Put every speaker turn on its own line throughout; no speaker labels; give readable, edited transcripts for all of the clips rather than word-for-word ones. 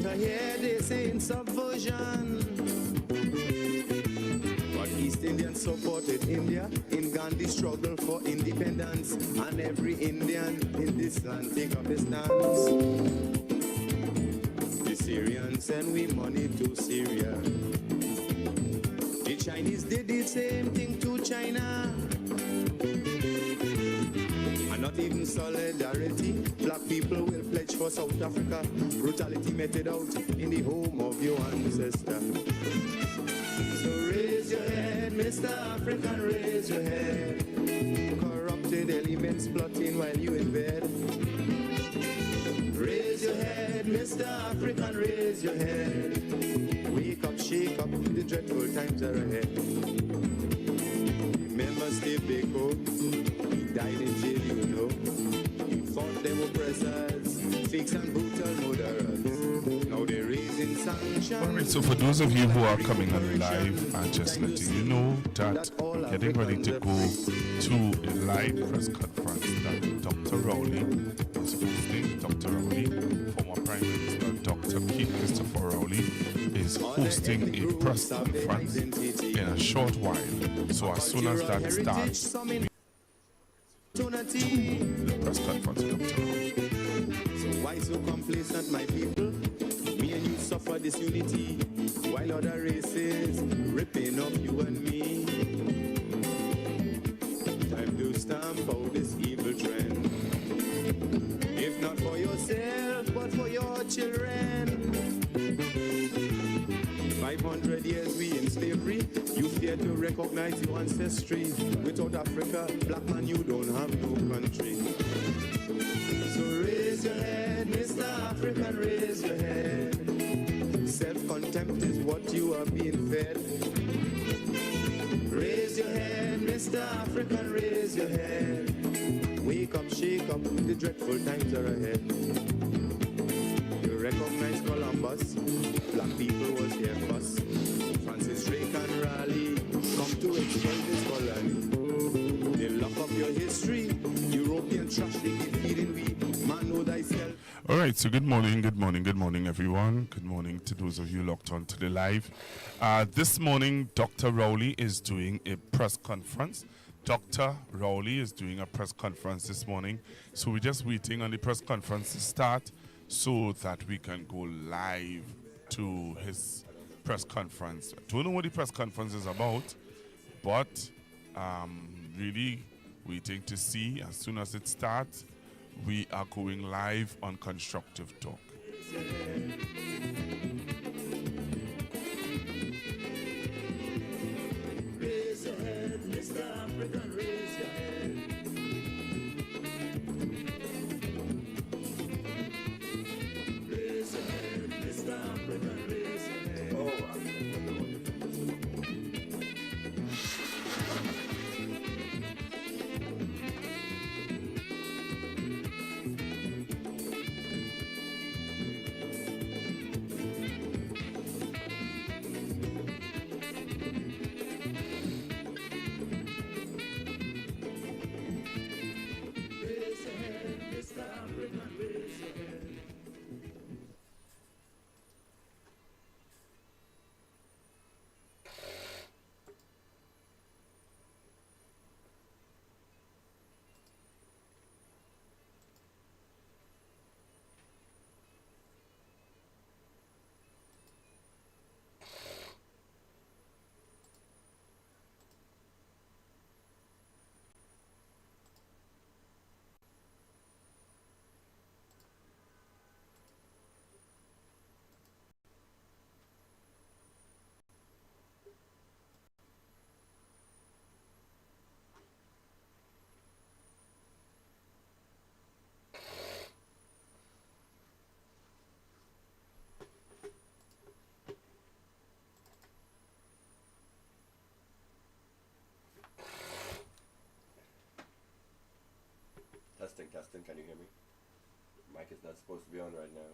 But I hear they say in subversion. But East Indians supported India in Gandhi's struggle for independence. And every Indian in this land take up a stance. The Syrians send we money to Syria. The Chinese did the same thing to China. And not even solidarity. Black people will pledge for South Africa. Brutality meted out in the home of your ancestor. So raise your head, Mr. African, raise your head. Corrupted elements plotting while you in bed. Raise your head, Mr. African, raise your head. Wake up, shake up, the dreadful times are ahead. Remember Steve Biko, he died in jail, you know. He fought them oppressors, fakes and brutal murderers. Now they're raising sanctions.
Alright, so for those of you who are coming on live, I'm just letting you know that we're getting ready to go to a live press conference that Dr. Rowley is hosting. Dr. Rowley, former Prime Minister Dr. Keith Christopher Rowley, is hosting a press conference in a short while. So as soon as that starts, the press conference with Dr. Rowley.
So why so complacent, my people? Me and you suffer disunity, while other races ripping up you and me. Time to stamp out this evil trend. If not for yourself, but for your children. 500 years we in slavery, you fear to recognize your ancestry. Without Africa, black man, you don't have no country. So raise your head, Mr. African, raise your head. Self-contempt is what you are being fed. Raise your head, Mr. African, raise your head. Wake up, shake up, the dreadful times are ahead. You recognize Columbus, black people was here first. Francis Drake and Rowley come to exploit this colony. They lock up your history, European trash they keep feeding we. Man, know thyself.
All right, so good morning, everyone. Good morning to those of you locked on to the live. This morning, Dr. Rowley is doing a press conference. Dr. Rowley is doing a press conference this morning. So we're just waiting on the press conference to start so that we can go live to his press conference. I don't know what the press conference is about, but really waiting to see. As soon as it starts, we are going live on Constructive Talk.
Raise your head, Mr. African, raise your head. Raise your head, Mr. African, raise your head. Oh,
Testing, can you hear me? Mic is not supposed to be on right now.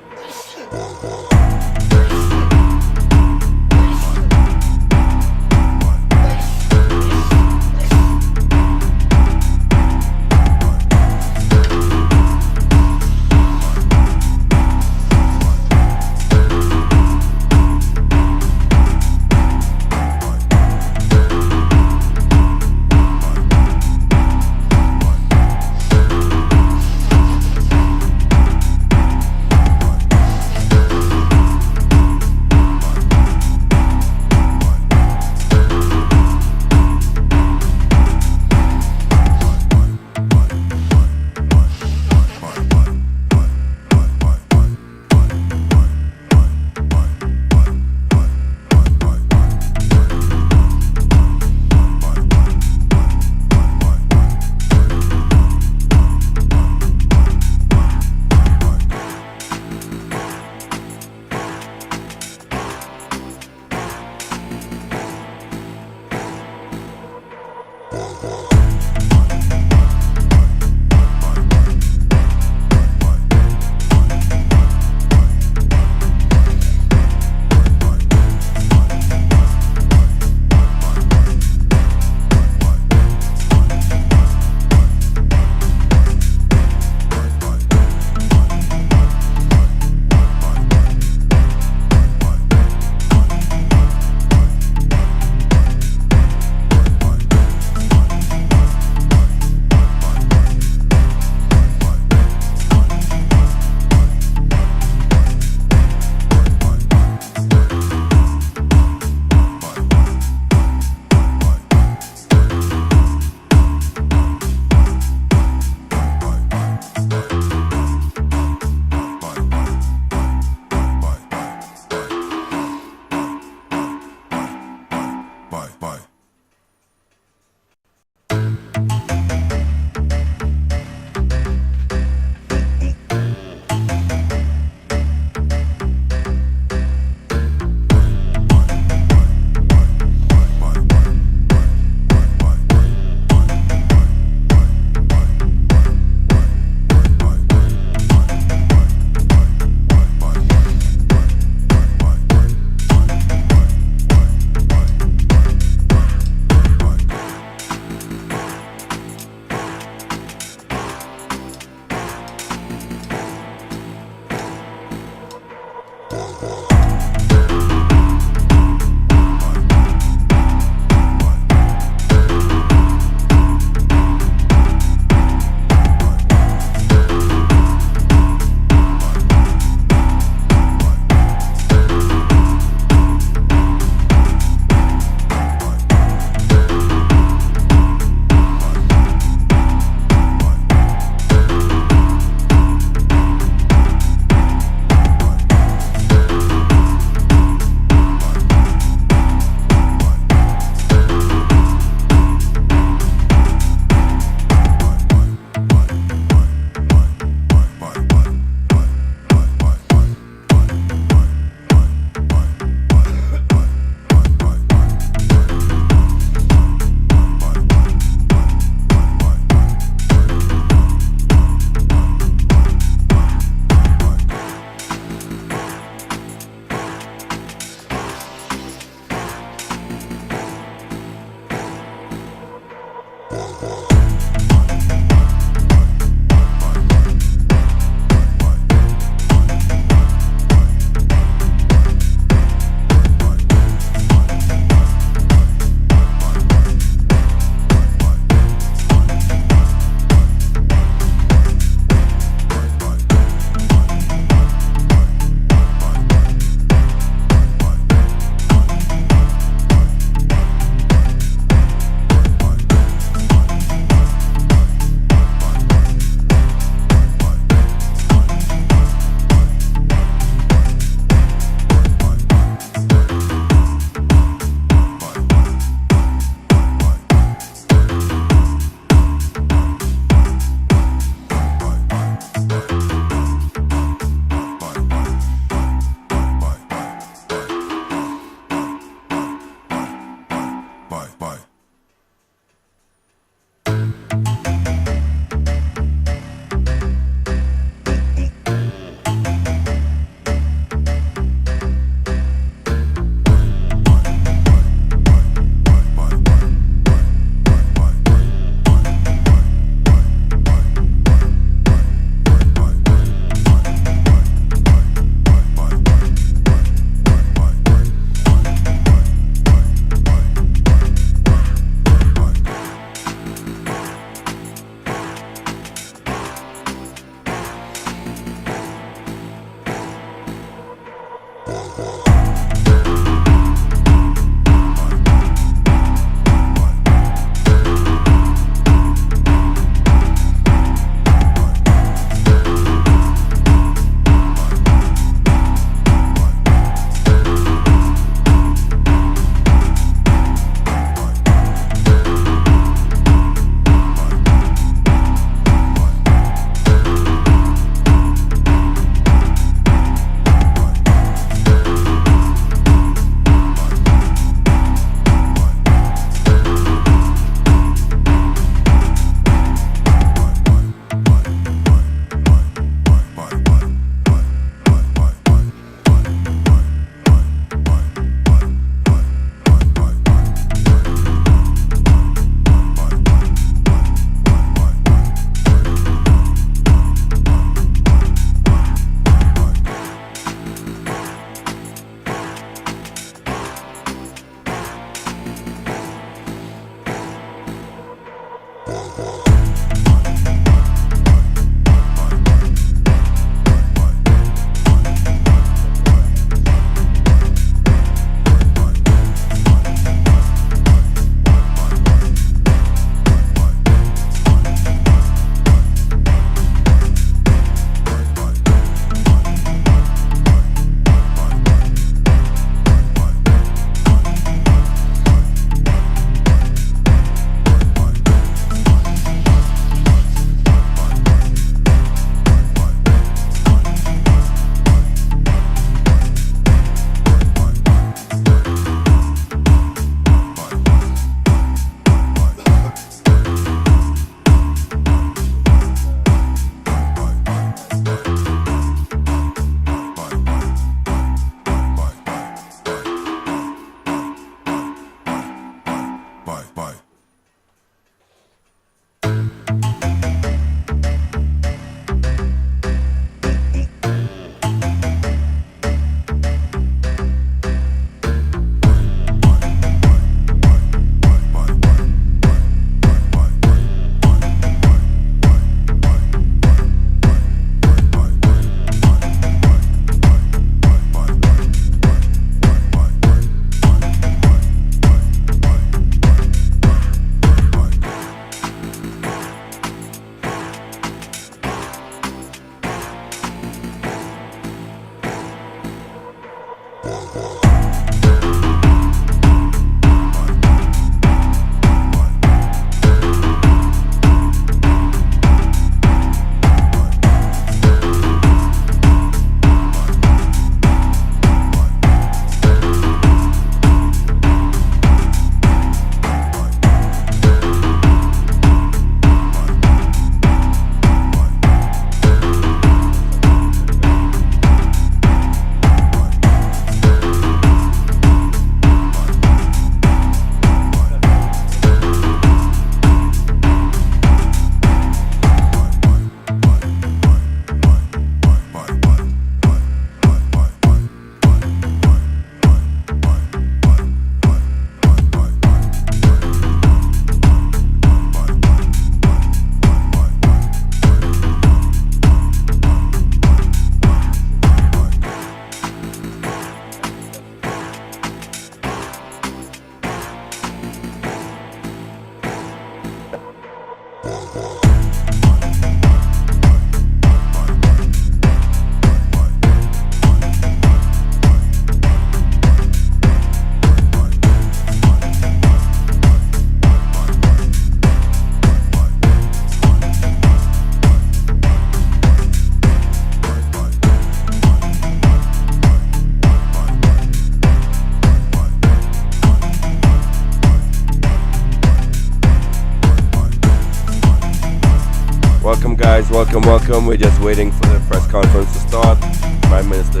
welcome. We're just waiting for the press conference to start. Ex-Prime Minister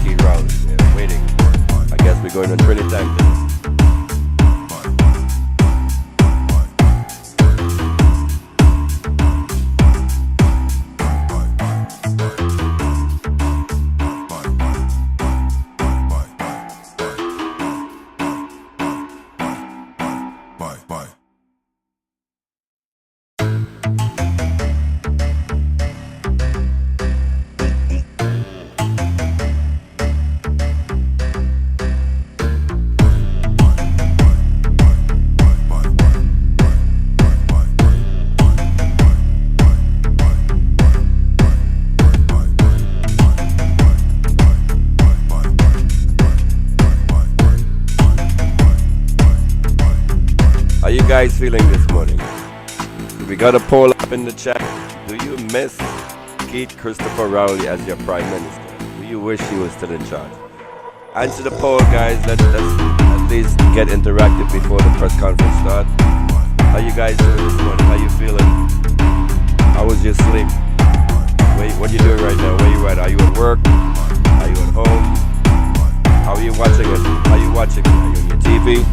Keith Rowley. We're waiting. I guess we're going on Trinity time today. How you guys feeling this morning? We got a poll up in the chat. Do you miss Keith Christopher Rowley as your Prime Minister? Do you wish he was still in charge? Answer the poll, guys. Let's at least get interactive before the press conference starts. How you guys doing this morning? How you feeling? How was your sleep? What you doing right now? Where you at? Are you at work? Are you at home? How are you watching it? How are you watching it? Are you on your TV?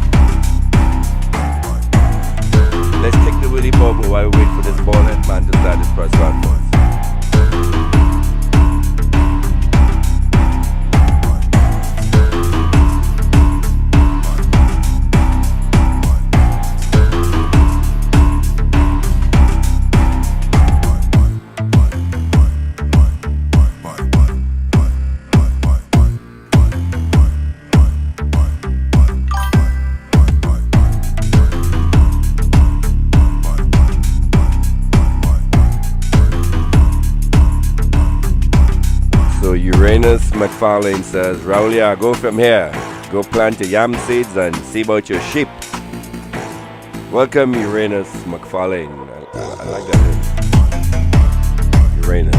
Let's kick the Willy Bobo while we wait for this bald-head man to start his press conference. Uranus McFarlane says, Rowley, go from here. Go plant your yam seeds and see about your sheep. Welcome, Uranus McFarlane. I like that name. Uranus.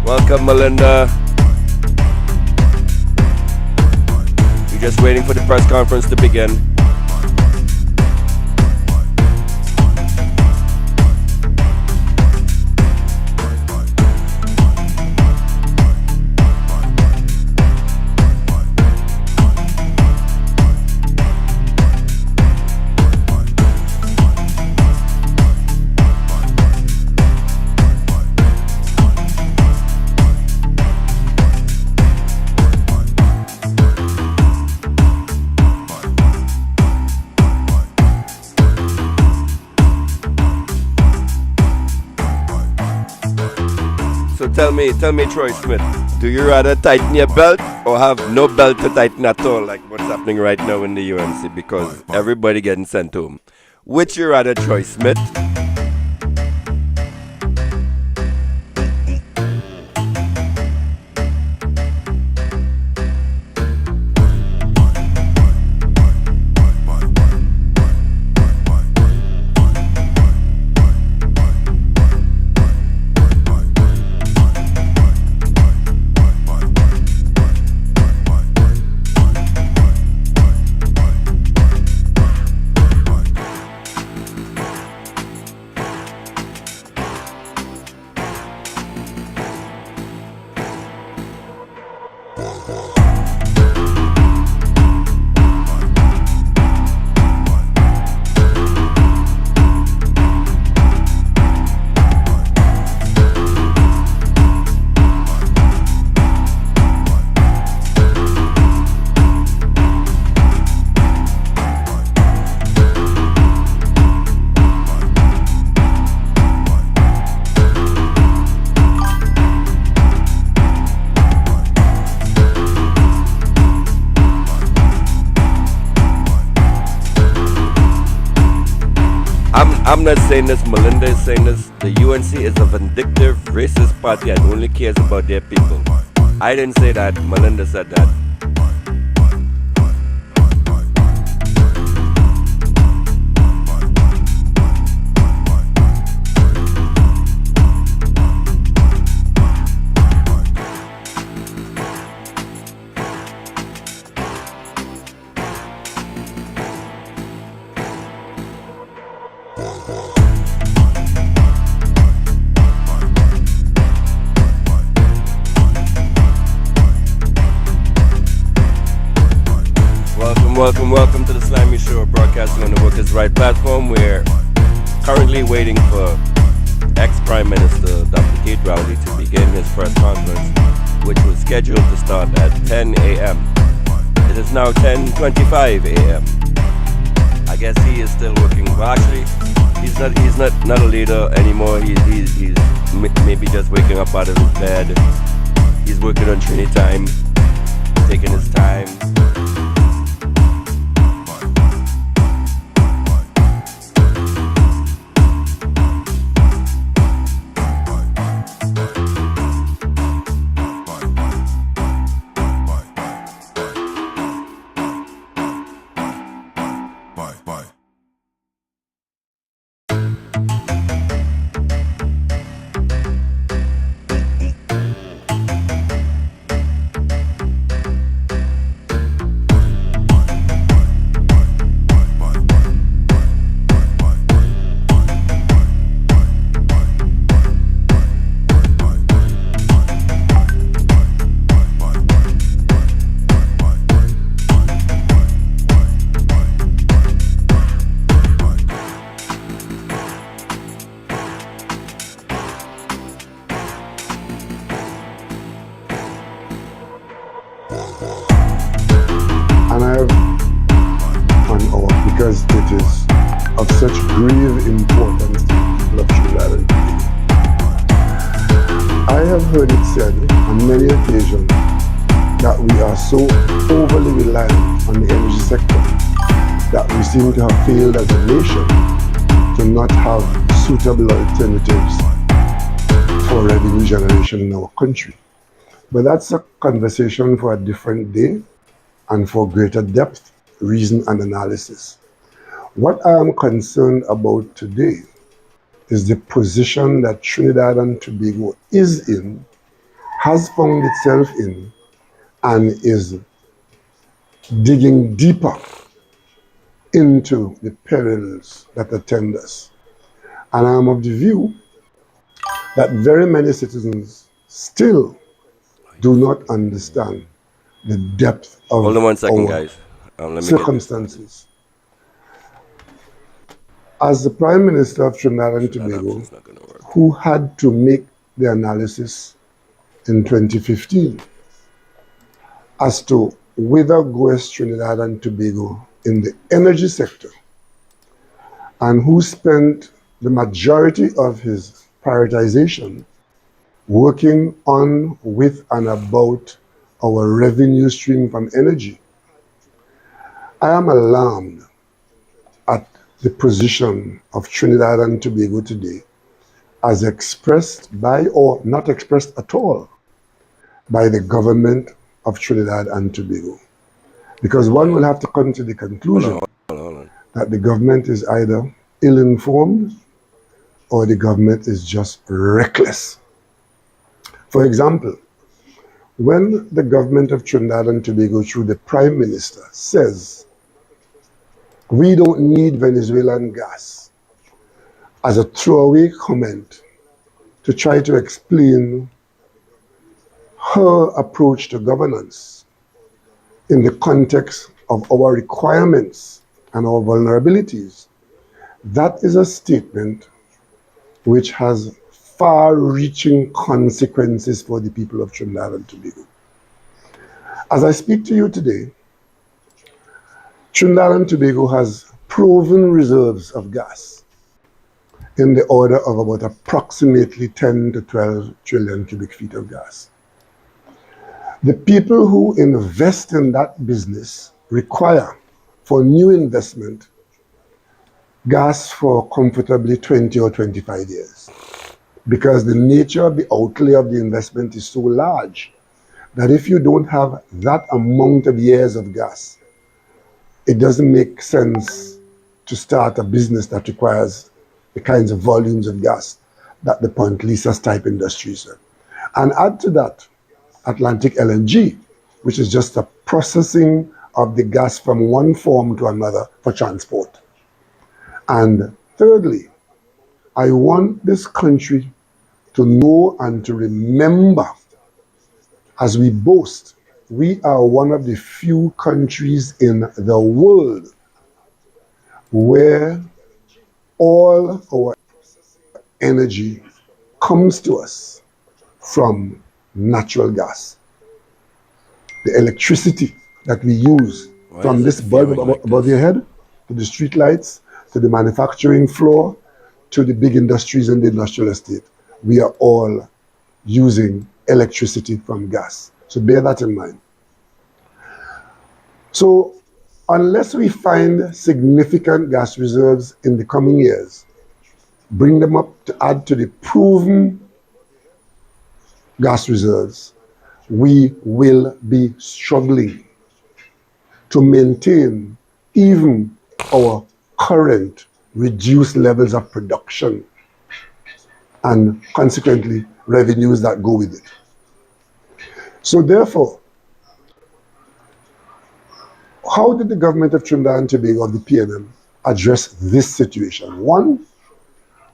Welcome, Melinda. We're just waiting for the press conference to begin. Tell me, Troy Smith, do you rather tighten your belt or have no belt to tighten at all, like what's happening right now in the UNC, because everybody getting sent home? Which you rather, Troy Smith? I'm not saying this, Melinda is saying this. The UNC is a vindictive, racist party and only cares about their people. I didn't say that, Melinda said that. welcome to the Slimy Show, broadcasting on the Workers' Right platform. We're currently waiting for ex-Prime Minister Dr. Keith Rowley to begin his press conference, which was scheduled to start at 10 a.m. It is now 10:25 a.m. I guess he is still working. Well, actually, he's not a leader anymore. He's maybe just waking up out of his bed. He's working on Trinity time, taking his time.
And I have an hour because it is of such grave importance to the people of Trinidad and Tobago. I have heard it said on many occasions that we are so overly reliant on the energy sector that we seem to have failed as a nation to not have suitable alternatives for revenue generation in our country. But that's a conversation for a different day and for greater depth, reason, and analysis. What I am concerned about today is the position that Trinidad and Tobago is in, has found itself in, and is digging deeper into the perils that attend us. And I am of the view that very many citizens still do not understand the depth of
Hold on 1 second,
our
guys. Let me
circumstances. As the Prime Minister of Trinidad and Tobago,
It's not gonna work.
who had to make the analysis in 2015 as to whither goes Trinidad and Tobago in the energy sector, and who spent the majority of his prioritization working on, with, and about our revenue stream from energy. I am alarmed at the position of Trinidad and Tobago today as expressed by, or not expressed at all, by the government of Trinidad and Tobago. Because one will have to come to the conclusion
Hold on.
that the government is either ill-informed or the government is just reckless. For example, when the government of Trinidad and Tobago, through the Prime Minister, says we don't need Venezuelan gas, as a throwaway comment to try to explain her approach to governance in the context of our requirements and our vulnerabilities, that is a statement which has far-reaching consequences for the people of Trinidad and Tobago. As I speak to you today, Trinidad and Tobago has proven reserves of gas in the order of about approximately 10 to 12 trillion cubic feet of gas. The people who invest in that business require, for new investment, gas for comfortably 20 or 25 years. Because the nature of the outlay of the investment is so large that if you don't have that amount of years of gas, it doesn't make sense to start a business that requires the kinds of volumes of gas that the Point Lisas type industries are. And add to that Atlantic LNG, which is just a processing of the gas from one form to another for transport. And thirdly, I want this country to know and to remember, as we boast we are one of the few countries in the world where all our energy comes to us from natural gas. The electricity that we use from this bulb above your head to the street lights, to the manufacturing floor, to the big industries and the industrial estate, we are all using electricity from gas. So bear that in mind. So unless we find significant gas reserves in the coming years, bring them up to add to the proven gas reserves, we will be struggling to maintain even our current reduced levels of production and consequently revenues that go with it. So therefore, how did the government of Trinidad and Tobago, the PNM, address this situation? One,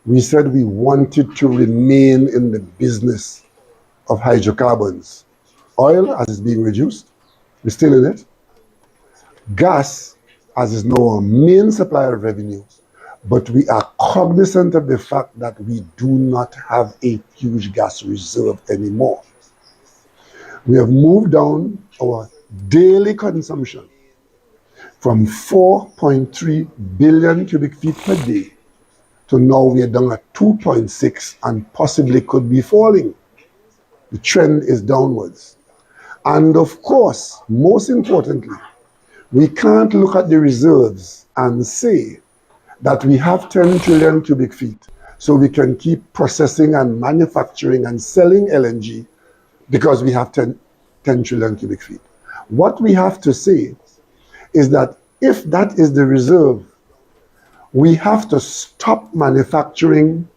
we said we wanted to remain in the business of hydrocarbons. Oil, as is being reduced, we're still in it. Gas, as is now our main supplier of revenue, but we are cognizant of the fact that we do not have a huge gas reserve anymore. We have moved down our daily consumption from 4.3 billion cubic feet per day to now we are down at 2.6 and possibly could be falling. The trend is downwards. And of course, most importantly, we can't look at the reserves and say that we have 10 trillion cubic feet so we can keep processing and manufacturing and selling LNG because we have 10 trillion cubic feet. What we have to say is that if that is the reserve, we have to stop manufacturing,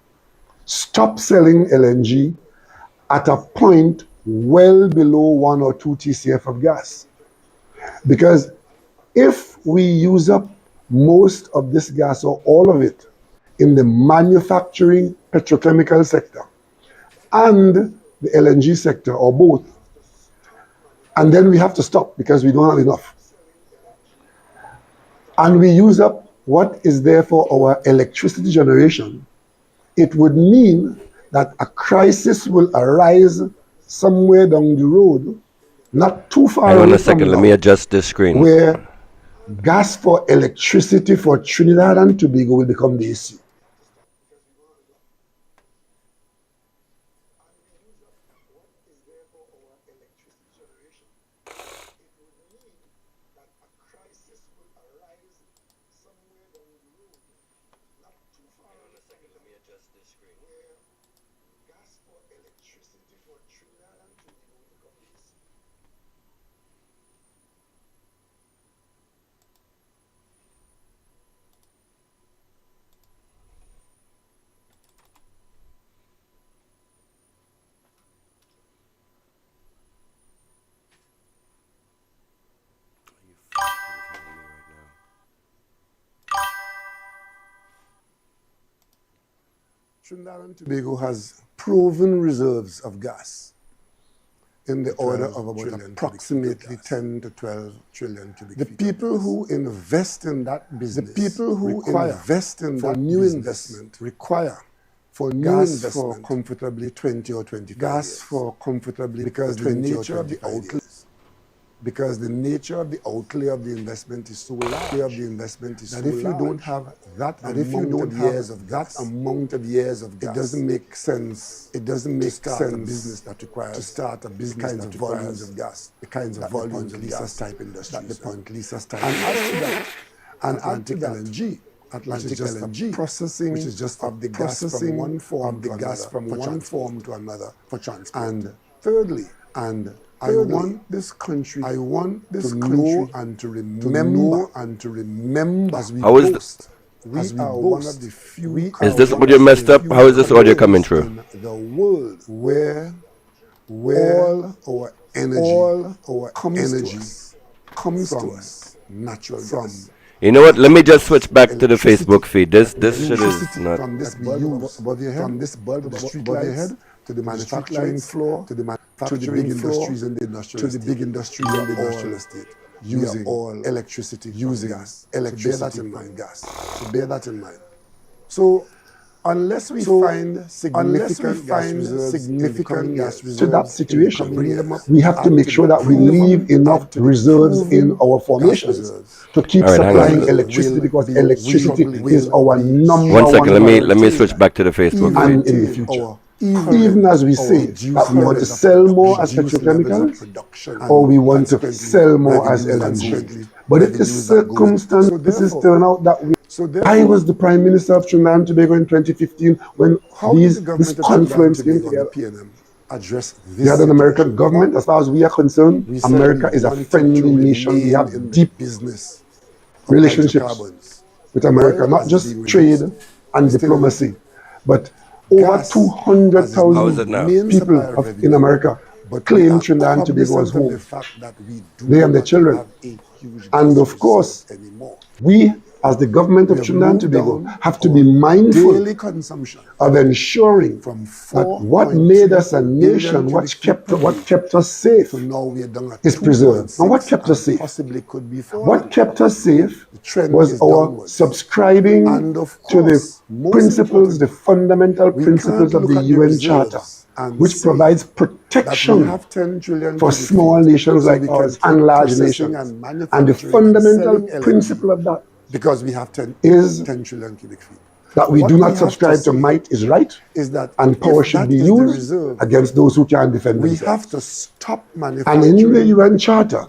stop selling LNG at a point well below 1 or 2 TCF of gas. Because if we use up most of this gas or all of it in the manufacturing petrochemical sector and the LNG sector or both, and then we have to stop because we don't have enough, and we use up what is there for our electricity generation, it would mean that a crisis will arise somewhere down the road, not too far away.
Hang on a second, let me adjust this screen.
Where gas for electricity for Trinidad and Tobago will become the issue. Trinidad and Tobago has proven reserves of gas in the order of about approximately 10 to 12 trillion cubic feet. The people who invest in that business, the people who invest in that new investment require for gas for comfortably 20 or 25 gas years. For comfortably because the nature of the outlay, because the nature of the outlay of the investment is so large, that if you don't have that amount of years of gas, it doesn't make sense. It doesn't make sense a business that requires to start a business the kinds of volumes of gas, the kinds of volumes of gas type industries, that the Point Lisas type. And add to that, Atlantic LNG. Atlantic LNG processing, which is just of the gas from one form to another for transport. And thirdly, I want this country to know and to remember as we boast. We are one of the few.
Is this audio messed up? How is this audio coming through?
The world where all our energy comes to us natural from.
You know what? Let me just switch back to the Facebook feed. This shit is not.
From this bulb above your head, to the manufacturing floor, to the big industries and the industrial estate, using all electricity, using gas, electricity and gas. So bear that in mind. So unless we find significant gas reserves to that situation, we have to make sure that we leave enough reserves in our formations to keep supplying electricity, because electricity is our number one.
1 second, let me switch back to the Facebook
and
feed.
in the future. Even as we say that we want to sell more as petrochemicals, or we want to sell more as LNG. But if the circumstances turn out that I was the Prime Minister of Trinidad and Tobago in 2015 when this confluence came together. We had an American government. As far as we are concerned, America is a friendly nation. We have deep business relationships with America, not just trade and diplomacy, but over 200,000 people in America claim Trinidad and Tobago as home. They and their children. And of course, we as the government of Trinidad and Tobago have to be mindful of ensuring that what made us a nation, what kept us safe, is preserved. And what kept us safe? What kept us safe was our subscribing to the principles, the fundamental principles of the UN Charter, which provides protection for small nations like ours and large nations. And the fundamental principle of that because we have 10 trillion cubic feet. That we do not subscribe to might is right, and power should be used against those who can't defend themselves. We have to stop manufacturing. And in the UN Charter,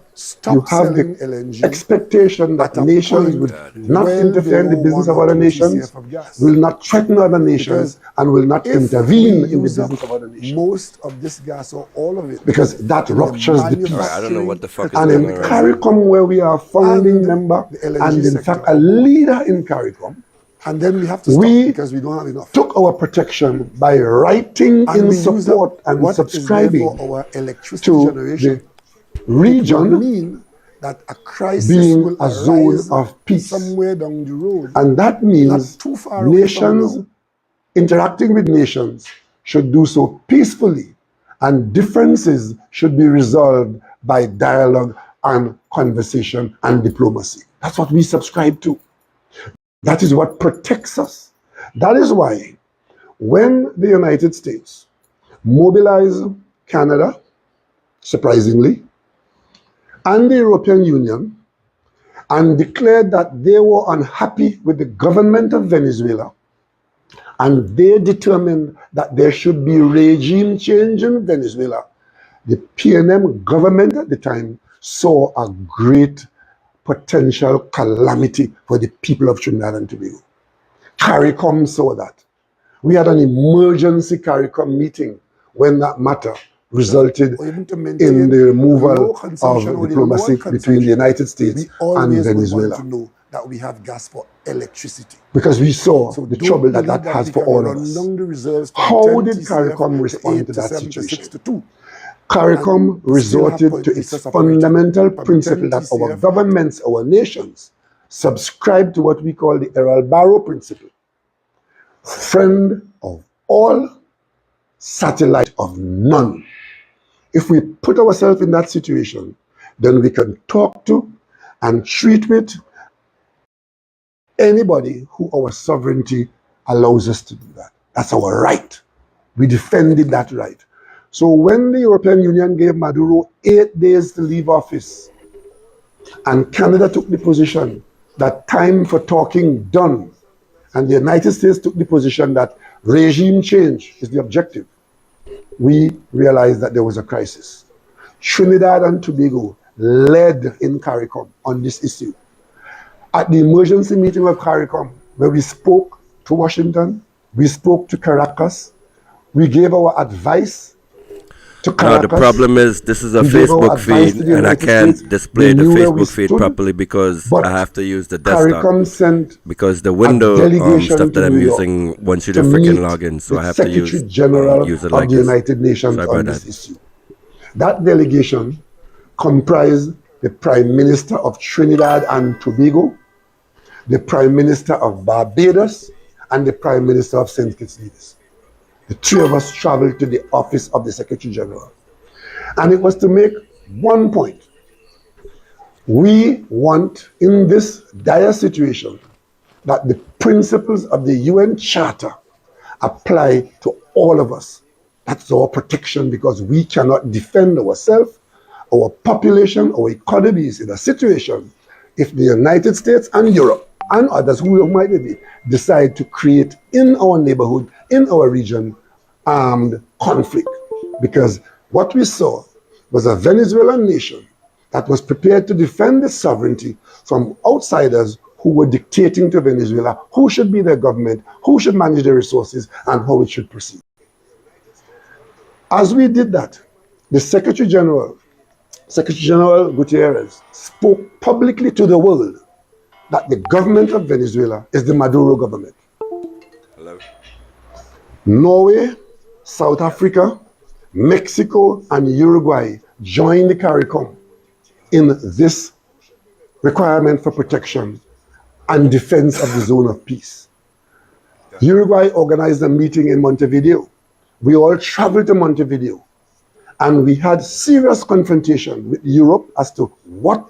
you have the expectation that nations would not interfere in the business of other nations, will not threaten other nations, and will not intervene in the business of other nations. Most of this gas or all of it, because that ruptures the peace.
I don't know what the fuck is
and
going
in
on.
CARICOM, where we are a founding member, and in fact a leader in CARICOM, and then we have to stop because we don't have enough. Took our protection by writing in support and subscribing to the region that a crisis being a zone of peace somewhere down the road. And that means nations interacting with nations should do so peacefully, and differences should be resolved by dialogue and conversation and diplomacy. That's what we subscribe to. That is what protects us. That is why when the United States mobilized Canada, surprisingly, and the European Union, and declared that they were unhappy with the government of Venezuela, and they determined that there should be regime change in Venezuela, the PNM government at the time saw a great potential calamity for the people of Trinidad and Tobago. CARICOM saw that. We had an emergency CARICOM meeting when that matter resulted in the removal of diplomacy between the United States and Venezuela. That we have gas for electricity. Because we saw the trouble that has for all of us. How did CARICOM respond to that situation? CARICOM resorted to its fundamental principle that our governments, our nations, subscribe to what we call the Errol Barrow principle. Friend of all, satellite of none. If we put ourselves in that situation, then we can talk to and treat with anybody who our sovereignty allows us to do that. That's our right. We defended that right. So when the European Union gave Maduro 8 days to leave office, and Canada took the position that time for talking done, and the United States took the position that regime change is the objective, we realized that there was a crisis. Trinidad and Tobago led in CARICOM on this issue. At the emergency meeting of CARICOM, where we spoke to Washington, we spoke to Caracas, we gave our advice. No,
the problem is this is a Facebook feed and I can't display the Facebook feed properly because I have to use the desktop because the window stuff that I'm using wants you to freaking log in, so I have to use it like
the United Nations on this issue. That delegation comprised the Prime Minister of Trinidad and Tobago, the Prime Minister of Barbados, and the Prime Minister of St. Kitts. the three of us traveled to the office of the Secretary General. And it was to make one point. We want, in this dire situation, that the principles of the UN Charter apply to all of us. That's our protection, because we cannot defend ourselves, our population, our economies in a situation if the United States and Europe and others, who might be, decide to create in our neighborhood, in our region, armed conflict. Because what we saw was a Venezuelan nation that was prepared to defend its sovereignty from outsiders who were dictating to Venezuela who should be their government, who should manage their resources, and how it should proceed. As we did that, the Secretary General Gutierrez, spoke publicly to the world that the government of Venezuela is the Maduro government.
Hello.
Norway, South Africa, Mexico, and Uruguay joined the CARICOM in this requirement for protection and defense of the zone of peace. Uruguay organized a meeting in Montevideo. We all traveled to Montevideo, and we had serious confrontation with Europe as to what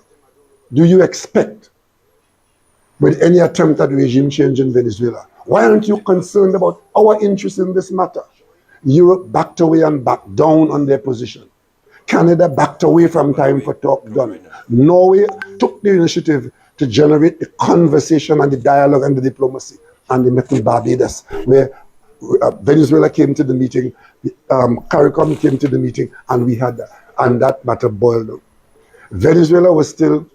do you expect with any attempt at regime change in Venezuela. Why aren't you concerned about our interests in this matter? Europe backed away and backed down on their position. Canada backed away from time for talk done. Norway took the initiative to generate the conversation and the dialogue and the diplomacy. And they met in Barbados, where Venezuela came to the meeting, CARICOM came to the meeting, and we had that. And that matter boiled down. Venezuela was still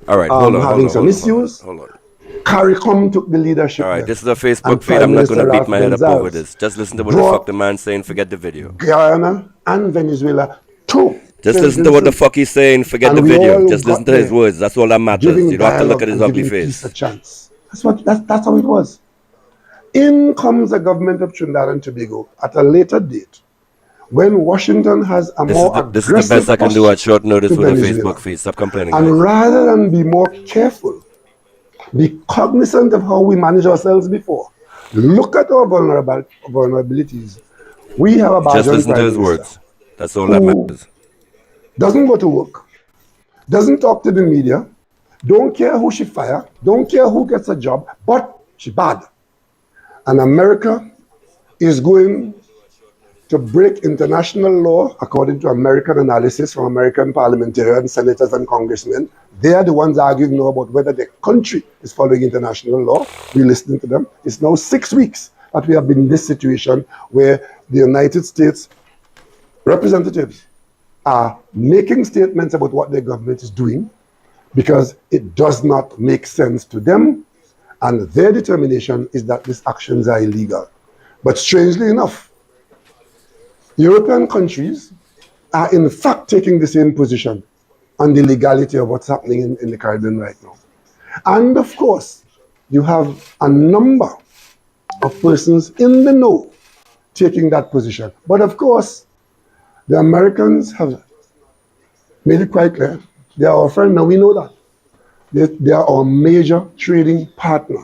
having some issues.
Hold on.
CARICOM took the leadership.
All right,
there.
this is a Facebook
And
feed.
Prime
I'm not going to
Minister
beat my head up
Ralph
over
Gonzalez
this. Just listen to what the fuck the man's saying. Forget the video.
Guyana and Venezuela took.
Just listen to what the fuck he's saying. Forget
And
the
we
video.
all
Just listen
got
to his
there,
words. That's all that matters.
giving
You don't have to look
dialogue
at his
and
ugly
giving peace
face.
a chance. That's how it was. In comes the government of Trinidad and Tobago at a later date, when Washington has a more
This is
aggressive
the best I can do at short notice
to
with a
Venezuela.
Facebook feed. Stop complaining,
And
guys.
rather than be more careful, be cognizant of how we manage ourselves before, look at our vulnerabilities. We have a
Just
Bajan
listen to
Prime
his
Minister
words. That's all that
who
matters.
doesn't go to work, doesn't talk to the media, don't care who she fire, don't care who gets a job, but she bad. And America is going to break international law according to American analysis from American parliamentarians, senators, and congressmen. They are the ones arguing now about whether their country is following international law. We're listening to them. It's now 6 weeks that we have been in this situation where the United States representatives are making statements about what their government is doing because it does not make sense to them, and their determination is that these actions are illegal. But strangely enough, European countries are in fact taking the same position on the legality of what's happening in the Caribbean right now. And of course, you have a number of persons in the know taking that position. But of course, the Americans have made it quite clear. They are our friend, now we know that. They are our major trading partner.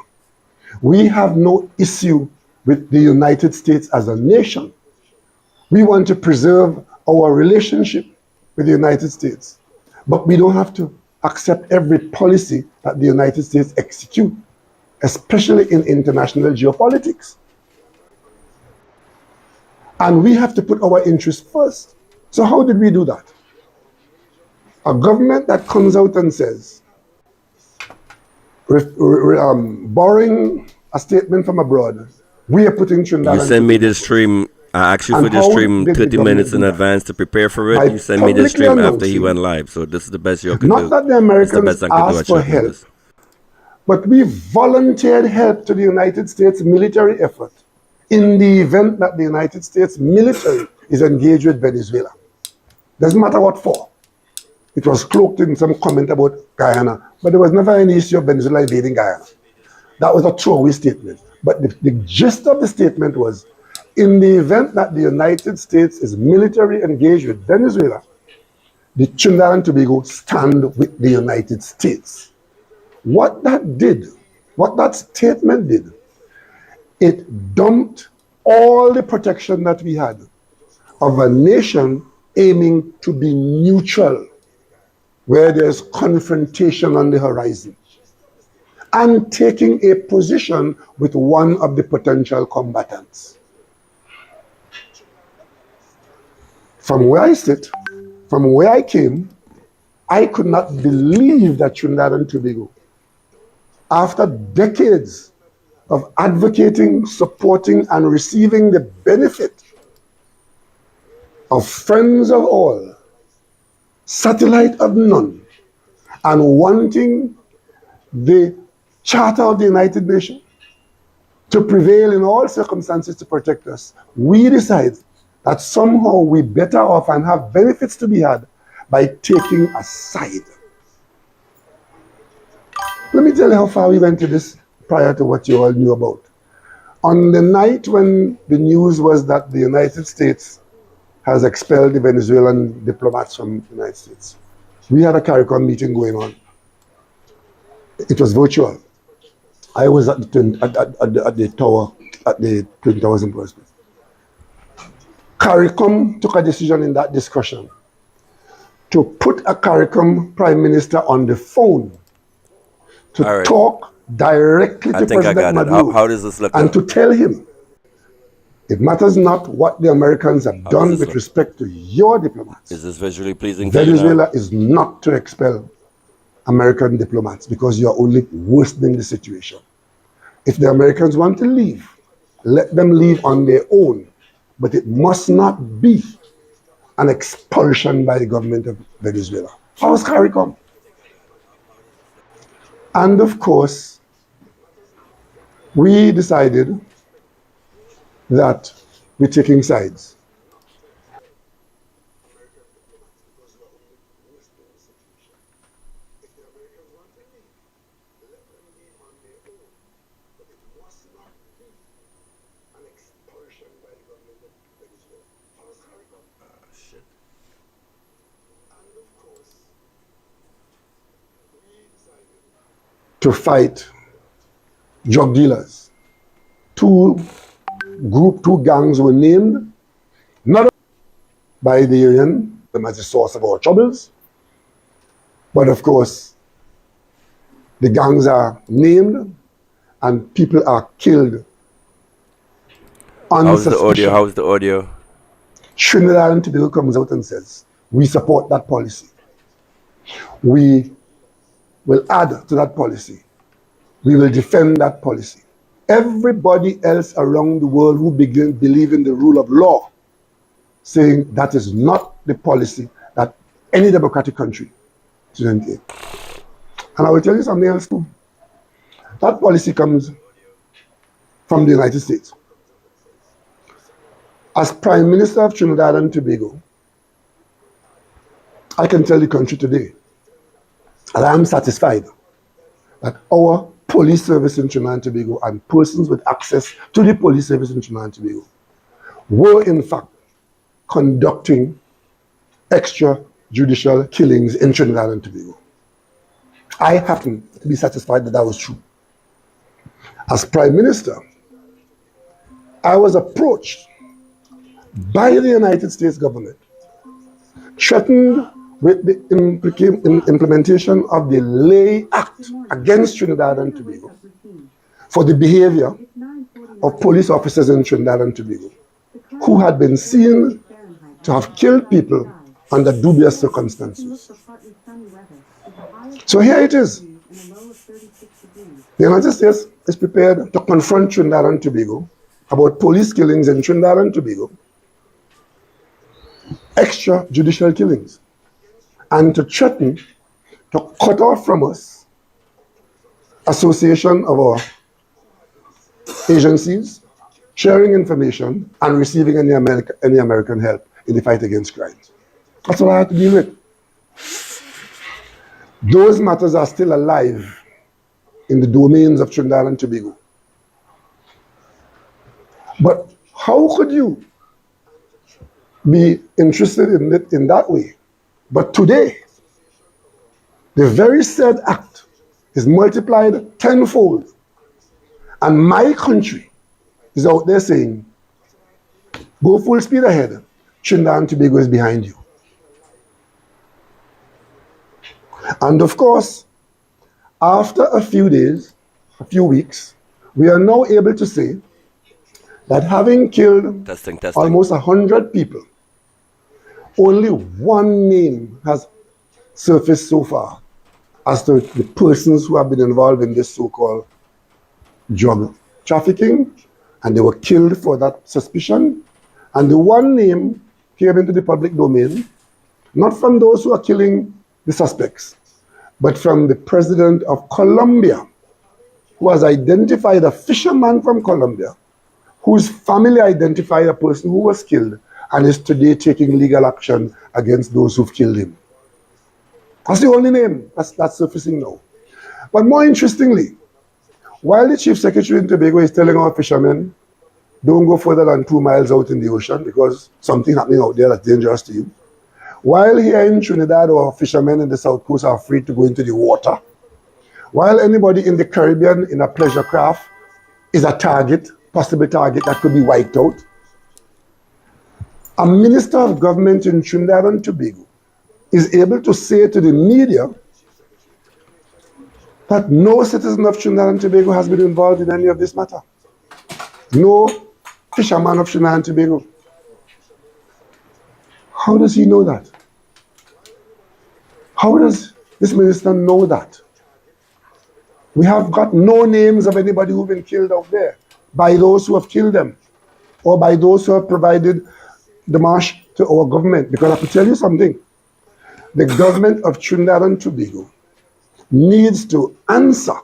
We have no issue with the United States as a nation. We want to preserve our relationship with the United States, but we don't have to accept every policy that the United States execute, especially in international geopolitics. And we have to put our interests first. So how did we do that? A government that comes out and says, borrowing a statement from abroad, we are putting Trinidad.
You send me this stream. I asked you for this stream 30 minutes in advance to prepare for it. You send me this stream after he went live. So this is the best you can do.
Not that the Americans asked for help, but we volunteered help to the United States military effort in the event that the United States military is engaged with Venezuela. Doesn't matter what for. It was cloaked in some comment about Guyana, but there was never any issue of Venezuela invading Guyana. That was a throwaway statement. But the gist of the statement was, in the event that the United States is military engaged with Venezuela, the Trinidad and Tobago stand with the United States. What that did, what that statement did, it dumped all the protection that we had of a nation aiming to be neutral where there's confrontation on the horizon, and taking a position with one of the potential combatants. From where I sit, from where I came, I could not believe that Trinidad and Tobago, after decades of advocating, supporting, and receiving the benefit of friends of all, satellite of none, and wanting the Charter of the United Nations to prevail in all circumstances to protect us, we decide that somehow we better off and have benefits to be had by taking a side. Let me tell you how far we went to this prior to what you all knew about. On the night when the news was that the United States has expelled the Venezuelan diplomats from the United States, we had a CARICOM meeting going on. It was virtual. I was at the tower, at the Twin Towers in Portsmouth. CARICOM took a decision in that discussion to put a CARICOM Prime Minister on the phone to talk directly to President Maduro.
How does this look?
And to tell him, it matters not what the Americans have done with respect to your diplomats.
Is this visually pleasing?
Venezuela is not to expel American diplomats because you are only worsening the situation. If the Americans want to leave, let them leave on their own, but it must not be an expulsion by the government of Venezuela. How's CARICOM? And of course, we decided that we're taking sides. To fight drug dealers. Two gangs were named, not by the union, them as the source of our troubles, but of course, the gangs are named and people are killed.
How's the audio?
Trinidad and Tobago comes out and says, we support that policy. We will add to that policy. We will defend that policy. Everybody else around the world who believe in the rule of law, saying that is not the policy that any democratic country should take. And I will tell you something else too. That policy comes from the United States. As Prime Minister of Trinidad and Tobago, I can tell the country today that I am satisfied that our police service in Trinidad and Tobago and persons with access to the police service in Trinidad and Tobago were in fact conducting extrajudicial killings in Trinidad and Tobago. I happen to be satisfied that that was true. As Prime Minister, I was approached by the United States government, threatened with the implementation of the Lay Act against Trinidad and Tobago for the behavior of police officers in Trinidad and Tobago who had been seen to have killed people under dubious circumstances. So here it is. The United States is prepared to confront Trinidad and Tobago about police killings in Trinidad and Tobago, extrajudicial killings, and to threaten to cut off from us association of our agencies, sharing information, and receiving any American help in the fight against crime. That's what I had to deal with. Those matters are still alive in the domains of Trinidad and Tobago. But how could you be interested in it in that way? But today, the very said act is multiplied tenfold. And my country is out there saying, Go full speed ahead. Trinidad and Tobago is behind you. And of course, after a few days, a few weeks, we are now able to say that having killed
Testing.
almost 100 people, only one name has surfaced so far as to the persons who have been involved in this so-called drug trafficking, and they were killed for that suspicion. And the one name came into the public domain, not from those who are killing the suspects, but from the president of Colombia, who has identified a fisherman from Colombia, whose family identified a person who was killed and is today taking legal action against those who've killed him. That's the only name that's surfacing now. But more interestingly, while the Chief Secretary in Tobago is telling our fishermen, don't go further than 2 miles out in the ocean because something happening out there that's dangerous to you, while here in Trinidad our fishermen in the South Coast are free to go into the water, while anybody in the Caribbean in a pleasure craft is a target, possible target that could be wiped out, a minister of government in Trinidad and Tobago is able to say to the media that no citizen of Trinidad and Tobago has been involved in any of this matter. No fisherman of Trinidad and Tobago. How does he know that? How does this minister know that? We have got no names of anybody who've been killed out there by those who have killed them or by those who have provided the marsh to our government. Because I have to tell you something. The government of Trinidad and Tobago needs to answer,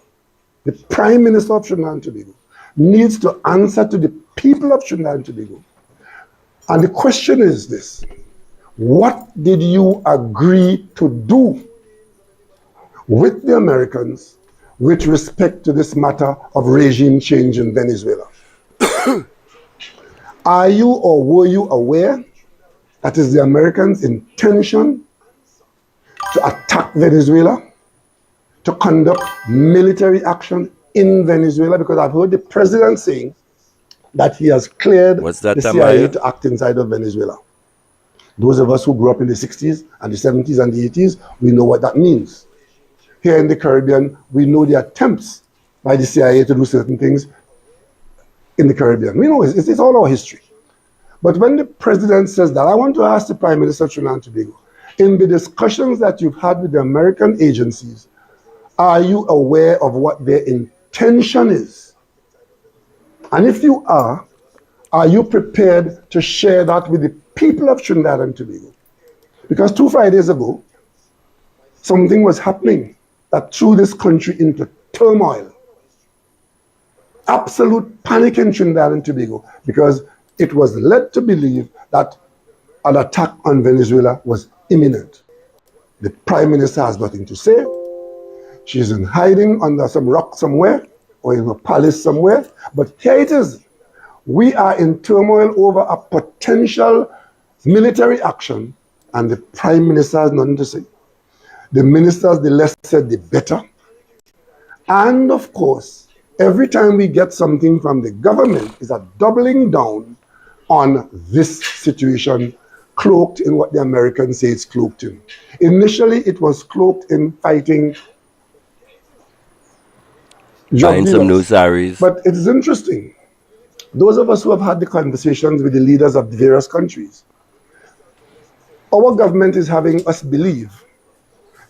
the Prime Minister of Trinidad and Tobago needs to answer to the people of Trinidad and Tobago. And the question is this: what did you agree to do with the Americans with respect to this matter of regime change in Venezuela? Are you or were you aware that is the Americans' intention to attack Venezuela, to conduct military action in Venezuela? Because I've heard the president saying that he has cleared the CIA to act inside of Venezuela. Those of us who grew up in the 60s and the 70s and the 80s, we know what that means. Here in the Caribbean, we know the attempts by the CIA to do certain things in the Caribbean. We know it's all our history. But when the president says that, I want to ask the Prime Minister of Trinidad and Tobago, in the discussions that you've had with the American agencies, are you aware of what their intention is? And if you are you prepared to share that with the people of Trinidad and Tobago? Because 2 Fridays ago, something was happening that threw this country into turmoil. Absolute panic in Trinidad and Tobago because it was led to believe that an attack on Venezuela was imminent. The Prime Minister has nothing to say. She's in hiding under some rock somewhere or in a palace somewhere. But here it is. We are in turmoil over a potential military action and the Prime Minister has nothing to say. The ministers, the less said, the better. And of course, every time we get something from the government is a doubling down on this situation, cloaked in what the Americans say it's cloaked in. Initially, it was cloaked in fighting drug dealers.
Some new saris.
But it is interesting. Those of us who have had the conversations with the leaders of the various countries, our government is having us believe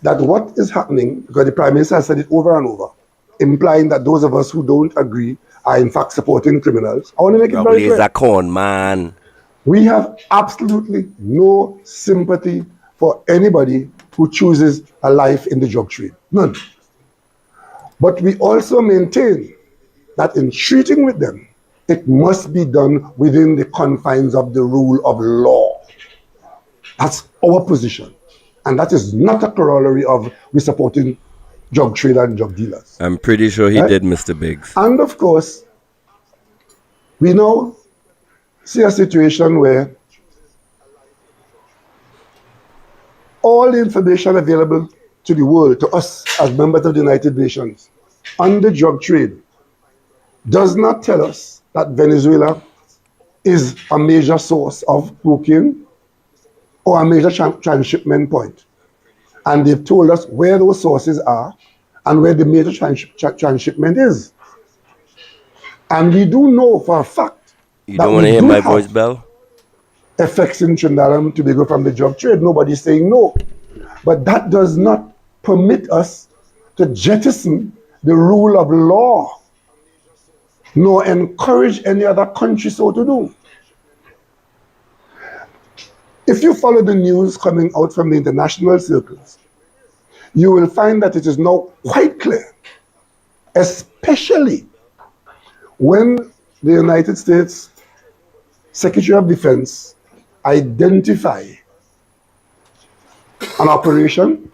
that what is happening, because the Prime Minister has said it over and over, implying that those of us who don't agree are in fact supporting criminals. I want to make it very clear.
He's a con man.
We have absolutely no sympathy for anybody who chooses a life in the drug trade. None. But we also maintain that in treating with them, it must be done within the confines of the rule of law. That's our position. And that is not a corollary of we supporting drug trade and drug dealers.
I'm pretty sure he did, Mr. Biggs.
And of course, we now see a situation where all the information available to the world, to us as members of the United Nations, on the drug trade, does not tell us that Venezuela is a major source of cocaine or a major transshipment point. And they've told us where those sources are and where the major transshipment is. And we do know for a fact
You
that
don't want to
we
hear
do
my
have
voice, Bell?
effects in Trinidad and Tobago from the drug trade. Nobody's saying no. But that does not permit us to jettison the rule of law, nor encourage any other country so to do. If you follow the news coming out from the international circles, you will find that it is now quite clear, especially when the United States Secretary of Defense identify an operation,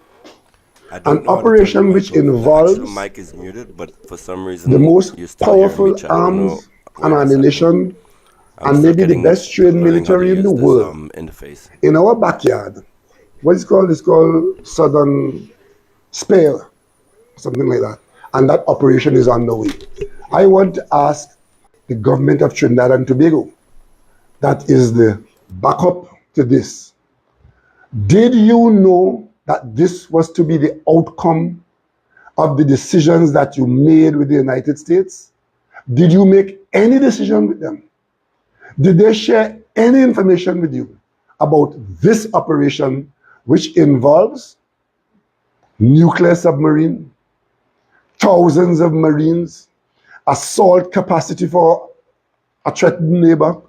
which
The actual
involves
mic is muted, but for some reason
the most
you're still hearing me
powerful
chat. I don't know
arms
why
and
this happened.
ammunition
I'm
and
still
maybe the
getting
best trained
learning how to
military in
use
the
this,
world
interface.
in our backyard. What is called? It's called Southern Spare, something like that. And that operation is underway. I want to ask the government of Trinidad and Tobago, that is the backup to this. Did you know that this was to be the outcome of the decisions that you made with the United States? Did you make any decision with them? Did they share any information with you about this operation, which involves nuclear submarine, thousands of Marines, assault capacity for a threatened neighbor,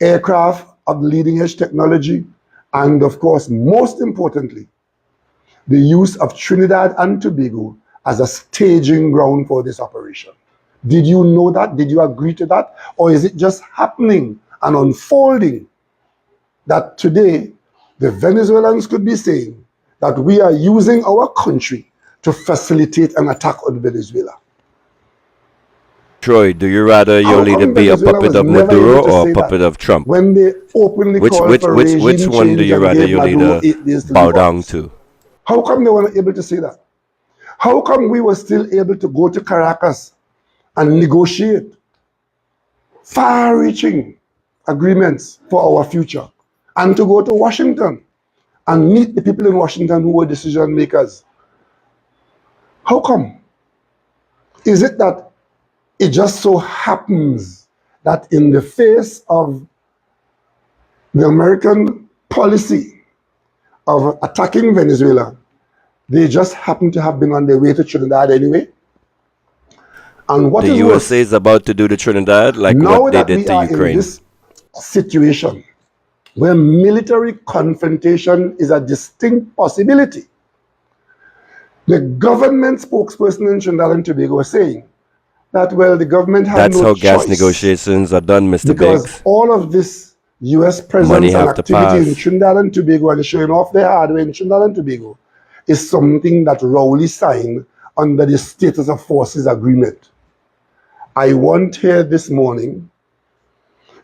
aircraft of leading edge technology, and of course, most importantly, the use of Trinidad and Tobago as a staging ground for this operation? Did you know that? Did you agree to that? Or is it just happening and unfolding that today the Venezuelans could be saying that we are using our country to facilitate an attack on Venezuela?
Troy, do you rather your
How
leader
come
be a
Venezuela
puppet
was
of
never
Maduro
able to
or
say
a puppet
that
of Trump?
when they openly called for
Which
regime
one do
change
you
and
rather
gave
your
Maduro
leader
8 days to
bow
leave
down
office?
to?
How come they weren't able to say that? How come we were still able to go to Caracas and negotiate far-reaching agreements for our future, and to go to Washington and meet the people in Washington who were decision makers? How come? Is it that it just so happens that in the face of the American policy of attacking Venezuela, they just happen to have been on their way to Trinidad anyway? And what
The
is
USA
worse,
is about to do to Trinidad like
now
what they
that
did
we
to
are in
Ukraine.
this situation where military confrontation is a distinct possibility, the government spokesperson in Trinidad and Tobago was saying that, well, the government had
That's
no
how gas
choice
negotiations are done, Mr.
because
Biggs.
all of this US
Money
presence and
have to
activity in
pass.
Trinidad and Tobago and showing off their hardware in Trinidad and Tobago is something that Rowley signed under the Status of Forces Agreement. I want here this morning,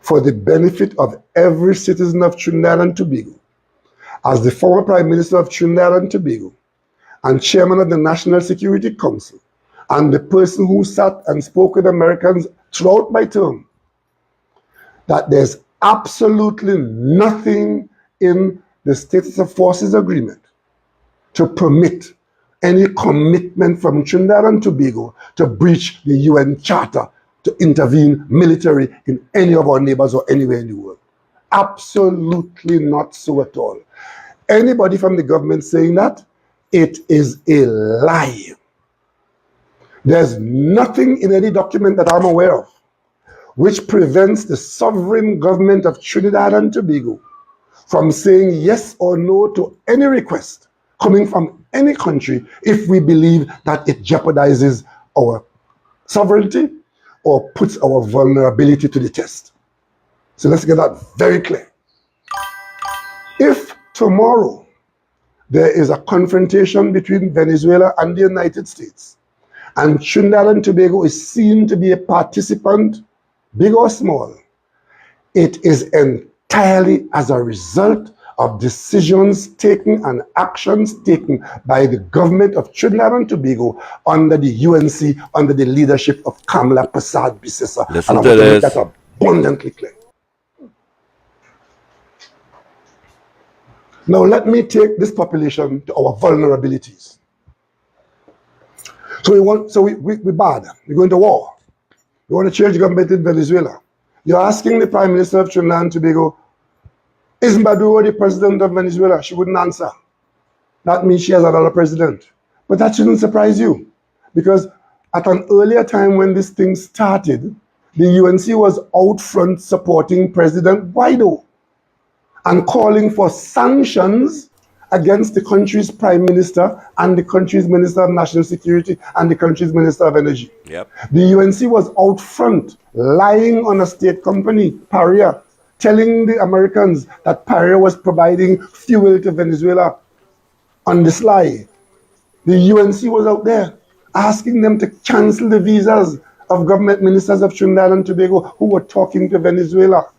for the benefit of every citizen of Trinidad and Tobago, as the former Prime Minister of Trinidad and Tobago and Chairman of the National Security Council, and the person who sat and spoke with Americans throughout my term, that there's absolutely nothing in the Status of Forces Agreement to permit any commitment from Trinidad and Tobago to breach the UN Charter to intervene military in any of our neighbors or anywhere in the world. Absolutely not so at all. Anybody from the government saying that, it is a lie. There's nothing in any document that I'm aware of which prevents the sovereign government of Trinidad and Tobago from saying yes or no to any request coming from any country if we believe that it jeopardizes our sovereignty or puts our vulnerability to the test. So let's get that very clear. If tomorrow there is a confrontation between Venezuela and the United States, and Trinidad and Tobago is seen to be a participant, big or small, it is entirely as a result of decisions taken and actions taken by the government of Trinidad and Tobago under the UNC, under the leadership of Kamala Persad Bissessa.
Listen
And I
to
want to make
this.
that abundantly clear. Now let me take this population to our vulnerabilities. So we're bad. We're going to war. We want to change the government in Venezuela. You're asking the Prime Minister of Trinidad and Tobago, is Maduro the president of Venezuela? She wouldn't answer. That means she has another president. But that shouldn't surprise you, because at an earlier time when this thing started, the UNC was out front supporting President Guaido and calling for sanctions against the country's prime minister and the country's minister of national security and the country's minister of energy.
Yep.
The UNC was out front lying on a state company, Paria, telling the Americans that Paria was providing fuel to Venezuela on the sly. The UNC was out there asking them to cancel the visas of government ministers of Trinidad and Tobago who were talking to Venezuela.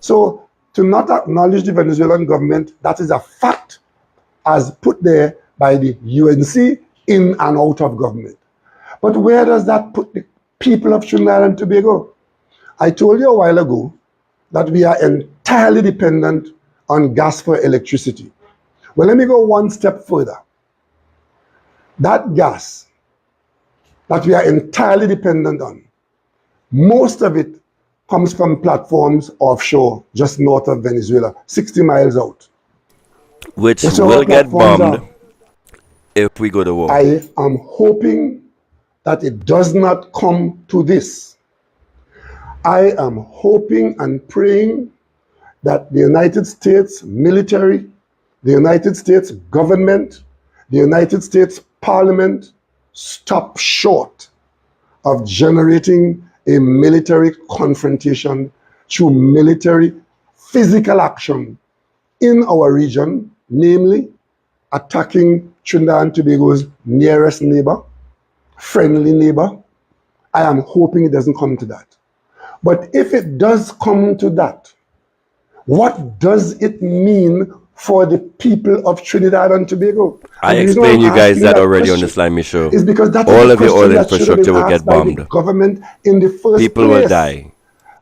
So to not acknowledge the Venezuelan government, that is a fact as put there by the UNC in and out of government. But where does that put the people of Trinidad and Tobago? I told you a while ago that we are entirely dependent on gas for electricity. Well, let me go one step further. That gas that we are entirely dependent on, most of it comes from platforms offshore, just north of Venezuela, 60 miles out.
Which
That's where
will
our
get
platforms
bombed
are.
if we go to war.
I am hoping that it does not come to this. I am hoping and praying that the United States military, the United States government, the United States Parliament stop short of generating a military confrontation through military physical action in our region, namely attacking Trinidad and Tobago's nearest neighbor, friendly neighbor. I am hoping it doesn't come to that. But if it does come to that, what does it mean for the people of Trinidad and Tobago?
I
And the reason
explained
I'm
you guys
asking
that already on
question
the Slimy Show.
is because that
All
is a
of your
question
oil
that should have been
infrastructure will get
asked by the
bombed.
government in the first
People
place.
will die.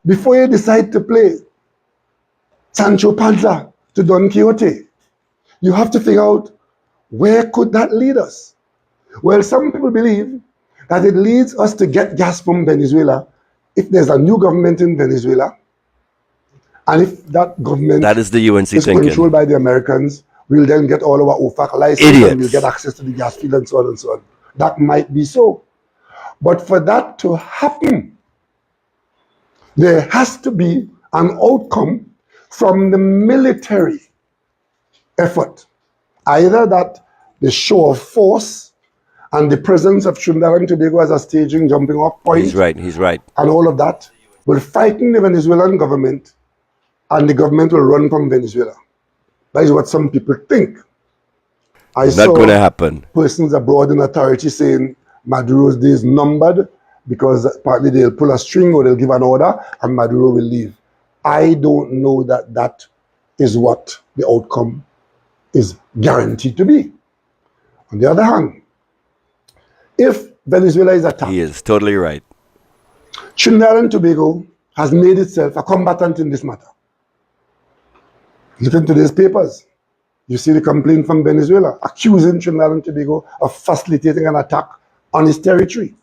Before you decide to play Sancho Panza to Don Quixote, you have to figure out where could that lead us. Well, some people believe that it leads us to get gas from Venezuela if there's a new government in Venezuela, and if that government
That is the UNC
is
thinking.
controlled by the Americans, we'll then get all our OFAC license and we'll get access to the gas field and so on and so on. That might be so. But for that to happen, there has to be an outcome from the military effort. Either that the show of force and the presence of Trinidad and Tobago as a staging jumping off point.
He's right, he's right.
And all of that will frighten the Venezuelan government, and the government will run from Venezuela. That is what some people think. I
It's not
saw
going to happen.
persons abroad in authority saying Maduro's days numbered because partly they'll pull a string or they'll give an order and Maduro will leave. I don't know that that is what the outcome is guaranteed to be. On the other hand, if Venezuela is attacked,
He is totally right.
Trinidad and Tobago has made itself a combatant in this matter. Look into today's papers. You see the complaint from Venezuela accusing Trinidad and Tobago of facilitating an attack on its territory.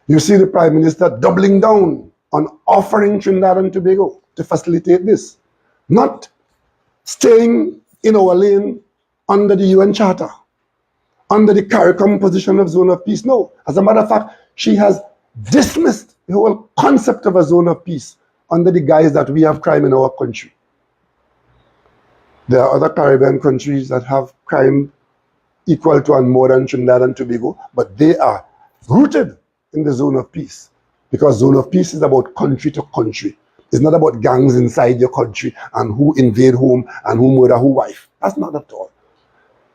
You see the Prime Minister doubling down on offering Trinidad and Tobago to facilitate this, not staying in our lane under the UN Charter, under the CARICOM position of zone of peace. No, as a matter of fact, she has dismissed the whole concept of a zone of peace under the guise that we have crime in our country. There are other Caribbean countries that have crime equal to and more than Trinidad and Tobago, but they are rooted in the zone of peace, because zone of peace is about country to country. It's not about gangs inside your country and who invade whom and who murder who wife. That's not at all.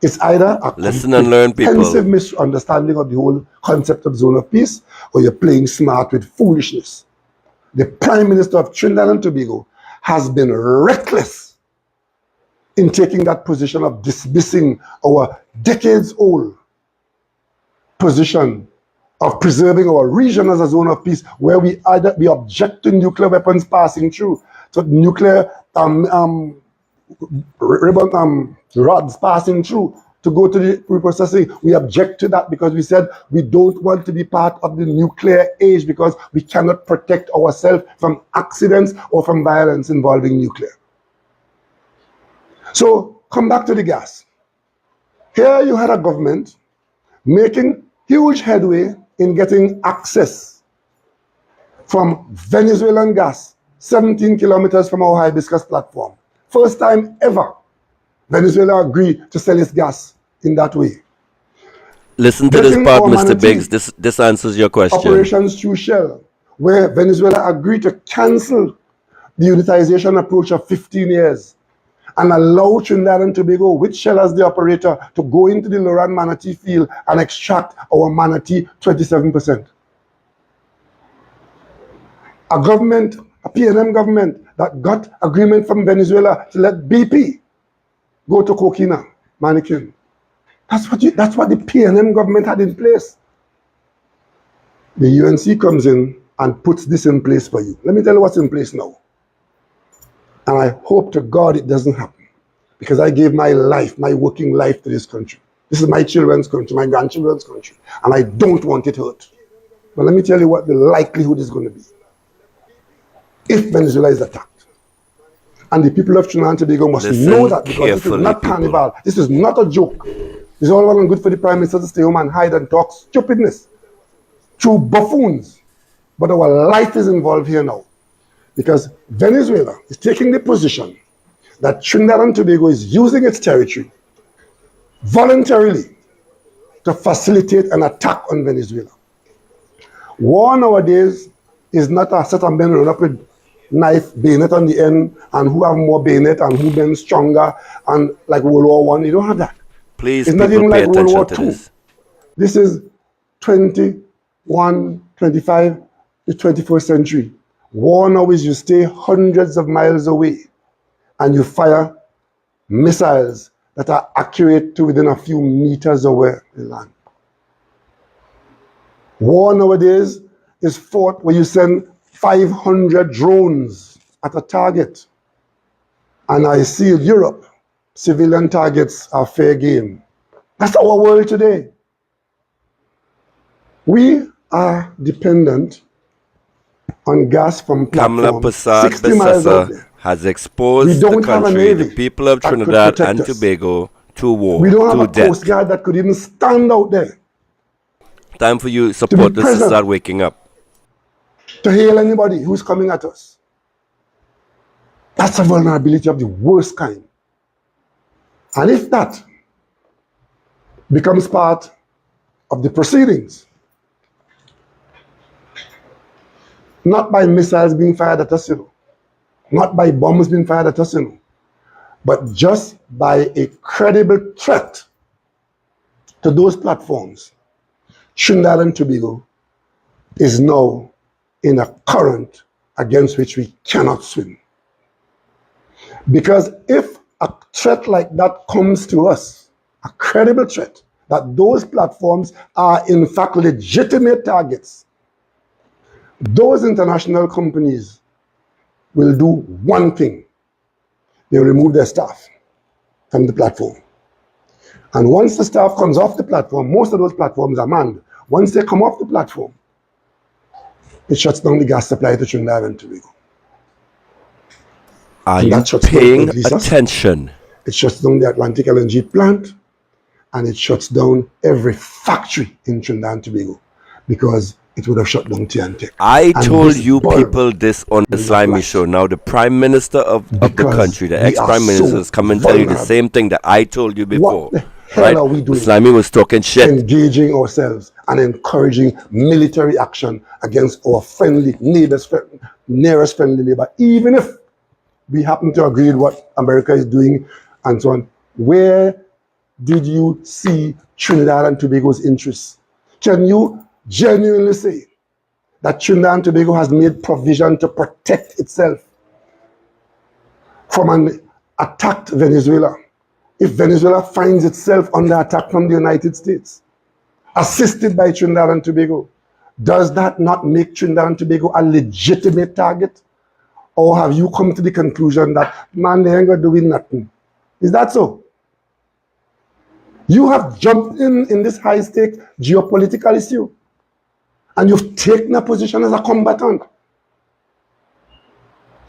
It's either a
Listen and learn, people.
comprehensive misunderstanding of the whole concept of zone of peace, or you're playing smart with foolishness. The Prime Minister of Trinidad and Tobago has been reckless in taking that position of dismissing our decades-old position of preserving our region as a zone of peace, where we object to nuclear weapons passing through. So nuclear rods passing through to go to the reprocessing. We object to that because we said we don't want to be part of the nuclear age because we cannot protect ourselves from accidents or from violence involving nuclear. So come back to the gas. Here you had a government making huge headway in getting access from Venezuelan gas 17 kilometers from our hibiscus platform. First time ever Venezuela agreed to sell its gas in that way.
Listen to this part, Mr. Biggs. This answers your question.
Operations through Shell, where Venezuela agreed to cancel the unitization approach of 15 years and allow Trinidad and Tobago, with Shell as the operator, to go into the Loran Manatee field and extract our Manatee 27%. A government, a PNM government, that got agreement from Venezuela to let BP go to Coquina, Manikin. That's what the PNM government had in place. The UNC comes in and puts this in place for you. Let me tell you what's in place now. And I hope to God it doesn't happen, because I gave my life, my working life to this country. This is my children's country, my grandchildren's country, and I don't want it hurt. But let me tell you what the likelihood is going to be. If Venezuela is attacked, and the people of Trinidad and Tobago must know that, because this is not carnival, this is not a joke. It's all well and good for the Prime Minister to stay home and hide and talk stupidness through buffoons. But our life is involved here now, because Venezuela is taking the position that Trinidad and Tobago is using its territory voluntarily to facilitate an attack on Venezuela. War nowadays is not a set of men run up with knife, bayonet on the end, and who have more bayonet and who been stronger, and like World War I. You don't have that.
Please,
it's
not even
like World War
II.
This is 21, 25, the 21st century. War now is you stay hundreds of miles away and you fire missiles that are accurate to within a few meters away the land. War nowadays is fought where you send 500 drones at a target. And I see in Europe, civilian targets are fair game. That's our world today. We are dependent on gas from platforms 60 miles out there.
Has exposed the country, the people of Trinidad and Tobago, to war,
we don't have a
death.
Coast Guard that could even stand out there.
Time for you supporters to start waking up.
To hail anybody who's coming at us. That's a vulnerability of the worst kind. And if that becomes part of the proceedings, not by missiles being fired at us, not by bombs being fired at us, but just by a credible threat to those platforms, Trinidad and Tobago is now in a current against which we cannot swim. Because if a threat like that comes to us, a credible threat, that those platforms are in fact legitimate targets, those international companies will do one thing. They'll remove their staff from the platform. And once the staff comes off the platform, most of those platforms are manned. Once they come off the platform, it shuts down the gas supply to Trinidad and Tobago.
Are you paying attention?
It shuts down the Atlantic LNG plant, and it shuts down every factory in Trinidad and Tobago, because it would have shut down TNT.
I told you people this on the Slimy Show. Now the Prime Minister of the country, the ex-Prime Minister, is coming and tell you the same thing that I told you before.
What the hell are we doing?
Slimy was talking shit.
Engaging ourselves and encouraging military action against our friendly neighbors, nearest friendly neighbor, even if we happen to agree with what America is doing and so on. Where did you see Trinidad and Tobago's interests? Can you genuinely say that Trinidad and Tobago has made provision to protect itself from an attacked Venezuela? If Venezuela finds itself under attack from the United States, assisted by Trinidad and Tobago, does that not make Trinidad and Tobago a legitimate target? Or have you come to the conclusion that, man, they ain't going to do nothing? Is that so? You have jumped in this high-stake geopolitical issue, and you've taken a position as a combatant.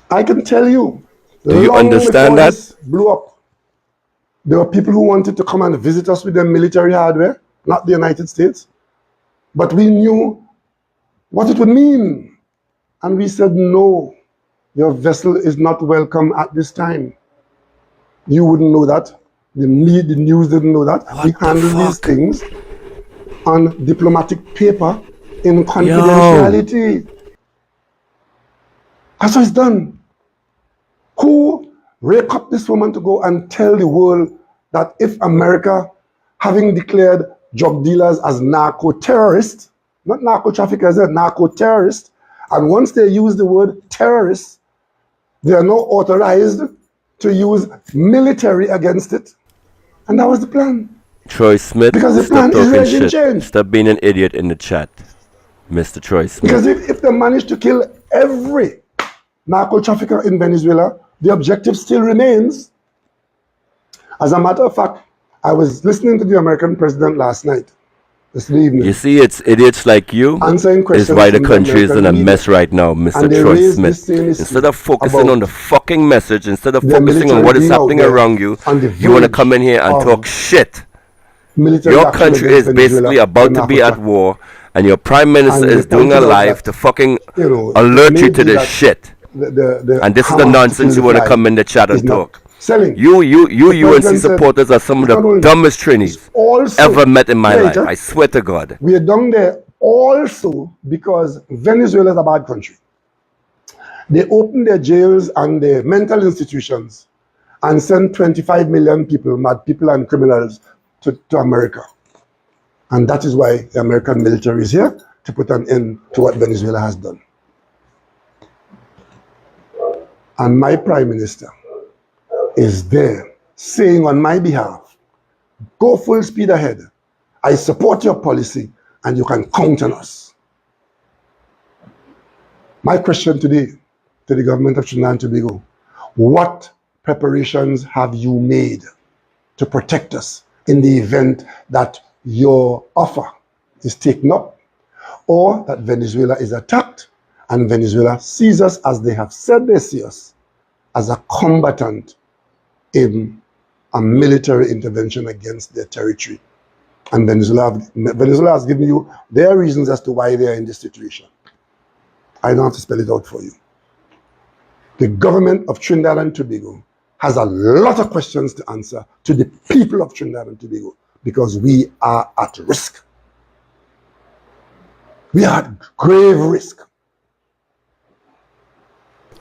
I can tell you,
Do you understand that?
this blew up, there were people who wanted to come and visit us with their military hardware, not the United States. But we knew what it would mean. And we said, no, your vessel is not welcome at this time. You wouldn't know that. The news didn't know that. We handle these things on diplomatic paper in confidentiality. That's how it's done. Who rake up this woman to go and tell the world that if America, having declared drug dealers as narco-terrorists, not narco-traffickers, they're narco-terrorists, and once they use the word terrorists, they are now authorized to use military against it. And that was the plan.
Troy Smith,
Because the
stop
plan is
talking
regime
shit.
change.
Stop being an idiot in the chat, Mr. Troy Smith.
Because if they manage to kill every narco trafficker in Venezuela, the objective still remains. As a matter of fact, I was listening to the American president last night, this evening.
You see, it's idiots like you
Answering
is
questions
why the
from the
country is in a
American
mess
media.
right now, Mr.
And they
Troy
raised
Smith.
this same issue
Instead of focusing
about
on the fucking message, instead of
the
focusing on
military
what is
being out
happening
there
around you,
on the
you want to
verge
come in here and
of
talk shit.
military
Your
action
country
against
is
Venezuela
basically about
for
to be at
narco
war, and your prime minister
And
is
they
doing a
pointed out
live
that,
to fucking
you know,
alert you
maybe
to this
that
shit.
the
And this is the
hammer to
nonsense
kill
you
the
want to
fly
come in the chat and
is not
talk.
selling.
You
The
UNC
president said,
supporters are some of
"It's
the
not only-
dumbest trainees
it's also
ever met in my life.
later,
I swear to God.
We are down there also because Venezuela is a bad country. They opened their jails and their mental institutions and sent 25 million people, mad people and criminals, to America. And that is why the American military is here, to put an end to what Venezuela has done. And my prime minister is there saying on my behalf, go full speed ahead. I support your policy and you can count on us. My question today to the government of Trinidad and Tobago, what preparations have you made to protect us in the event that your offer is taken up or that Venezuela is attacked and Venezuela sees us as they have said they see us, as a combatant in a military intervention against their territory? And Venezuela has given you their reasons as to why they are in this situation. I don't have to spell it out for you. The government of Trinidad and Tobago has a lot of questions to answer to the people of Trinidad and Tobago because we are at risk. We are at grave risk.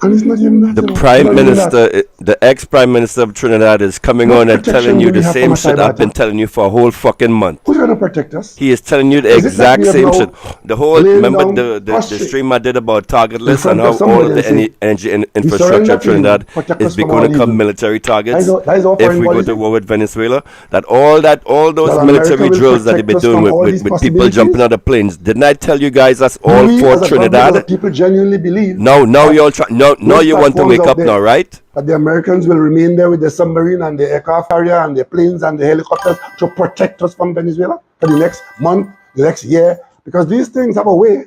And it's not even that.
The
you know,
prime
not even
minister,
that.
the ex-prime minister of Trinidad is coming
What
on and
protection
telling you
do we
the
have
same
from a
shit
cyber
I've been
attack?
telling you for a whole fucking month.
Who's going to protect us?
He is telling you the
Is it that
exact
we have
same
now
shit. The whole,
laid
remember
down
the
prostrate
stream I did about
in
targetless
front
and
of
how all
somebody
of
and
the
say,
energy
we
infrastructure
surrender
of
to you,
Trinidad
protect
is
us from our
going to become
evil.
military targets
That is our
if
foreign
we go
policy.
to war with Venezuela. That all those
That
military
America will
drills that they've
protect
been
us
doing
from all these
with people jumping
possibilities.
out of planes. Didn't I tell you guys that's
Do
all
we
for
as a government, as a
Trinidad?
people genuinely believe
Now
that
you all try. Now
those
you want to
platforms
wake
out
up
there,
now, right?
that the Americans will remain there with their submarine and their aircraft carrier and their planes and the helicopters to protect us from Venezuela for the next month, the next year? Because these things have a way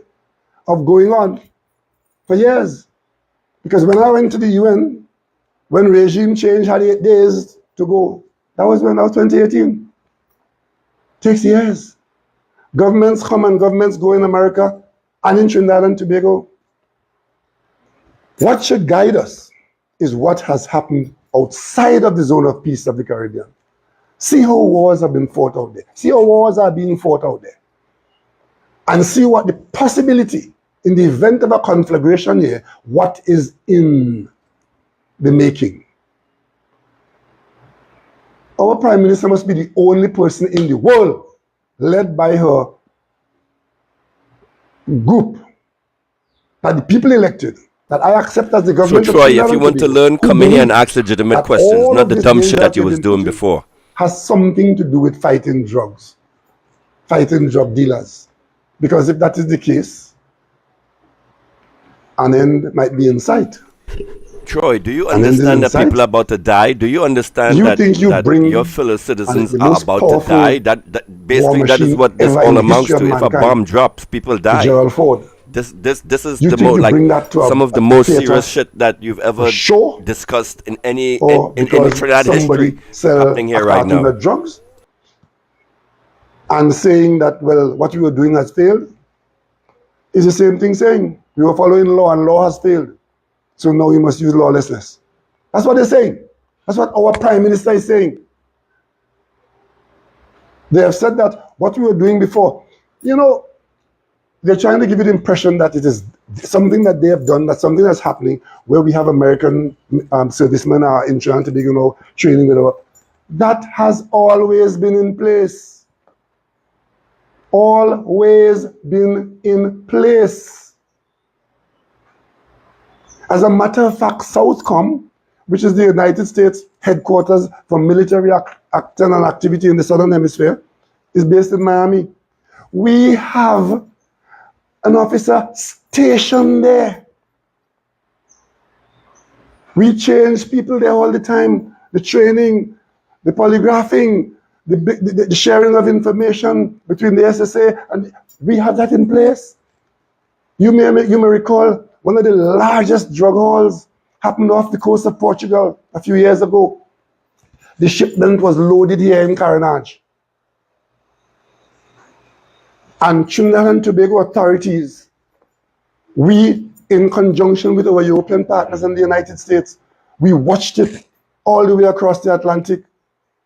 of going on for years. Because when I went to the UN, when regime change had 8 days to go, that was 2018. Takes years. Governments come and governments go in America and in Trinidad and Tobago. What should guide us is what has happened outside of the zone of peace of the Caribbean. See how wars have been fought out there. See how wars are being fought out there. And see what the possibility in the event of a conflagration here, what is in the making. Our Prime Minister must be the only person in the world led by her group that the people elected, that I accept as the
So
government of
Troy,
Trinidad
if you
and
want to
Tobago,
learn,
who
come in here and
believe
ask legitimate
that
questions,
all
not
of
the
this
dumb
danger
shit that you
we've
was
been
doing
put in
before.
has something to do with fighting drugs, fighting drug dealers. Because if that is the case, an end might be in sight.
Troy, do you
And then
understand
this
that people
insight,
are about to die? Do you understand
you
that,
think you
that your
bring
fellow citizens
the
are
most
about to die?
powerful
That
war
basically that is
machine
what this
ever in
all
the history
amounts
of
to. If a bomb
mankind,
drops, people
to
die.
Gerald Ford.
This is
You
the
think you
like
bring that to
some of the
a
most
theater
serious shit that you've
for
ever
show,
discussed in any
or
in any
because
Trinidad history
somebody sell
happening
a
here right
carton
now.
of drugs and saying that, well, what we were doing has failed? It's the same thing saying we were following law and law has failed. So now we must use lawlessness. That's what they're saying. That's what our prime minister is saying. They have said that what we were doing before, you know, they're trying to give you the impression that it is something that they have done, that something that's happening, where we have American servicemen are in Trinidad and Tobago training with our. That has always been in place. Always been in place. As a matter of fact, Southcom, which is the United States headquarters for military action and activity in the Southern Hemisphere, is based in Miami. We have an officer stationed there. We change people there all the time. The training, the polygraphing, the sharing of information between the SSA, and we have that in place. You may recall one of the largest drug hauls happened off the coast of Portugal a few years ago. The shipment was loaded here in Carenage. And Trinidad and Tobago authorities, we, in conjunction with our European partners in the United States, we watched it all the way across the Atlantic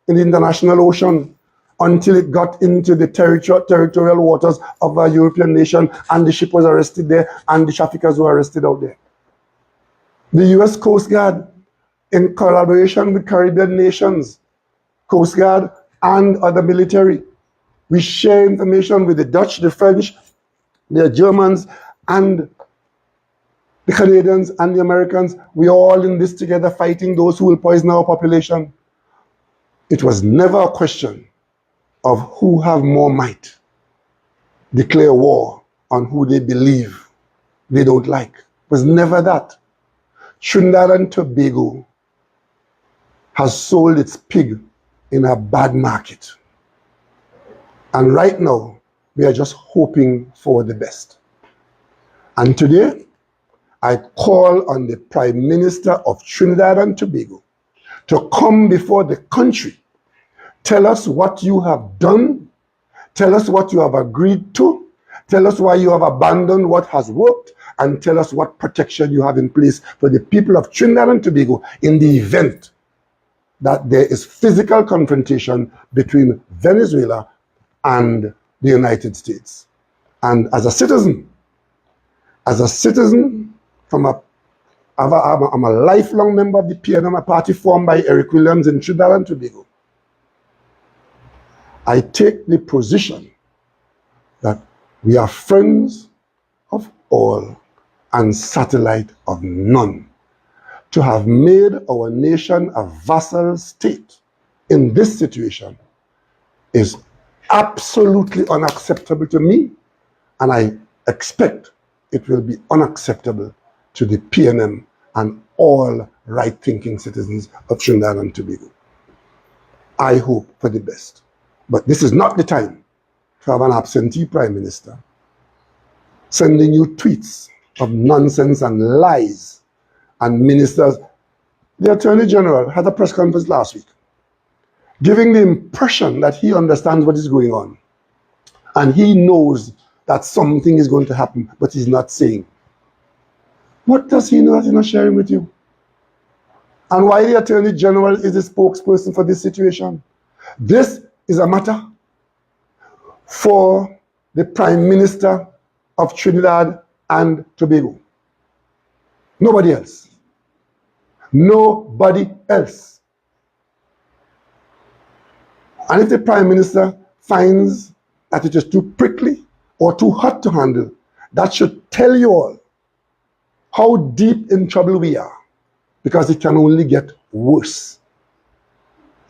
in the international ocean until it got into the territorial waters of a European nation, and the ship was arrested there and the traffickers were arrested out there. The US Coast Guard, in collaboration with Caribbean nations, Coast Guard and other military, we share information with the Dutch, the French, the Germans, and the Canadians and the Americans. We are all in this together, fighting those who will poison our population. It was never a question of who have more might, declare war on who they believe they don't like. It was never that. Trinidad and Tobago has sold its pig in a bad market. And right now, we are just hoping for the best. And today, I call on the Prime Minister of Trinidad and Tobago to come before the country. Tell us what you have done. Tell us what you have agreed to. Tell us why you have abandoned what has worked. And tell us what protection you have in place for the people of Trinidad and Tobago in the event that there is physical confrontation between Venezuela and the United States. And as a citizen I'm a lifelong member of the PNM, a party formed by Eric Williams in Trinidad and Tobago. I take the position that we are friends of all and satellite of none. To have made our nation a vassal state in this situation is absolutely unacceptable to me, and I expect it will be unacceptable to the PNM and all right-thinking citizens of Trinidad and Tobago. I hope for the best. But this is not the time to have an absentee prime minister sending you tweets of nonsense and lies, and ministers. The Attorney General had a press conference last week, giving the impression that he understands what is going on. And he knows that something is going to happen, but he's not saying. What does he know that he's not sharing with you? And why the Attorney General is the spokesperson for this situation? This is a matter for the Prime Minister of Trinidad and Tobago. Nobody else. Nobody else. And if the Prime Minister finds that it is too prickly or too hot to handle, that should tell you all how deep in trouble we are, because it can only get worse.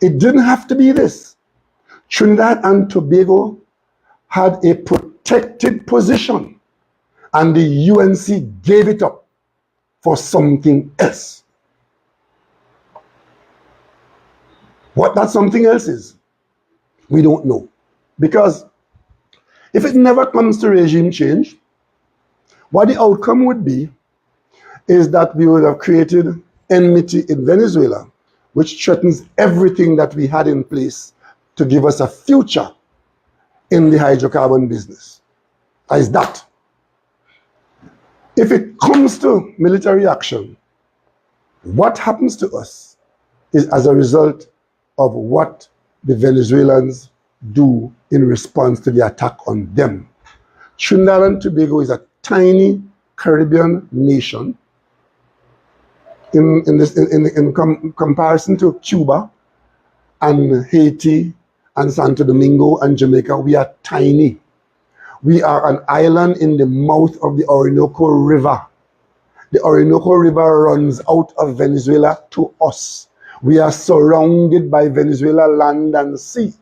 It didn't have to be this. Trinidad and Tobago had a protected position, and the UNC gave it up for something else. What that something else is, we don't know. Because if it never comes to regime change, what the outcome would be is that we would have created enmity in Venezuela, which threatens everything that we had in place to give us a future in the hydrocarbon business. Is that. If it comes to military action, what happens to us is as a result of what the Venezuelans do in response to the attack on them. Trinidad and Tobago is a tiny Caribbean nation in comparison to Cuba and Haiti and Santo Domingo and Jamaica. We are tiny. We are an island in the mouth of the Orinoco River. The Orinoco River runs out of Venezuela to us. We are surrounded by Venezuela land and sea.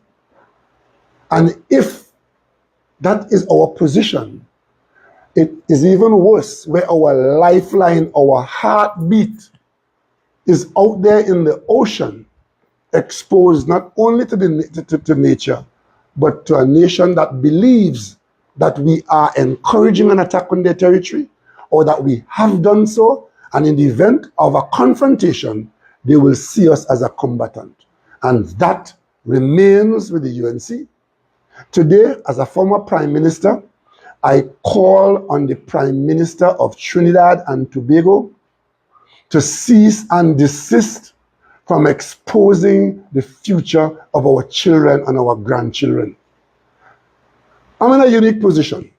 And if that is our position, it is even worse, where our lifeline, our heartbeat is out there in the ocean, exposed not only to nature, but to a nation that believes that we are encouraging an attack on their territory, or that we have done so, and in the event of a confrontation, they will see us as a combatant. And that remains with the UNC. Today, as a former Prime Minister, I call on the Prime Minister of Trinidad and Tobago to cease and desist from exposing the future of our children and our grandchildren. I'm in a unique position.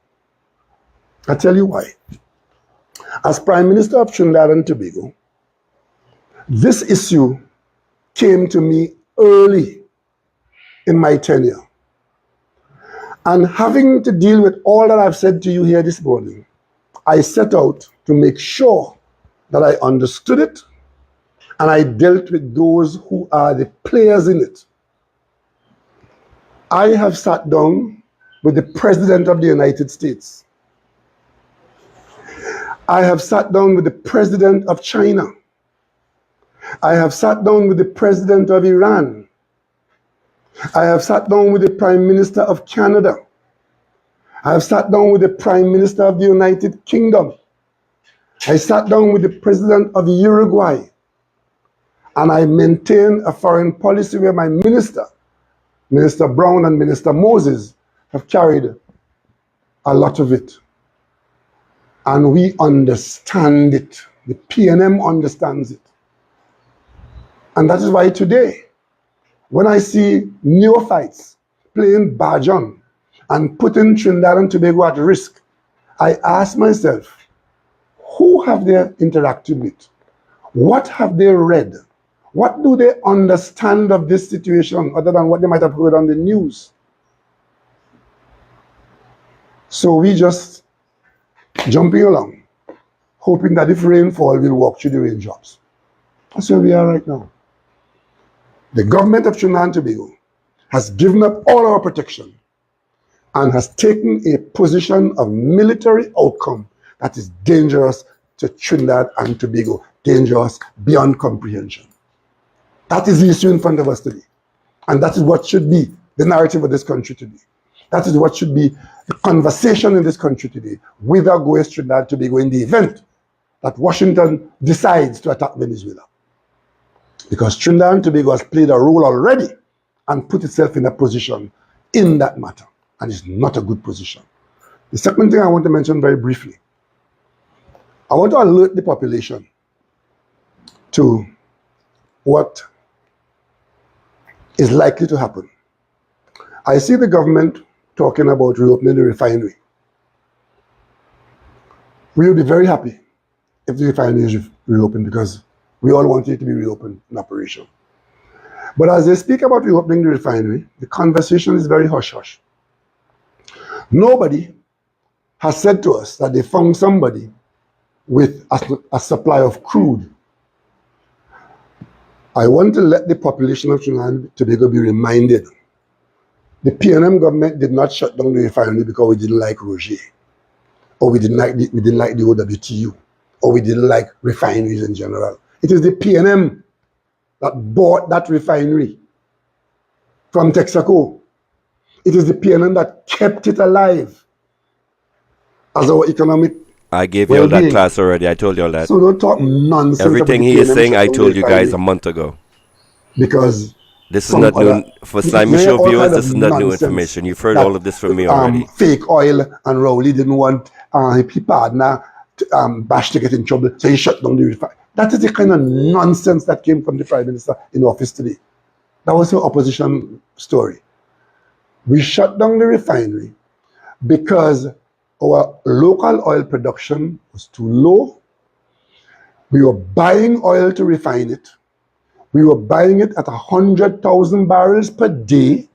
I'll tell you why. As Prime Minister of Trinidad and Tobago, this issue came to me early in my tenure. And having to deal with all that I've said to you here this morning, I set out to make sure that I understood it and I dealt with those who are the players in it. I have sat down with the President of the United States. I have sat down with the President of China. I have sat down with the President of Iran. I have sat down with the Prime Minister of Canada. I have sat down with the Prime Minister of the United Kingdom. I sat down with the President of Uruguay. And I maintain a foreign policy where my Minister Brown and Minister Moses, have carried a lot of it. And we understand it. The PNM understands it. And that is why today, when I see neophytes playing Bajan and putting Trinidad and Tobago at risk, I ask myself, who have they interacted with? What have they read? What do they understand of this situation other than what they might have heard on the news? So we just jumping along, hoping that if rain falls, we'll walk through the raindrops. That's where we are right now. The government of Trinidad and Tobago has given up all our protection and has taken a position of military outcome that is dangerous to Trinidad and Tobago, dangerous beyond comprehension. That is the issue in front of us today. And that is what should be the narrative of this country today. That is what should be the conversation in this country today, whither goes Trinidad and Tobago in the event that Washington decides to attack Venezuela. Because Trinidad and Tobago has played a role already and put itself in a position in that matter. And it's not a good position. The second thing I want to mention very briefly, I want to alert the population to what is likely to happen. I see the government talking about reopening the refinery. We will be very happy if the refinery is reopened because we all want it to be reopened in operation. But as they speak about reopening the refinery, the conversation is very hush-hush. Nobody has said to us that they found somebody with a supply of crude. I want to let the population of Trinidad and Tobago be reminded the PNM government did not shut down the refinery because we didn't like Roger, or we didn't like the OWTU, or we didn't like refineries in general. It is the PNM that bought that refinery from Texaco. It is the PNM that kept it alive as our economic
I gave you all that
well-being.
class already. I told you all that.
So don't talk nonsense.
Everything
about the
he is
PNM
saying, I
shutdown
told
the
you guys a
refinery,
month ago.
because
This is
some
not
other,
new. For Slimy
yeah,
Show
all
viewers,
kind
this
of
is not new
nonsense
information. You've heard
that
all of this from me already.
fake oil and Rowley didn't want his partner Bash to get in trouble, so he shut down the refinery. That is the kind of nonsense that came from the Prime Minister in office today. That was the opposition story. We shut down the refinery because our local oil production was too low. We were buying oil to refine it. We were buying it at 100,000 barrels per day.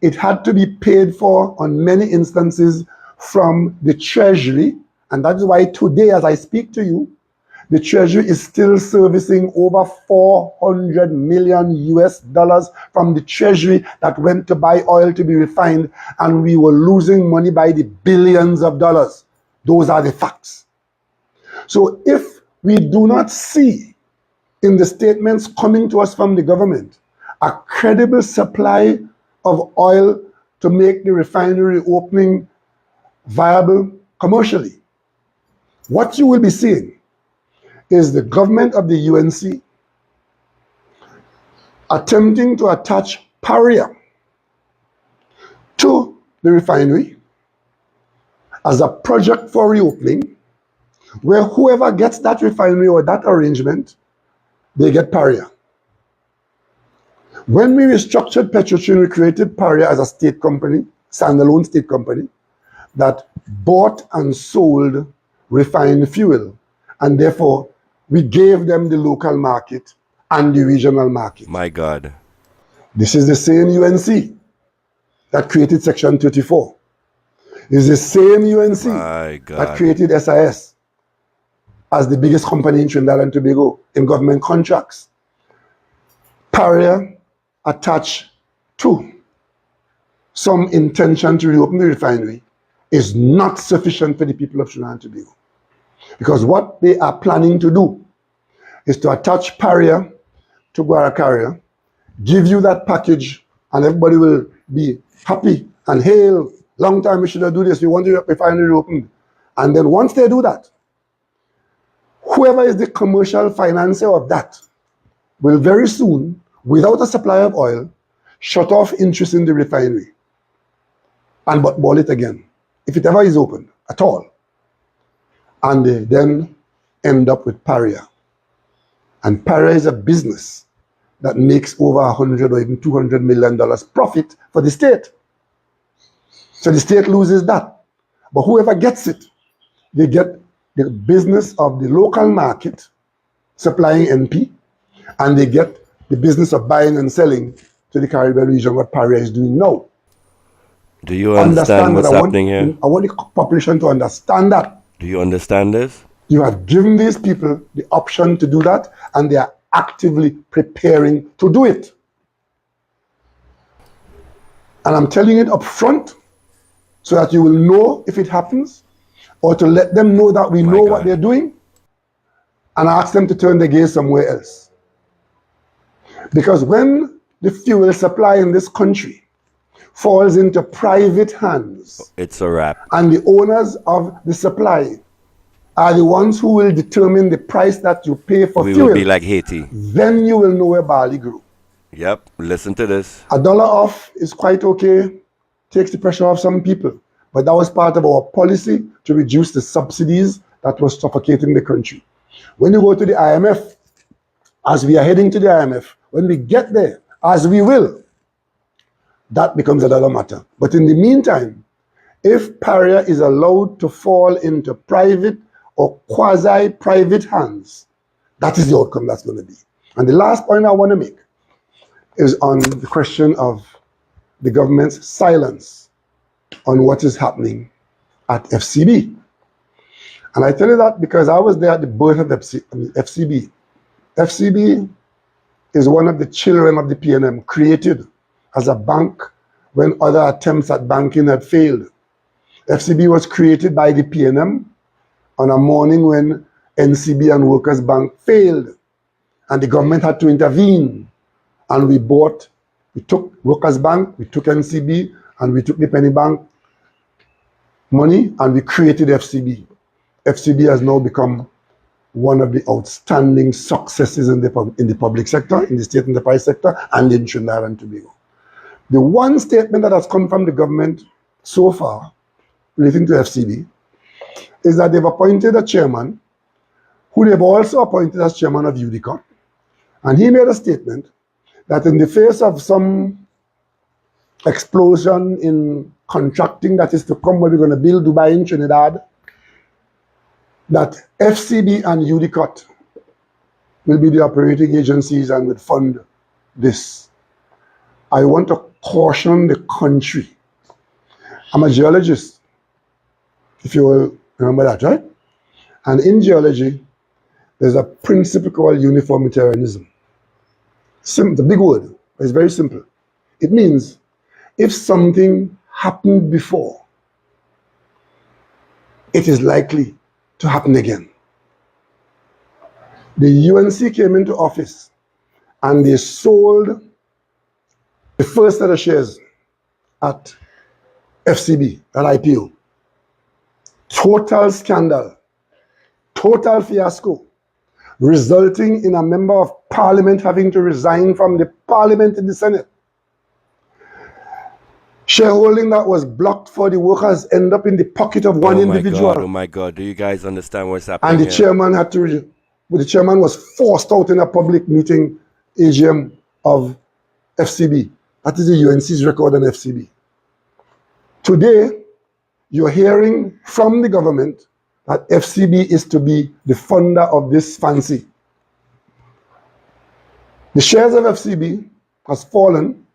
It had to be paid for on many instances from the Treasury. And that is why today, as I speak to you, the Treasury is still servicing over 400 million US dollars from the Treasury that went to buy oil to be refined, and we were losing money by the billions of dollars. Those are the facts. So if we do not see in the statements coming to us from the government a credible supply of oil to make the refinery opening viable commercially, what you will be seeing is the government of the UNC attempting to attach Paria to the refinery as a project for reopening, where whoever gets that refinery or that arrangement, they get Paria. When we restructured Petrotrin, we created Paria as a state company, standalone state company, that bought and sold refined fuel, and therefore we gave them the local market and the regional market.
My God.
This is the same UNC that created Section 34. It's the same UNC
My
that
God.
created SIS as the biggest company in Trinidad and Tobago in government contracts. Paria attached to some intention to reopen the refinery is not sufficient for the people of Trinidad and Tobago. Because what they are planning to do is to attach Paria to Guaracaria, give you that package, and everybody will be happy and hail. Long time we should have do this. We want the refinery opened. And then once they do that, whoever is the commercial financier of that will very soon, without a supply of oil, shut off interest in the refinery and ball it again, if it ever is open at all. And they then end up with Paria. And Paria is a business that makes over $100 or even $200 million profit for the state. So the state loses that. But whoever gets it, they get the business of the local market supplying NP, and they get the business of buying and selling to the Caribbean region, what Paria is doing now.
Do you understand what's happening here?
I want the population to understand that.
Do you understand this?
You have given these people the option to do that, and they are actively preparing to do it. And I'm telling it up front so that you will know if it happens, or to let them know that we know what they're doing, and ask them to turn their gaze somewhere else. Because when the fuel supply in this country falls into private hands,
It's a wrap.
and the owners of the supply are the ones who will determine the price that you pay for
We
fuel,
will be like Haiti.
then you will know where barley grew.
Yep. Listen to this.
$1 off is quite okay, takes the pressure off some people. But that was part of our policy to reduce the subsidies that was suffocating the country. When you go to the IMF, as we are heading to the IMF, when we get there, as we will, that becomes another matter. But in the meantime, if Paria is allowed to fall into private or quasi-private hands, that is the outcome that's going to be. And the last point I want to make is on the question of the government's silence on what is happening at FCB. And I tell you that because I was there at the birth of FCB. FCB is one of the children of the PNM, created as a bank when other attempts at banking had failed. FCB was created by the PNM on a morning when NCB and Workers Bank failed, and the government had to intervene, and we bought We took Workers Bank, we took NCB, and we took the penny bank money, and we created FCB. FCB has now become one of the outstanding successes in the public sector, in the state enterprise sector, and in Trinidad and Tobago. The one statement that has come from the government so far relating to FCB is that they've appointed a chairman who they've also appointed as chairman of UDICOT. And he made a statement that in the face of some explosion in contracting that is to come, where we're going to build Dubai in Trinidad, that FCB and UDICOT will be the operating agencies and will fund this. I want to caution the country. I'm a geologist, if you will remember that, right? And in geology, there's a principle called uniformitarianism. The big word, but it's very simple. It means if something happened before, it is likely to happen again. The UNC came into office and they sold the first set of shares at FCB, at IPO. Total scandal, total fiasco, resulting in a member of parliament having to resign from the parliament in the Senate. Shareholding that was blocked for the workers end up in the pocket of one individual.
Oh my God, do you guys understand what's happening
And the
here?
chairman had to, the chairman was forced out in a public meeting, AGM of FCB. That is the UNC's record on FCB. Today, you're hearing from the government that FCB is to be the funder of this fancy. The shares of FCB has fallen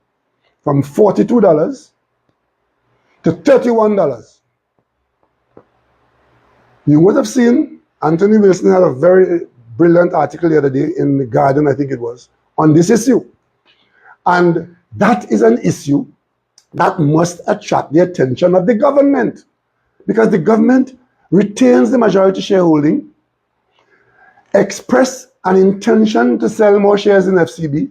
from $42 to $31. You would have seen Anthony Wilson had a very brilliant article the other day in The Guardian, I think it was, on this issue. And that is an issue that must attract the attention of the government, because the government retains the majority shareholding, express an intention to sell more shares in FCB,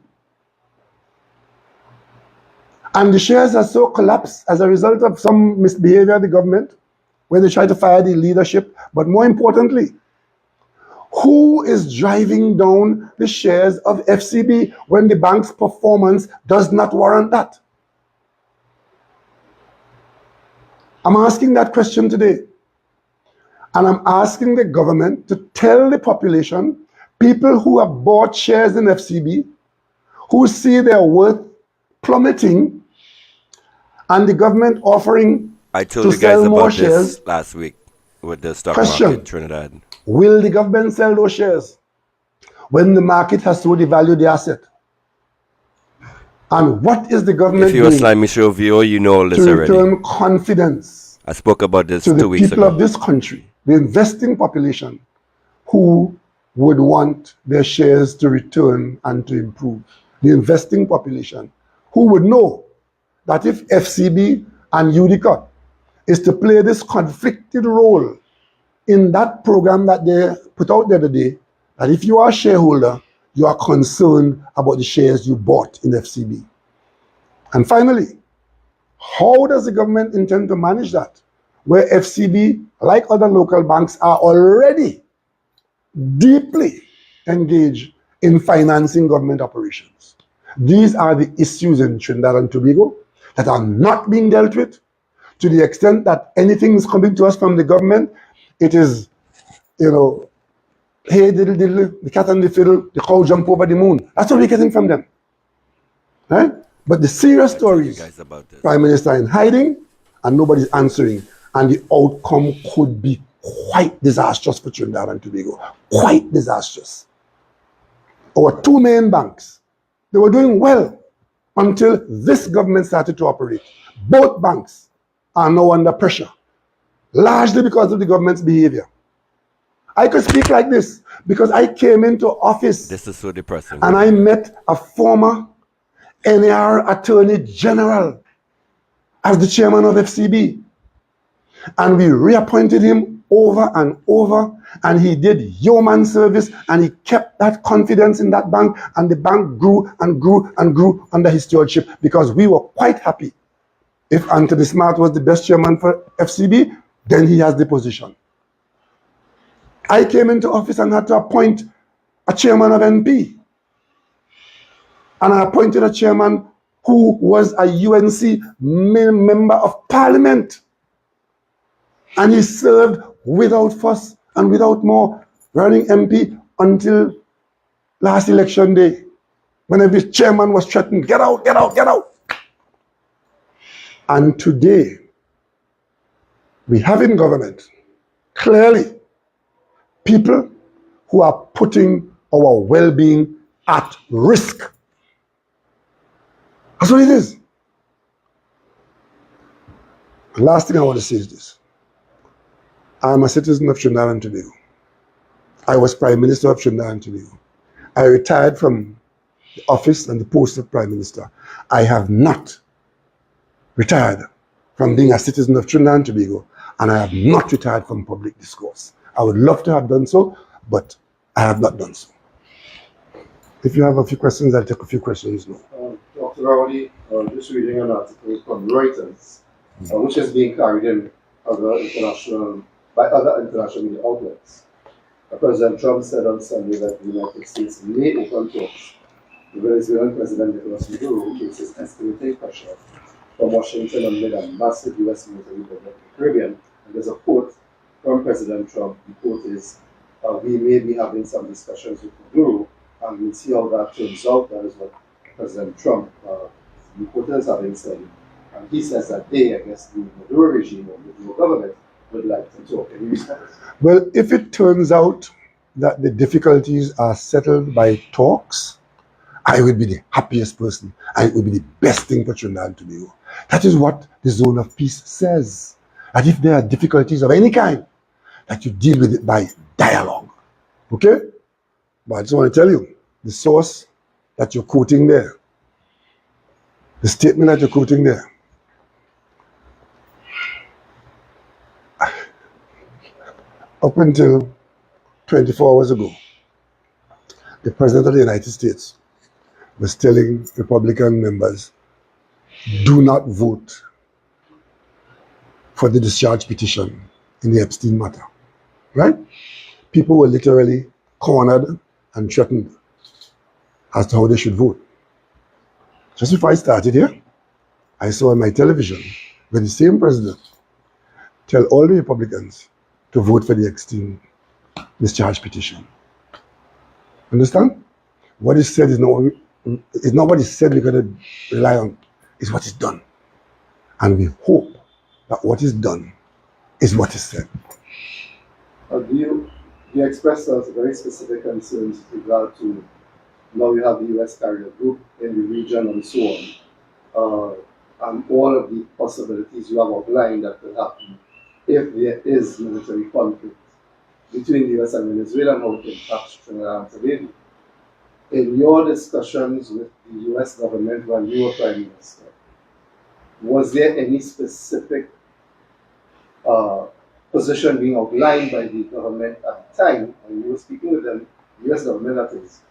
and the shares are so collapsed as a result of some misbehavior of the government when they try to fire the leadership. But more importantly, who is driving down the shares of FCB when the bank's performance does not warrant that? I'm asking that question today. And I'm asking the government to tell the population, people who have bought shares in FCB, who see their worth plummeting, and the government offering
I told
to
you guys
sell more
about
shares.
this last week with the stock
Question.
market in Trinidad.
Will the government sell those shares when the market has so devalued the asset? And what is the government
If you're a
doing
Slimy Show viewer, you know all this
to
already.
return confidence
I spoke about this
to
2
the
weeks
people
ago.
of this country, the investing population, who would want their shares to return and to improve? The investing population, who would know that if FCB and UDICOT is to play this conflicted role in that program that they put out the other day, that if you are a shareholder, you are concerned about the shares you bought in FCB. And finally, how does the government intend to manage that, where FCB, like other local banks, are already deeply engaged in financing government operations? These are the issues in Trinidad and Tobago that are not being dealt with. To the extent that anything is coming to us from the government, it is, hey, diddle, diddle, the cat and the fiddle, the cow jump over the moon. That's what we're getting from them. Right? But the serious stories, Prime Minister in hiding and nobody's answering. And the outcome could be quite disastrous for Trinidad and Tobago. Quite disastrous. Our two main banks, they were doing well until this government started to operate. Both banks are now under pressure, largely because of the government's behavior. I could speak like this because I came into office.
This is so depressing.
And I met a former NAR Attorney General as the chairman of FCB. And we reappointed him over and over, and he did yeoman service, and he kept that confidence in that bank, and the bank grew and grew and grew under his stewardship, because we were quite happy. If Anthony Smart was the best chairman for FCB, then he has the position. I came into office and had to appoint a chairman of NP, and I appointed a chairman who was a UNC member of parliament, and he served without fuss and without more, running MP until last election day, when every chairman was threatened, get out, get out, get out. And today, we have in government, clearly, people who are putting our well-being at risk. That's what it is. The last thing I want to say is this. I'm a citizen of Trinidad and Tobago. I was Prime Minister of Trinidad and Tobago. I retired from the office and the post of Prime Minister. I have not retired from being a citizen of Trinidad and Tobago, and I have not retired from public discourse. I would love to have done so, but I have not done so. If you have a few questions, I'll take a few questions now.
Dr. Rowley, just reading an article from Reuters, which is being carried in by other international media outlets. President Trump said on Sunday that the United States may open talks with Venezuelan President Nicolas Maduro, who faces escalating pressure from Washington amid a massive U.S. military buildup in the Caribbean. And there's a quote from President Trump. The quote is, "We may be having some discussions with Maduro, and we'll see how that turns out." That is what President Trump, the quotas having said. And he says that they, I guess, the Maduro regime or Maduro government, would like to talk. Any response?
Well, if it turns out that the difficulties are settled by talks, I would be the happiest person, and it would be the best thing for Trinidad and Tobago. That is what the zone of peace says. That if there are difficulties of any kind, that you deal with it by dialogue. Okay? But I just want to tell you, the source that you're quoting there, the statement that you're quoting there, up until 24 hours ago, the President of the United States was telling Republican members, do not vote for the discharge petition in the Epstein matter, right? People were literally cornered and threatened as to how they should vote. Just before I started here, I saw on my television where the same president tell all the Republicans to vote for the Epstein discharge petition. Understand? What is said is not what is said we're going to rely on, it's what is done. And we hope that what is done is what is said.
You expressed us very specific concerns with regard to now you have the U.S. carrier group in the region and so on, and all of the possibilities you have outlined that could happen if there is military conflict between the U.S. and Venezuela and how it impacts Trinidad and Tobago. In your discussions with the U.S. government when you were Prime Minister, was there any specific position being outlined by the government at the time, when you were speaking with them, the U.S. government that is,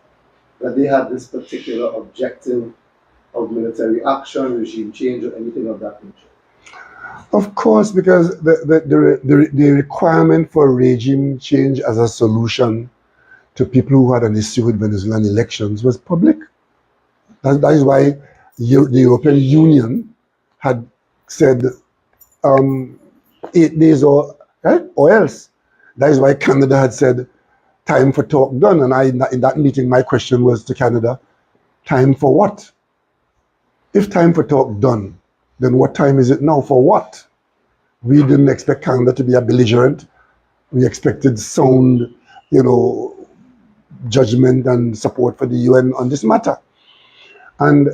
that they had this particular objective of military action, regime change, or anything of that nature?
Of course, because the requirement for regime change as a solution to people who had an issue with Venezuelan elections was public. That is why the European Union had said 8 days or else. That is why Canada had said time for talk done. And in that meeting, my question was to Canada, time for what? If time for talk done, then what time is it now for what? We didn't expect Canada to be a belligerent. We expected sound, judgment and support for the UN on this matter. And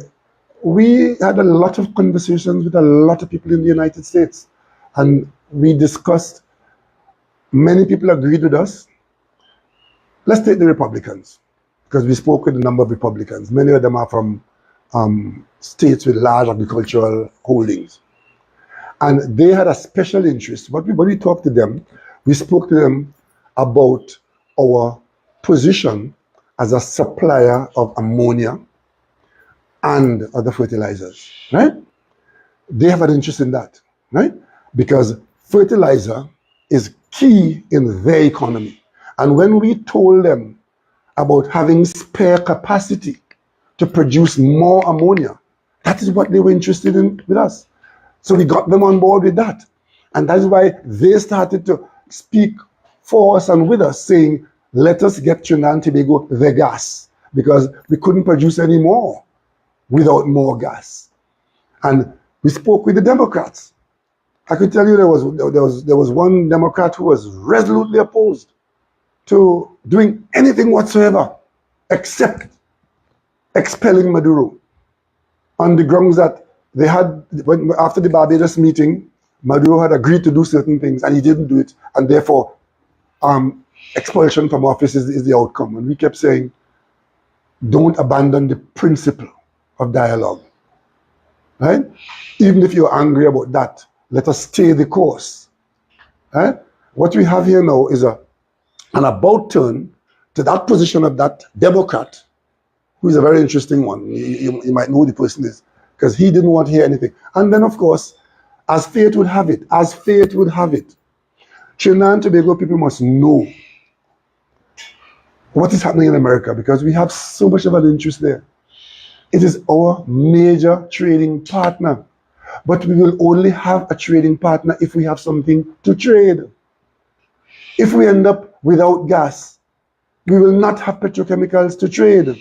we had a lot of conversations with a lot of people in the United States. And we discussed, many people agreed with us. Let's take the Republicans, because we spoke with a number of Republicans. Many of them are from states with large agricultural holdings. And they had a special interest. But when we talked to them, We spoke to them about our position as a supplier of ammonia and other fertilizers, right? They have an interest in that, right? Because fertilizer is key in their economy. And when we told them about having spare capacity to produce more ammonia, that is what they were interested in with us. So we got them on board with that. And that is why they started to speak for us and with us, saying, let us get Trinidad and Tobago the gas, because we couldn't produce any more without more gas. And we spoke with the Democrats. I could tell you there was one Democrat who was resolutely opposed to doing anything whatsoever except expelling Maduro, on the grounds that they had, after the Barbados meeting, Maduro had agreed to do certain things and he didn't do it, and therefore expulsion from office is the outcome. And we kept saying, don't abandon the principle of dialogue, right? Even if you're angry about that, let us stay the course, right? What we have here now is an about turn to that position of that Democrat, who is a very interesting one. You might know who the person is, because he didn't want to hear anything. And then, of course, as fate would have it, Trinidad and Tobago people must know what is happening in America, because we have so much of an interest there. It is our major trading partner. But we will only have a trading partner if we have something to trade. If we end up without gas, we will not have petrochemicals to trade.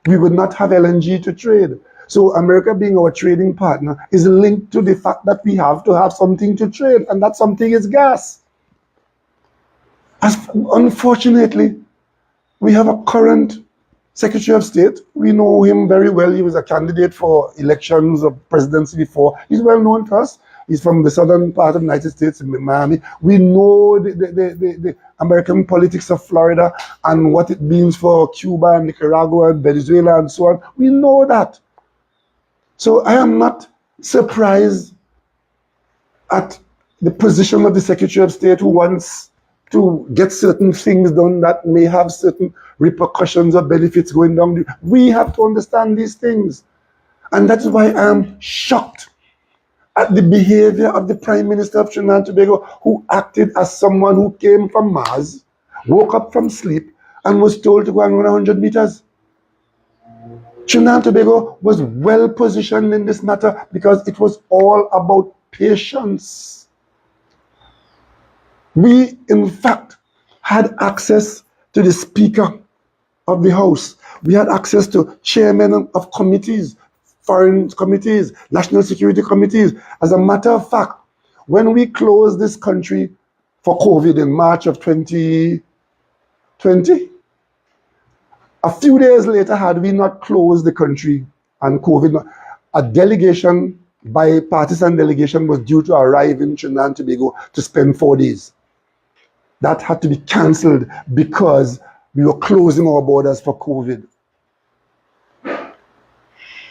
We will not have LNG to trade. So America being our trading partner is linked to the fact that we have to have something to trade, and that something is gas. Unfortunately, we have a current Secretary of State. We know him very well. He was a candidate for elections of presidency before. He's well known to us. He's from the southern part of the United States, in Miami. We know the American politics of Florida and what it means for Cuba and Nicaragua and Venezuela and so on. We know that. So I am not surprised at the position of the Secretary of State, who wants to get certain things done that may have certain repercussions or benefits going down. We have to understand these things. And that's why I am shocked at the behavior of the Prime Minister of Trinidad and Tobago, who acted as someone who came from Mars, woke up from sleep, and was told to go and run 100 meters. Trinidad and Tobago was well positioned in this matter because it was all about patience. We, in fact, had access to the Speaker of the House. We had access to chairmen of committees, foreign committees, national security committees. As a matter of fact, when we closed this country for COVID in March of 2020, a few days later, had we not closed the country and COVID, a delegation, bipartisan delegation, was due to arrive in Trinidad and Tobago to spend 4 days. That had to be cancelled because we were closing our borders for COVID.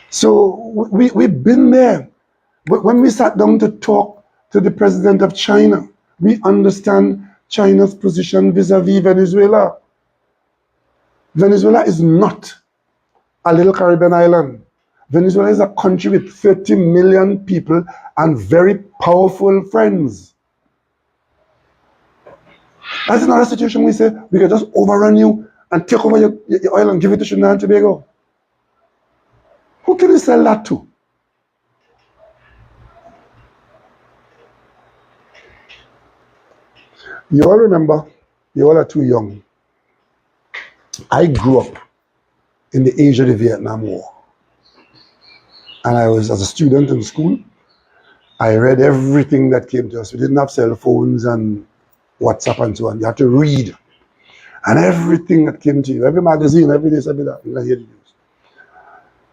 So we've been there. But when we sat down to talk to the president of China, we understand China's position vis-a-vis Venezuela. Venezuela is not a little Caribbean island. Venezuela is a country with 30 million people and very powerful friends. That's another situation we say, we can just overrun you and take over your oil and give it to Trinidad and Tobago. Who can you sell that to? You all remember, you all are too young. I grew up in the age of the Vietnam War. And I was, as a student in school, I read everything that came to us. We didn't have cell phones and WhatsApp and so on. You had to read. And everything that came to you, every magazine, every this, every that, you can hear the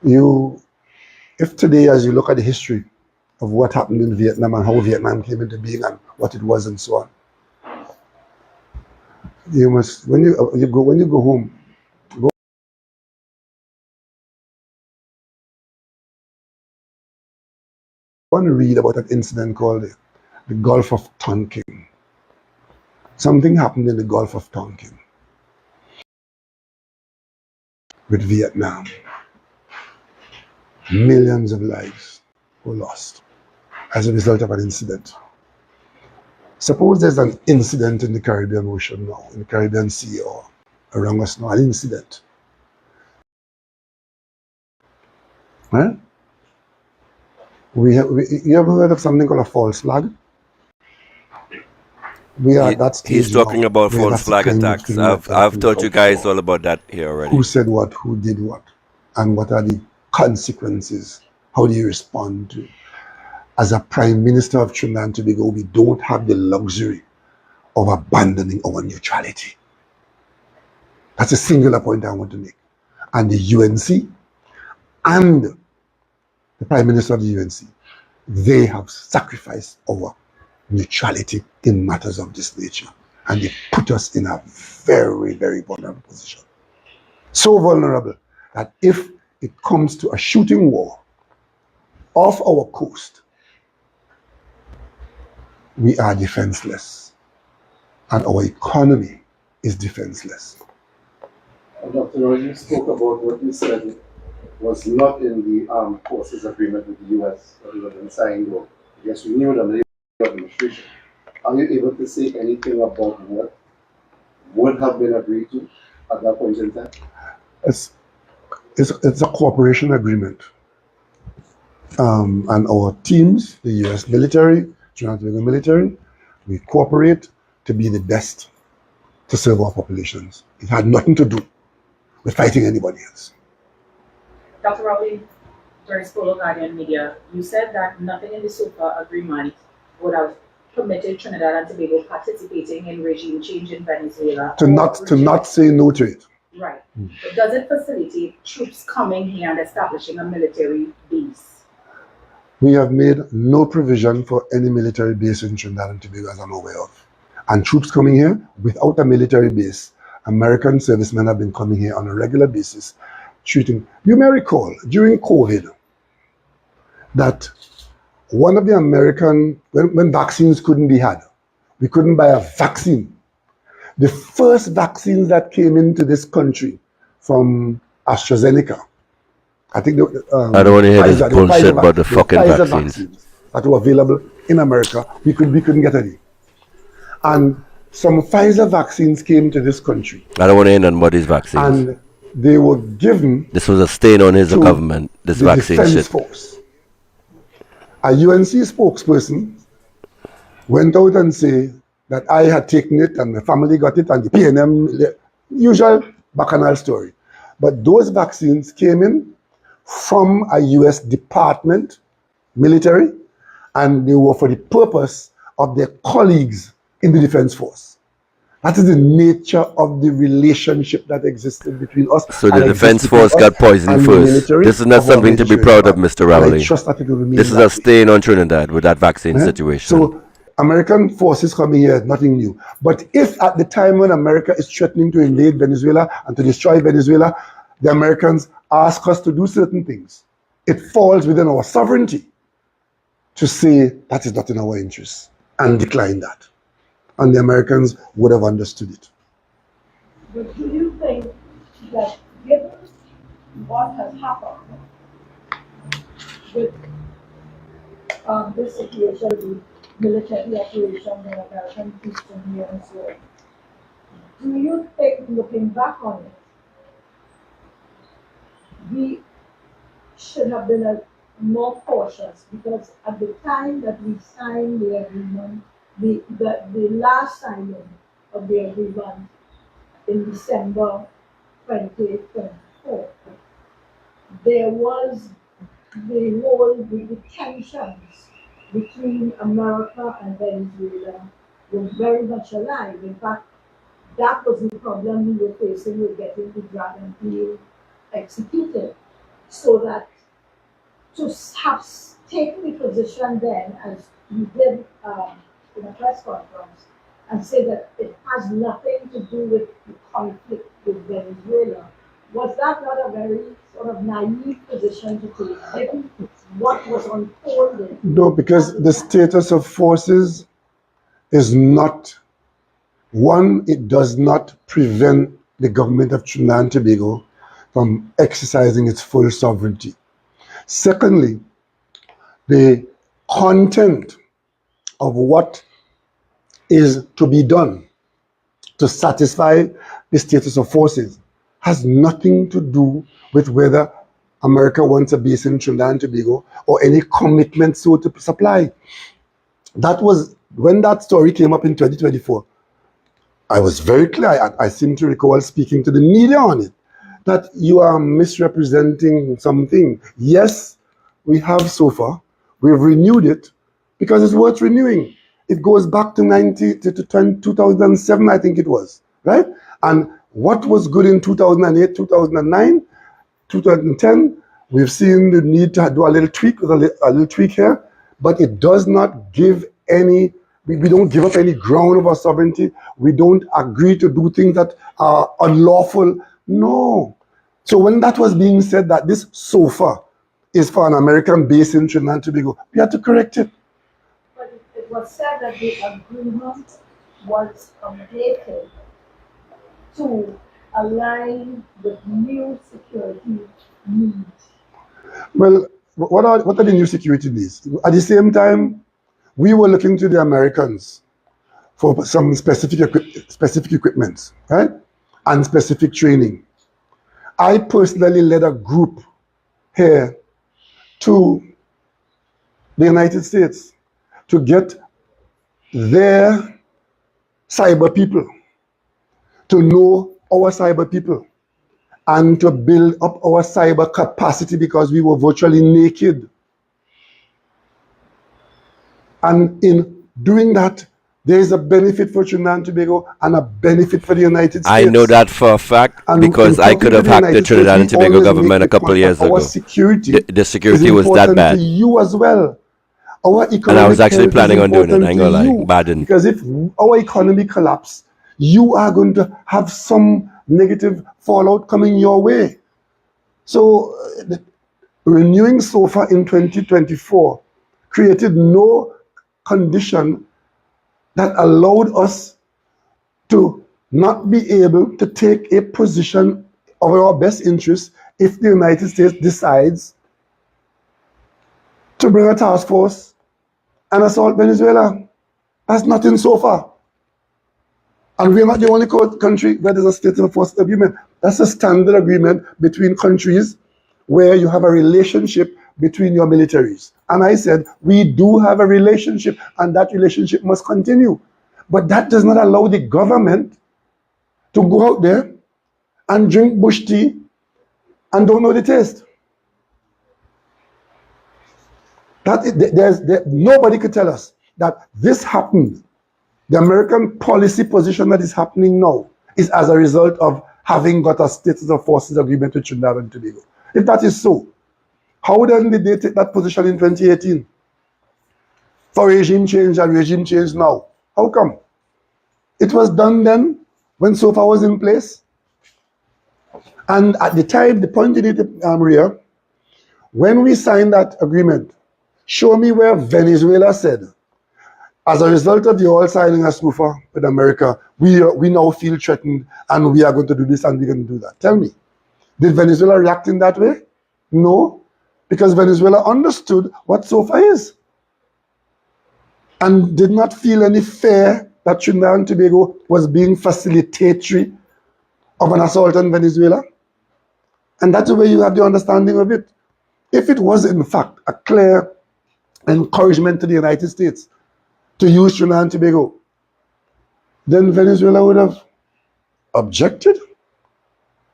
news. If today, as you look at the history of what happened in Vietnam and how Vietnam came into being and what it was and so on, you must, when you go home, go and read about that incident called the Gulf of Tonkin. Something happened in the Gulf of Tonkin with Vietnam. Millions of lives were lost as a result of an incident. Suppose there's an incident in the Caribbean Ocean now, in the Caribbean Sea or around us now, an incident. Right? You ever heard of something called a false flag? We are at that stage.
He's talking
now,
about
where
false
that's the
flag
kind of
attacks.
thing that I
I've
can
taught you
look
guys
for.
all about that here already.
Who said what, who did what, and what are the consequences? How do you respond to it? As a Prime Minister of Trinidad and Tobago, we don't have the luxury of abandoning our neutrality. That's a singular point I want to make. And the UNC and the Prime Minister of the UNC, they have sacrificed our neutrality in matters of this nature. And they put us in a very, very vulnerable position. So vulnerable that if it comes to a shooting war off our coast, we are defenseless. And our economy is defenseless.
Dr. Roy, you spoke about what you said was not in the Armed Forces Agreement with the U.S. that was been signed or yes, renewed under the administration. Are you able to say anything about what would have been agreed to at that point in time?
It's a cooperation agreement. And our teams, the U.S. military, Trinidad and Tobago military, we cooperate to be the best to serve our populations. It had nothing to do with fighting anybody else.
Dr. Rowley, during Polo Guardian Media, you said that nothing in the SOFA agreement would have permitted Trinidad and Tobago participating in regime change in Venezuela.
To not say no to it.
Right. But does it facilitate troops coming here and establishing a military base?
We have made no provision for any military base in Trinidad and Tobago as I'm aware of. And troops coming here without a military base, American servicemen have been coming here on a regular basis, treating. You may recall during COVID that one of the American, when vaccines couldn't be had, we couldn't buy a vaccine. The first vaccines that came into this country from AstraZeneca, I think
I don't want to hear this bullshit about the fucking vaccines
that were available in America. We couldn't get any. And some Pfizer vaccines came to this country.
I don't want to hear nothing about these vaccines.
And they were given.
This was a stain on his government, this
the
vaccine
Defense
shit.
Force. A UNC spokesperson went out and said that I had taken it and my family got it and the PNM, usual bacchanal story. But those vaccines came in from a US department, military, and they were for the purpose of their colleagues in the Defense Force. That is the nature of the relationship that existed between us.
So the Defense Force got poisoned first. This is not something to be proud of, Mr. Rowley. This is a stain on Trinidad with that vaccine situation.
So American forces coming here is nothing new. But if at the time when America is threatening to invade Venezuela and to destroy Venezuela, the Americans ask us to do certain things, it falls within our sovereignty to say that is not in our interest and decline that. And the Americans would have understood it.
But do you think that given what has happened with this situation, the military operation and American troops in here and so on, do you think, looking back on it, we should have been more cautious? Because at the time that we signed the agreement, the last signing of the agreement in December 2024, there was the tensions between America and Venezuela were very much alive. In fact, that was the problem we were facing with getting the Dragon deal executed. So that to have taken the position then, as we did in a press conference, and say that it has nothing to do with the conflict with Venezuela, was that not a very sort of naive position to take, given what was unfolding?
No, because the status of forces is not One, it does not prevent the government of Trinidad and Tobago from exercising its full sovereignty. Secondly, the content of what is to be done to satisfy the status of forces has nothing to do with whether America wants a base in Trinidad and Tobago or any commitment so to supply. That was when that story came up in 2024. I was very clear. I seem to recall speaking to the media on it, that you are misrepresenting something. Yes, we have so far. We've renewed it because it's worth renewing. It goes back to 2007, I think it was, right? And what was good in 2008, 2009, 2010, we've seen the need to do a little tweak, with a little tweak here, but it does not give any, we don't give up any ground of our sovereignty. We don't agree to do things that are unlawful. No. So when that was being said that this SOFA is for an American base in Trinidad and Tobago, we had to correct it.
But it was said that the agreement was updated to align with new security needs.
Well, what are the new security needs? At the same time, we were looking to the Americans for some specific equipment, right? And specific training. I personally led a group here to the United States to get their cyber people, to know our cyber people, and to build up our cyber capacity because we were virtually naked. And in doing that, there is a benefit for Trinidad and Tobago and a benefit for the United States.
I know that for a fact because I could have hacked the Trinidad and Tobago government a couple of years ago. The security was that bad.
To you as well. Our economic
and I was actually planning on doing it. I ain't gonna lie, bad.
Because if our economy collapses, you are going to have some negative fallout coming your way. So renewing SOFA in 2024 created no condition that allowed us to not be able to take a position of our best interest if the United States decides to bring a task force and assault Venezuela. That's not in SOFA. And we're not the only country where there's a state of force agreement. That's a standard agreement between countries where you have a relationship between your militaries. And I said, we do have a relationship and that relationship must continue. But that does not allow the government to go out there and drink bush tea and don't know the taste. Nobody could tell us that this happened. The American policy position that is happening now is as a result of having got a status of forces agreement with Trinidad and Tobago. If that is so, how then did they take that position in 2018? For regime change and regime change now. How come? It was done then when SOFA was in place. And at the time, the point in it, Maria, when we signed that agreement, show me where Venezuela said, as a result of the oil signing a SOFA with America, we now feel threatened and we are going to do this and we're going to do that. Tell me, did Venezuela react in that way? No, because Venezuela understood what SOFA is and did not feel any fear that Trinidad and Tobago was being facilitatory of an assault on Venezuela. And that's the way you have the understanding of it. If it was in fact a clear encouragement to the United States to use Trinidad and Tobago, then Venezuela would have objected.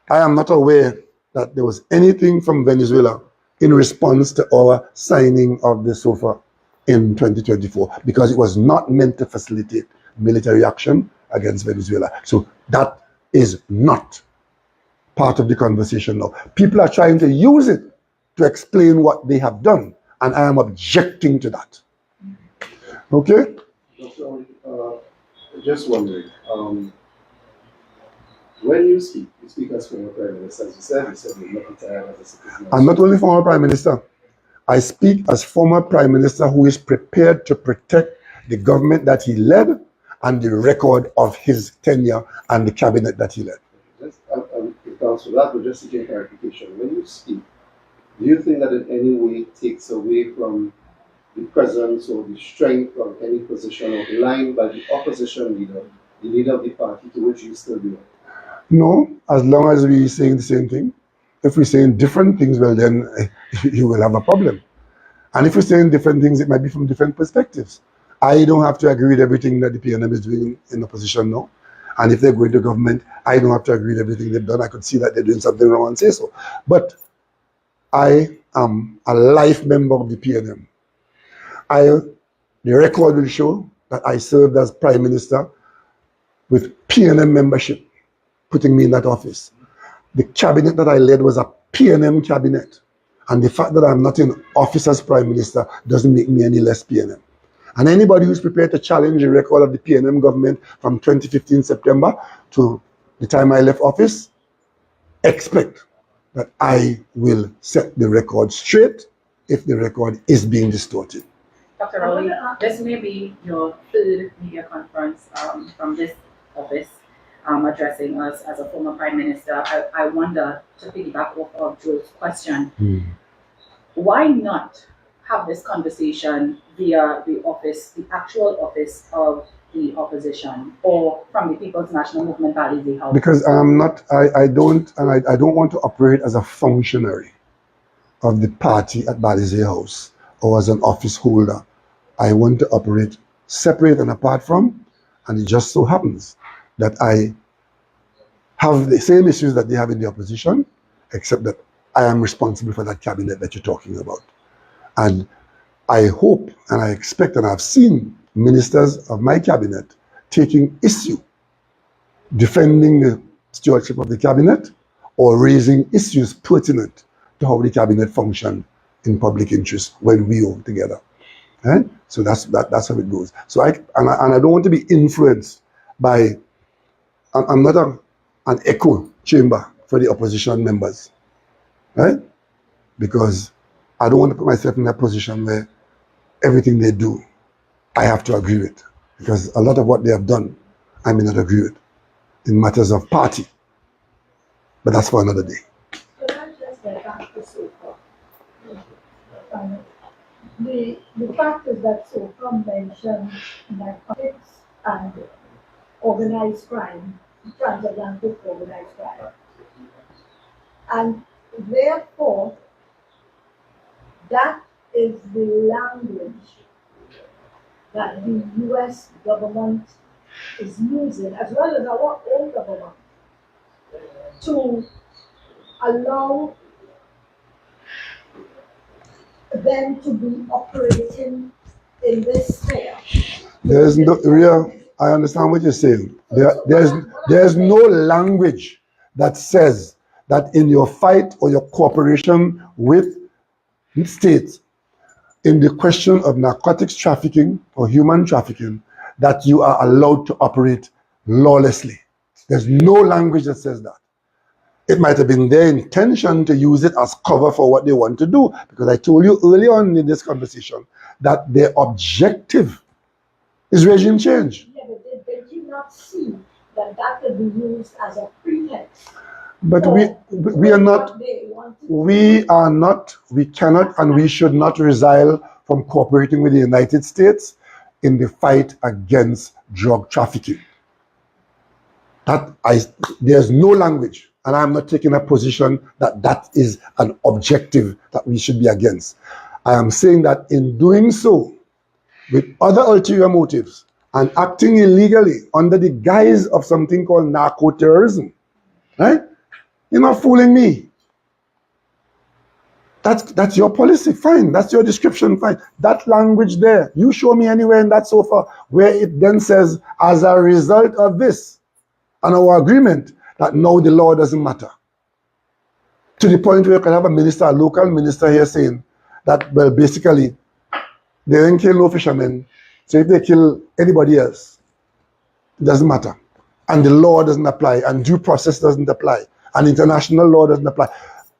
I am not aware that there was anything from Venezuela in response to our signing of the SOFA in 2024, because it was not meant to facilitate military action against Venezuela. So that is not part of the conversation now. People are trying to use it to explain what they have done, and I am objecting to that. Okay?
Just wondering, when you speak as former Prime Minister, as you said you're not retired as a citizen.
I'm not only former Prime Minister. I speak as former Prime Minister who is prepared to protect the government that he led and the record of his tenure and the cabinet that he led.
Just, Council, that was just seeking clarification. When you speak, do you think that in any way takes away from the presence or the strength of any position outlined by the opposition leader, the leader of the party to which you still belong?
No, as long as we're saying the same thing. If we're saying different things, well then you will have a problem. And if we're saying different things, it might be from different perspectives. I don't have to agree with everything that the PNM is doing in opposition now. And if they're going to government, I don't have to agree with everything they've done. I could see that they're doing something wrong and say so. But I am a life member of the PNM. The record will show that I served as Prime Minister with PNM membership, putting me in that office. The cabinet that I led was a PNM cabinet. And the fact that I'm not in office as Prime Minister doesn't make me any less PNM. And anybody who's prepared to challenge the record of the PNM government from 2015 September to the time I left office, expect that I will set the record straight if the record is being distorted.
Dr. Rowley, this may be your third media conference from this office, addressing us as a former Prime Minister. I wonder, to piggyback off of Joe's question, why not have this conversation via the office, the actual office of the opposition, or from the People's National Movement Balizé House?
Because I don't want to operate as a functionary of the party at Balizé House or as an office holder. I want to operate separate and apart from, and it just so happens that I have the same issues that they have in the opposition, except that I am responsible for that cabinet that you're talking about. And I hope and I expect, and I've seen ministers of my cabinet taking issue, defending the stewardship of the cabinet or raising issues pertinent to how the cabinet functioned in public interest when we work together. Right? So that's how it goes. So I don't want to be influenced by, I'm not an echo chamber for the opposition members, right? Because I don't want to put myself in that position where everything they do, I have to agree with. Because a lot of what they have done, I may not agree with in matters of party. But that's for another day.
Can I just get back to SOFA? The fact is that SOFA mentioned narcotics and organized crime, transatlantic organized crime. And therefore, that is the language that the US government is using, as well as our own government, to allow them to be operating in this sphere.
There's no real, I understand what you're saying. There's no language that says that in your fight or your cooperation with states in the question of narcotics trafficking or human trafficking, that you are allowed to operate lawlessly. There's no language that says that. It might have been their intention to use it as cover for what they want to do, because I told you early on in this conversation that their objective is regime change.
Yeah, but did you not see that that could be used as a pretext?
But we cannot and we should not resile from cooperating with the United States in the fight against drug trafficking. There's no language, and I'm not taking a position that that is an objective that we should be against. I am saying that in doing so, with other ulterior motives and acting illegally under the guise of something called narco-terrorism, right? You're not fooling me. That's your policy, fine. That's your description, fine. That language there, you show me anywhere in that sofa where it then says, as a result of this, and our agreement, that now the law doesn't matter. To the point where you can have a minister, a local minister here saying that, well, basically, they didn't kill no fishermen, so if they kill anybody else, it doesn't matter. And the law doesn't apply, and due process doesn't apply, and international law doesn't apply.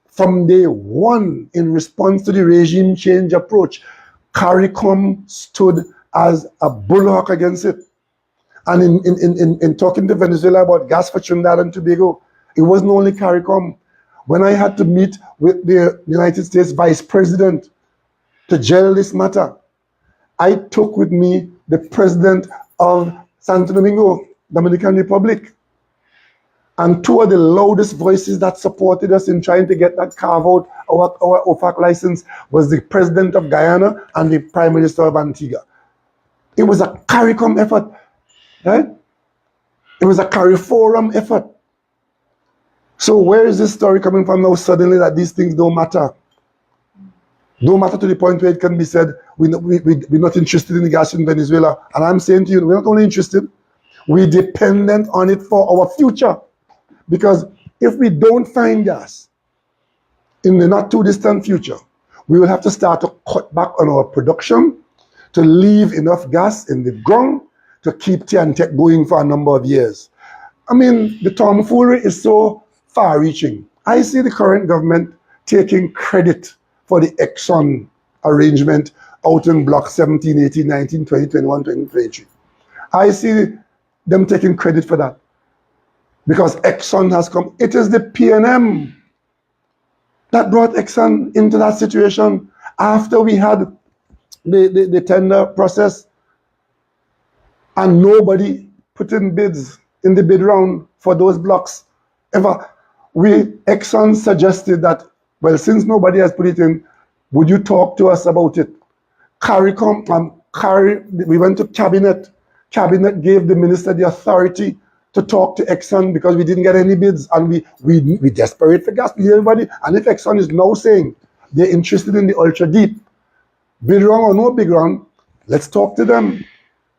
From day one, in response to the regime change approach, CARICOM stood as a bulwark against it. And in talking to Venezuela about gas for Trinidad and Tobago, it wasn't only CARICOM. When I had to meet with the United States Vice President to gel this matter, I took with me the President of Santo Domingo, Dominican Republic. And two of the loudest voices that supported us in trying to get that carve out our OFAC license was the President of Guyana and the Prime Minister of Antigua. It was a CARICOM effort, right? It was a CARIFORUM effort. So where is this story coming from now suddenly that these things don't matter? Don't matter to the point where it can be said, we're not interested in the gas in Venezuela. And I'm saying to you, we're not only interested, we're dependent on it for our future. Because if we don't find gas in the not too distant future, we will have to start to cut back on our production to leave enough gas in the ground to keep TNTech going for a number of years. I mean, the tomfoolery is so far-reaching. I see the current government taking credit for the Exxon arrangement out in Block 17, 18, 19, 20, 21, 23. I see them taking credit for that because Exxon has come. It is the PNM that brought Exxon into that situation after we had the tender process and nobody put in bids in the bid round for those blocks ever. Exxon suggested that, well, since nobody has put it in, would you talk to us about it? We went to cabinet. Cabinet gave the minister the authority to talk to Exxon because we didn't get any bids and we desperate for gas. Everybody, and if Exxon is now saying they're interested in the ultra deep, bid round or no bid round, let's talk to them.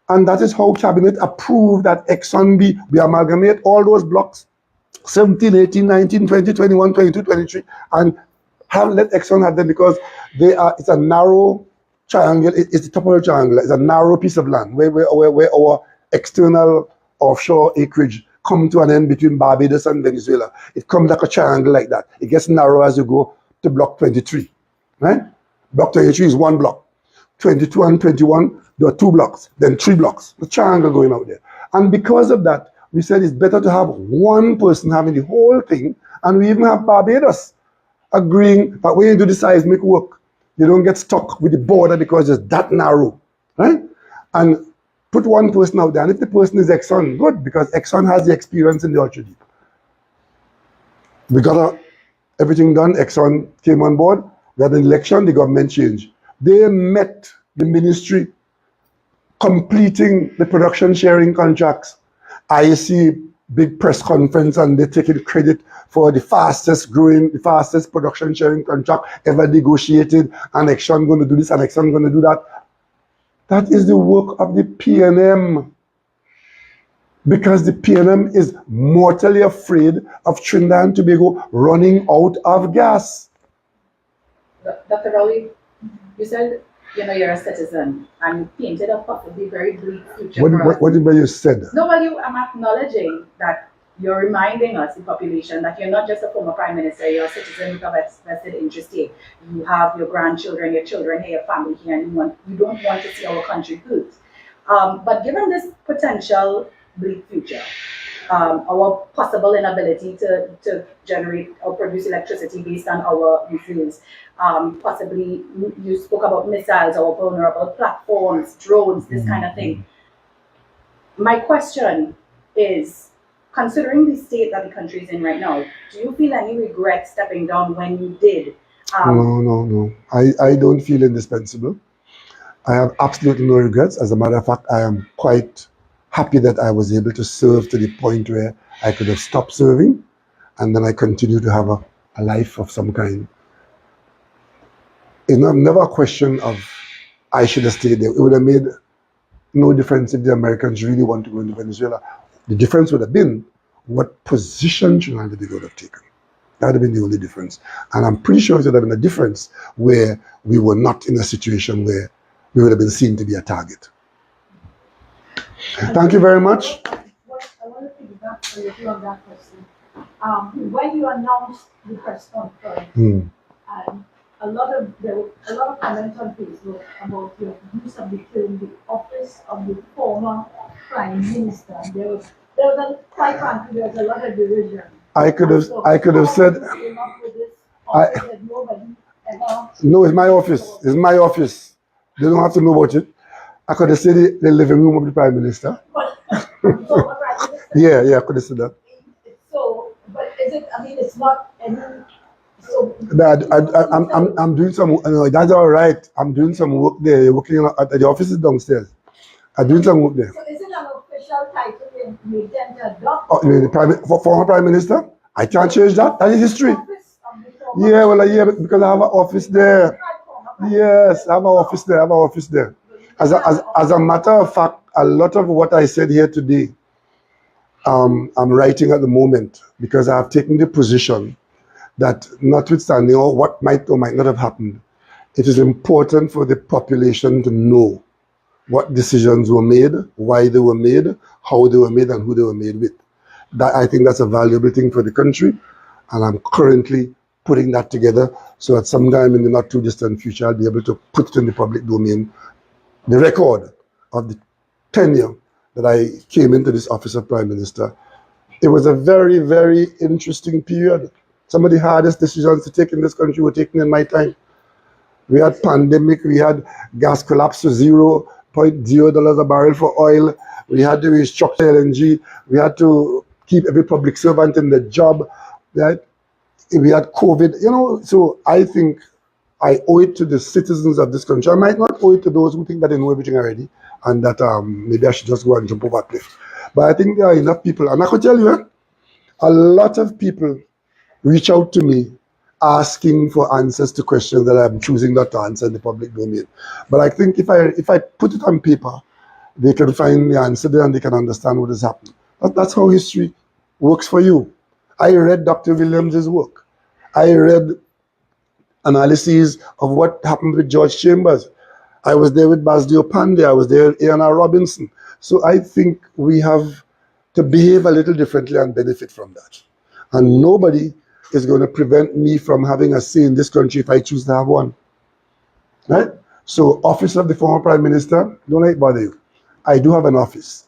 And that is how cabinet approved that Exxon we amalgamate all those blocks, 17, 18, 19, 20, 21, 22, 23, and let Exxon have them because it's a narrow triangle. It's the top of the triangle. It's a narrow piece of land where our external offshore acreage come to an end between Barbados and Venezuela. It comes like a triangle like that. It gets narrow as you go to block 23, right? Block 23 is one block. 22 and 21, there are 2 blocks, then 3 blocks. The triangle going out there. And because of that, we said it's better to have one person having the whole thing, and we even have Barbados agreeing that when you do the seismic work, you don't get stuck with the border because it's that narrow, right? And put one person out there, and if the person is Exxon, good, because Exxon has the experience in the ultra deep. We got everything done. Exxon came on board. We had an election. The government changed. They met the ministry completing the production sharing contracts. I see big press conference and they're taking credit for the fastest production sharing contract ever negotiated, and Exxon going to do this and Exxon going to do that. That is the work of the PNM, because the PNM is mortally afraid of Trinidad and Tobago running out of gas.
Dr. Rowley, you said, you're a citizen and you painted a possibly very bleak future for us.
What did you said?
No, well, I'm acknowledging that you're reminding us, the population, that you're not just a former prime minister, you're a citizen with a vested interest here. You have your grandchildren, your children here, your family here, and you don't want to see our country hurt. But given this potential bleak future, our possible inability to generate or produce electricity based on our refuels, possibly you spoke about missiles or vulnerable platforms, drones, this kind of thing. My question is, considering the state that the country is in right now, do you feel any regret stepping down when you did?
No. I don't feel indispensable. I have absolutely no regrets. As a matter of fact, I am quite happy that I was able to serve to the point where I could have stopped serving, and then I continue to have a life of some kind. It's never a question of I should have stayed there. It would have made no difference if the Americans really want to go into Venezuela. The difference would have been what position Trinidad and Tobago would have taken. That would have been the only difference. And I'm pretty sure it would have been a difference where we were not in a situation where we would have been seen to be a target. Thank you very much.
I want to piggyback a little on that question. When you announced the press conference, and there were a lot of comments on Facebook about your use of the term the office of the former prime minister. There was quite frankly, there was a lot of derision.
I could have said,
How you came up with this
I,
office that nobody ever.
no, it's my office. It's my office. They don't have to know about it. I could have said the living room of the prime minister.
But former prime minister.
Yeah, I could have said that.
So, but is it? I mean, it's not any. So.
I'm doing some. No, that's all right. I'm doing some work there. Working at the offices downstairs. I'm doing some work there.
So, is it an official title you intend to adopt?
Oh, you mean the former prime minister? I can't change that. That is history. Yeah, well, yeah, because I have an office there. Yes, I have an office there. I have an office there. As a matter of fact, a lot of what I said here today, I'm writing at the moment because I have taken the position that notwithstanding all what might or might not have happened, it is important for the population to know what decisions were made, why they were made, how they were made, and who they were made with. That I think that's a valuable thing for the country, and I'm currently putting that together so at some time in the not too distant future I'll be able to put it in the public domain, the record of the tenure that I came into this office of Prime Minister. It was a very, very interesting period. Some of the hardest decisions to take in this country were taken in my time. We had pandemic, we had gas collapse to $0.0 a barrel for oil. We had to restructure LNG. We had to keep every public servant in the job. Right? We had COVID. So I think I owe it to the citizens of this country. I might not owe it to those who think that they know everything already and that maybe I should just go and jump over a cliff. But I think there are enough people, and I could tell you, a lot of people reach out to me asking for answers to questions that I'm choosing not to answer in the public domain. But I think if I put it on paper, they can find the answer there and they can understand what has happened. That's how history works for you. I read Dr. Williams's work. I read analyses of what happened with George Chambers. I was there with Basdio Pandey. I was there with A.N.R. Robinson. So I think we have to behave a little differently and benefit from that. And nobody is going to prevent me from having a say in this country if I choose to have one. Right? So, office of the former prime minister, don't let it bother you. I do have an office.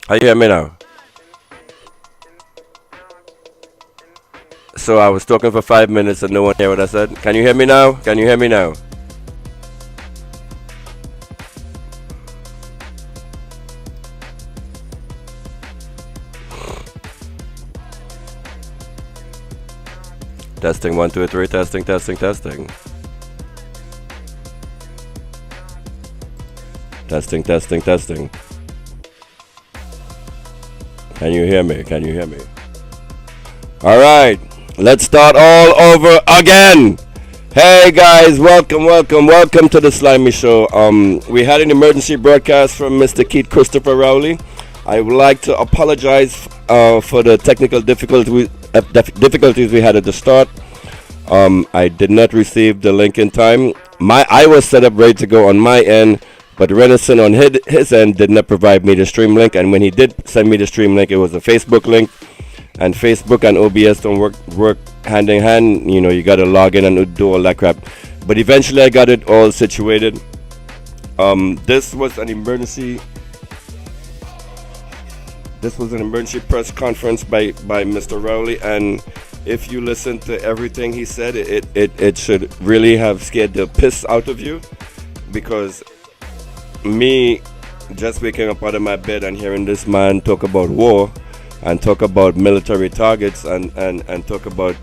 Are you hear me now? So I was talking for 5 minutes and no one heard what I said. Can you hear me now? Can you hear me now? Testing 1, 2, 3. Testing, testing, testing. Testing, testing, testing. Can you hear me? Can you hear me? All right, let's start all over again. Hey guys, welcome to the Slimy Show. We had an emergency broadcast from Mr. Keith Christopher Rowley. I would like to apologize for the technical difficulties we had at the start. I did not receive the link in time. I was set up ready to go on my end, but Renison on his end did not provide me the stream link. And when he did send me the stream link, it was a Facebook link. And Facebook and OBS don't work hand in hand. You know, you got to log in and do all that crap. But eventually I got it all situated. This was an emergency press conference by Mr. Rowley, and if you listen to everything he said, it should really have scared the piss out of you, because me just waking up out of my bed and hearing this man talk about war and talk about military targets and talk about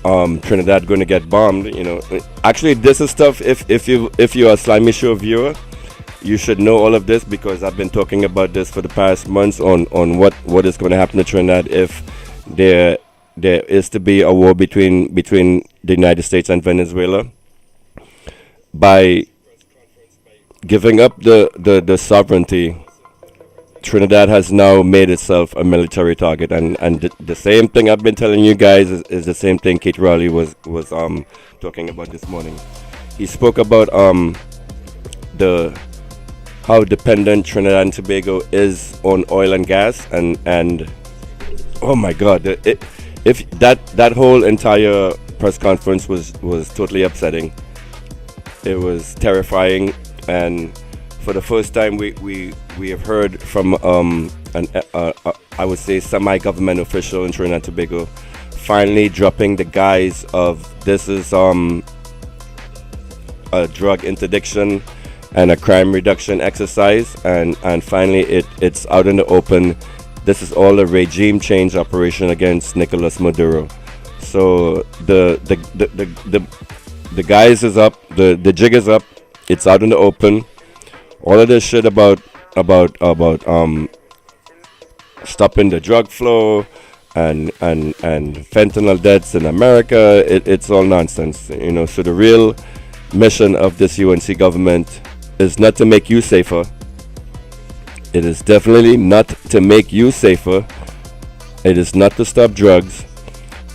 Trinidad going to get bombed, you know. Actually, this is stuff, if you're a Slimy Show viewer, you should know all of this, because I've been talking about this for the past months on what is going to happen to Trinidad if there is to be a war between the United States and Venezuela. By giving up the sovereignty, Trinidad has now made itself a military target, and the same thing I've been telling you guys is the same thing Keith Rowley was talking about this morning. He spoke about how dependent Trinidad and Tobago is on oil and gas, and oh my God, if that whole entire press conference was totally upsetting. It was terrifying, and for the first time we have heard from I would say semi-government official in Trinidad and Tobago finally dropping the guise of this is a drug interdiction and a crime reduction exercise, and finally it's out in the open. This is all a regime change operation against Nicolas Maduro. So the guys is up, the jig is up. It's out in the open. All of this shit about stopping the drug flow and fentanyl deaths in America, it's all nonsense, you know. So the real mission of this UNC government is not to make you safer. It is definitely not to make you safer. It is not to stop drugs.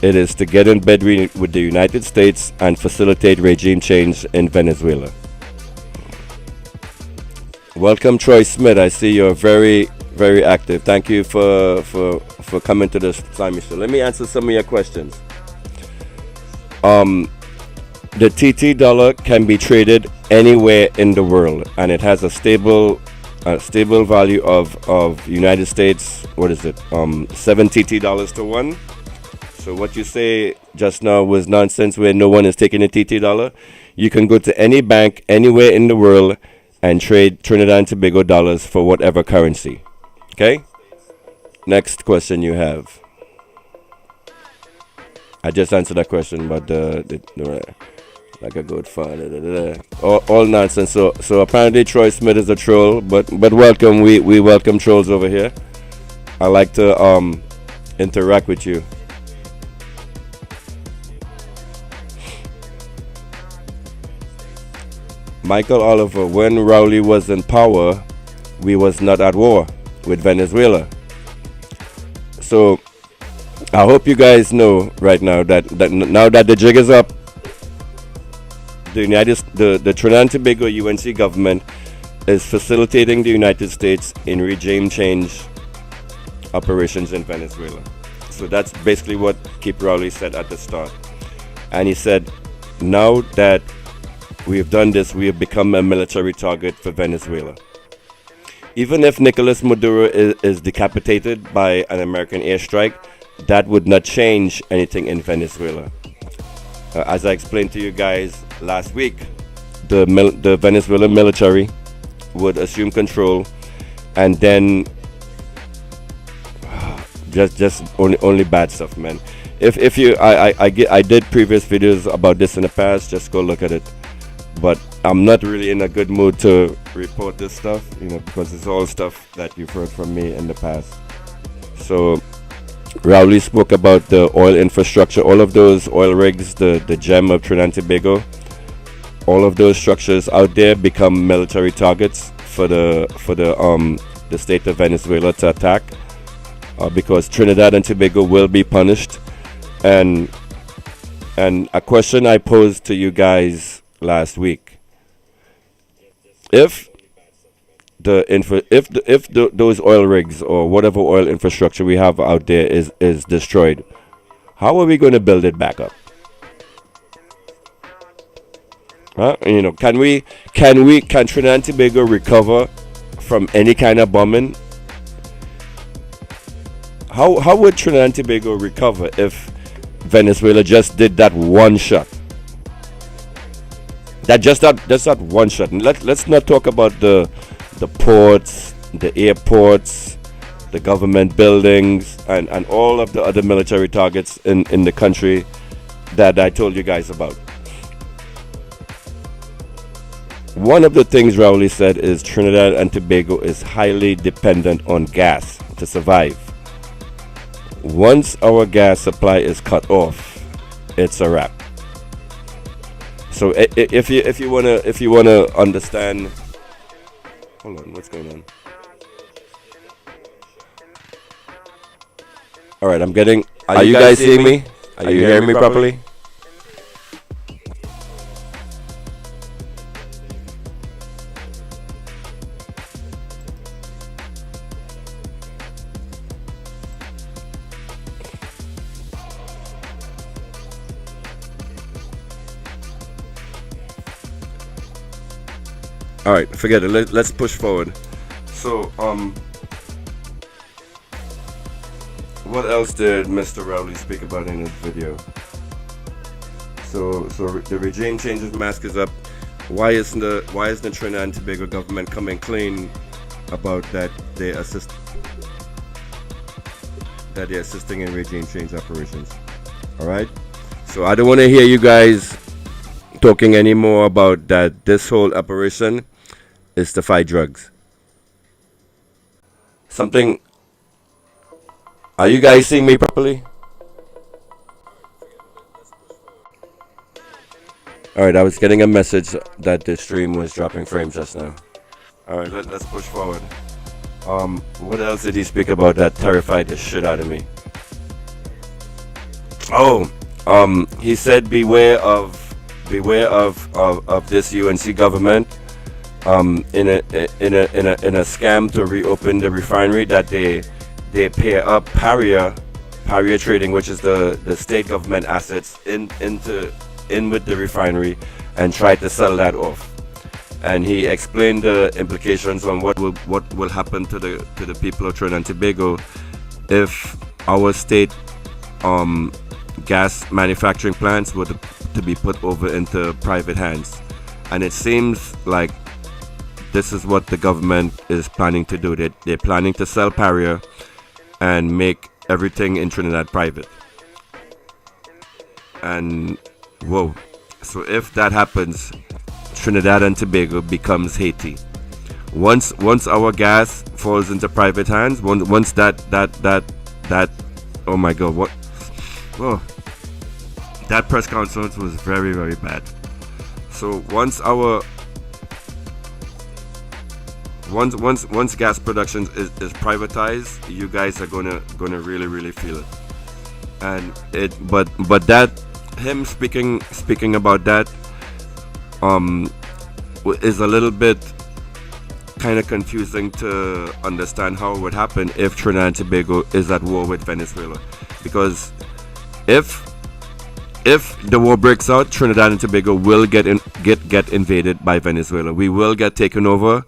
It is to get in bed with the United States and facilitate regime change in Venezuela. Welcome, Troy Smith. I see you're very, very active. Thank you for coming to this Slimy Show. Let me answer some of your questions. The TT dollar can be traded anywhere in the world, and it has a stable value of United States. What is it? 7 TT dollars to 1. So what you say just now was nonsense, where no one is taking a TT dollar. You can go to any bank anywhere in the world and trade Trinidad and Tobago dollars for whatever currency. Okay? Next question you have. I just answered that question, but like a good father. All nonsense. So apparently Troy Smith is a troll, but welcome. We welcome trolls over here. I like to interact with you. Michael Oliver, when Rowley was in power, we was not at war with Venezuela. So I hope you guys know right now that now that the jig is up, the Trinidad and Tobago UNC government is facilitating the United States in regime change operations in Venezuela. So that's basically what Keith Rowley said at the start. And he said, now that we have done this, we have become a military target for Venezuela. even if Nicolas Maduro is decapitated by an American airstrike, that would not change anything in Venezuela. As I explained to you guys last week, the Venezuelan military would assume control, and then just only bad stuff, man. If you I did previous videos about this in the past, just go look at it. But I'm not really in a good mood to report this stuff, because it's all stuff that you've heard from me in the past. So Rowley spoke about the oil infrastructure, all of those oil rigs, the gem of Trinidad and Tobago, all of those structures out there become military targets for the state of Venezuela to attack, because Trinidad and Tobago will be punished. And a question I posed to you guys last week: if those oil rigs or whatever oil infrastructure we have out there is destroyed, how are we going to build it back up? Huh? Can Trinidad and Tobago recover from any kind of bombing? How would Trinidad and Tobago recover if Venezuela just did that one shot? That's that one shot. And let's not talk about the ports, the airports, the government buildings, and all of the other military targets in the country that I told you guys about. One of the things Rowley said is Trinidad and Tobago is highly dependent on gas to survive. Once our gas supply is cut off, it's a wrap. So if you wanna understand, hold on, what's going on? All right, I'm getting. Are you guys seeing me? Are you hearing me properly? All right, forget it. Let's push forward. So, what else did Mr. Rowley speak about in his video? So the regime changes, mask is up. Why isn't the Trinidad and Tobago government coming clean about that they're assisting in regime change operations? All right. So I don't want to hear you guys talking anymore about that. This whole operation is to fight drugs. Something. Are you guys seeing me properly? Alright, I was getting a message that the stream was dropping frames just now. Alright, let's push forward. What else did he speak about that terrified the shit out of me? Oh, he said beware of this UNC government in a scam to reopen the refinery, that they pair up Paria Trading, which is the state government assets, in with the refinery and try to sell that off. And he explained the implications on what will happen to the people of Trinidad and Tobago if our state gas manufacturing plants were to be put over into private hands. And it seems like this is what the government is planning to do. They're planning to sell Paria and make everything in Trinidad private. And whoa, so if that happens, Trinidad and Tobago becomes Haiti. Once our gas falls into private hands, once that oh my god, what? Whoa, that press conference was very, very bad. So once gas production is privatized, you guys are gonna really, really feel it. And but that, him speaking about that is a little bit kind of confusing to understand how it would happen if Trinidad and Tobago is at war with Venezuela. Because if the war breaks out, Trinidad and Tobago will get invaded by Venezuela. We will get taken over,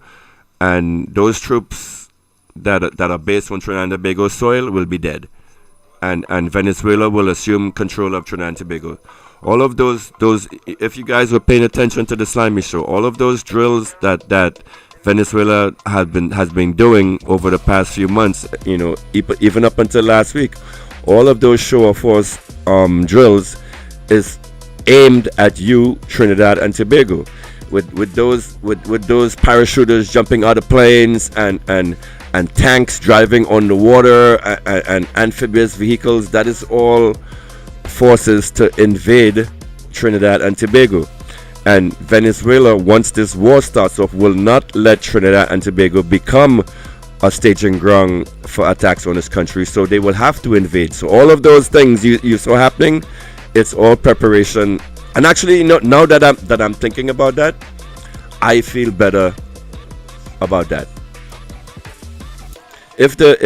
and those troops that are based on Trinidad and Tobago soil will be dead, and Venezuela will assume control of Trinidad and Tobago. All of those if you guys were paying attention to the Slimy Show, all of those drills that Venezuela has been doing over the past few months, even up until last week, all of those show of force drills is aimed at you, Trinidad and Tobago, with those parachuters jumping out of planes and tanks driving on the water and amphibious vehicles. That is all forces to invade Trinidad and Tobago. And Venezuela, once this war starts off, will not let Trinidad and Tobago become a staging ground for attacks on this country. So they will have to invade. So all of those things you saw happening, it's all preparation. And actually, now that I'm thinking about that, I feel better about that. If the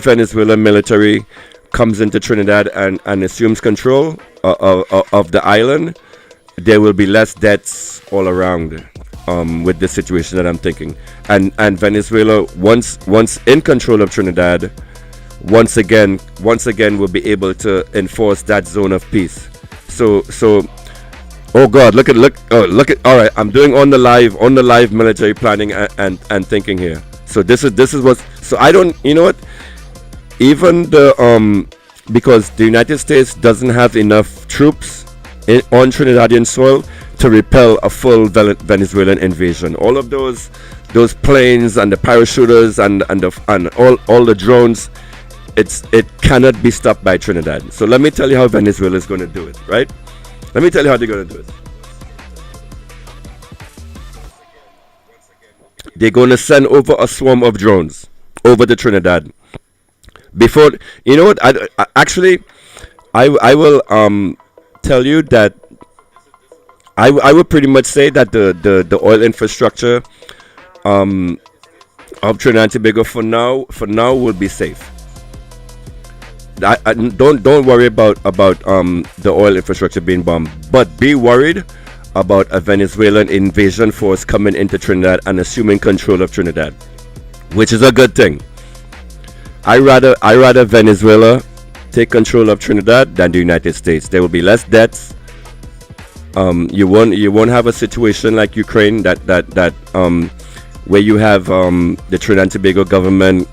Venezuela military comes into Trinidad and assumes control of the island, there will be less deaths all around with this situation that I'm thinking. And Venezuela, once in control of Trinidad, once again will be able to enforce that zone of peace. So oh God, look at all right, I'm doing on the live military planning and thinking here. So this is what, so I don't, you know what, even the because the United States doesn't have enough troops on Trinidadian soil to repel a full Venezuelan invasion. All of those planes and the parachuters and all the drones, it cannot be stopped by Trinidad. So let me tell you how Venezuela is going to do it, right? Let me tell you how they're going to do it. They're going to send over a swarm of drones over to Trinidad. Before, you know what? I will tell you that I would pretty much say that the oil infrastructure of Trinidad and Tobago for now will be safe. Don't worry about the oil infrastructure being bombed, but be worried about a Venezuelan invasion force coming into Trinidad and assuming control of Trinidad, which is a good thing. I rather Venezuela take control of Trinidad than the United States. There will be less deaths. You won't have a situation like Ukraine that where you have the Trinidad and Tobago government,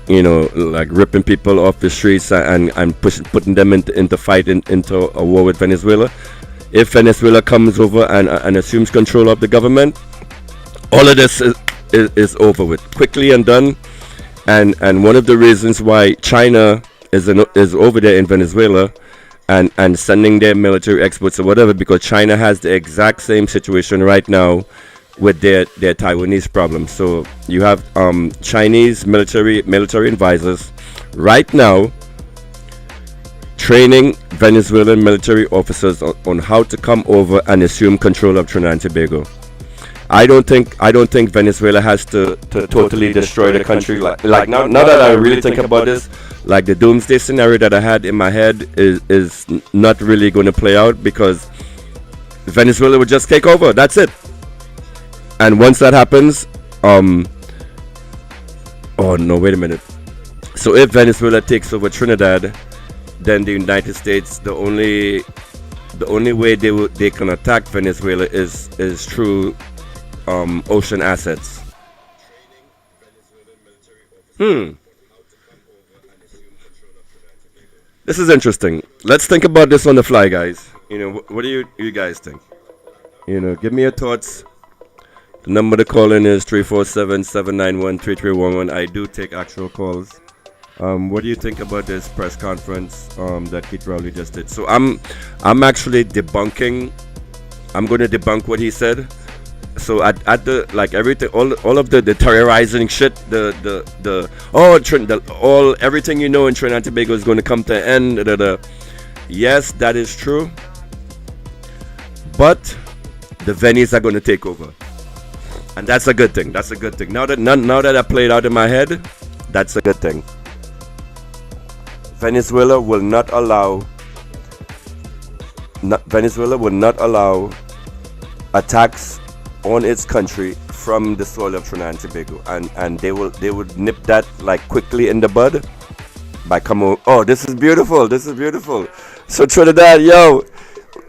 like ripping people off the streets and putting them into fight into a war with Venezuela. If Venezuela comes over and assumes control of the government, all of this is over with quickly and done. And one of the reasons why China is over there in Venezuela and sending their military experts or whatever, because China has the exact same situation right now with their Taiwanese problem. So you have Chinese military advisors right now training Venezuelan military officers on how to come over and assume control of Trinidad and Tobago. I don't think Venezuela has to totally destroy the country. Like now that I really think about this, like the doomsday scenario that I had in my head is not really going to play out, because Venezuela would just take over. That's it. And once that happens, oh no, wait a minute. So if Venezuela takes over Trinidad, then the United States, the only way they can attack Venezuela is through ocean assets. This is interesting. Let's think about this on the fly, guys. What do you guys think? Give me your thoughts. The number to call in is 347-791-3311. I do take actual calls. What do you think about this press conference that Keith Rowley just did? So I'm actually debunking. I'm going to debunk what he said. So at the, like, everything, all of the terrorizing shit, everything in Trinidad and Tobago is going to come to an end. Yes, that is true. But the Venis are going to take over, and that's a good thing. That's a good thing. Now that I played out in my head, that's a good thing. Venezuela will not allow attacks on its country from the soil of Trinidad and Tobago, and they would nip that like quickly in the bud by coming. Oh, this is beautiful. This is beautiful. So Trinidad,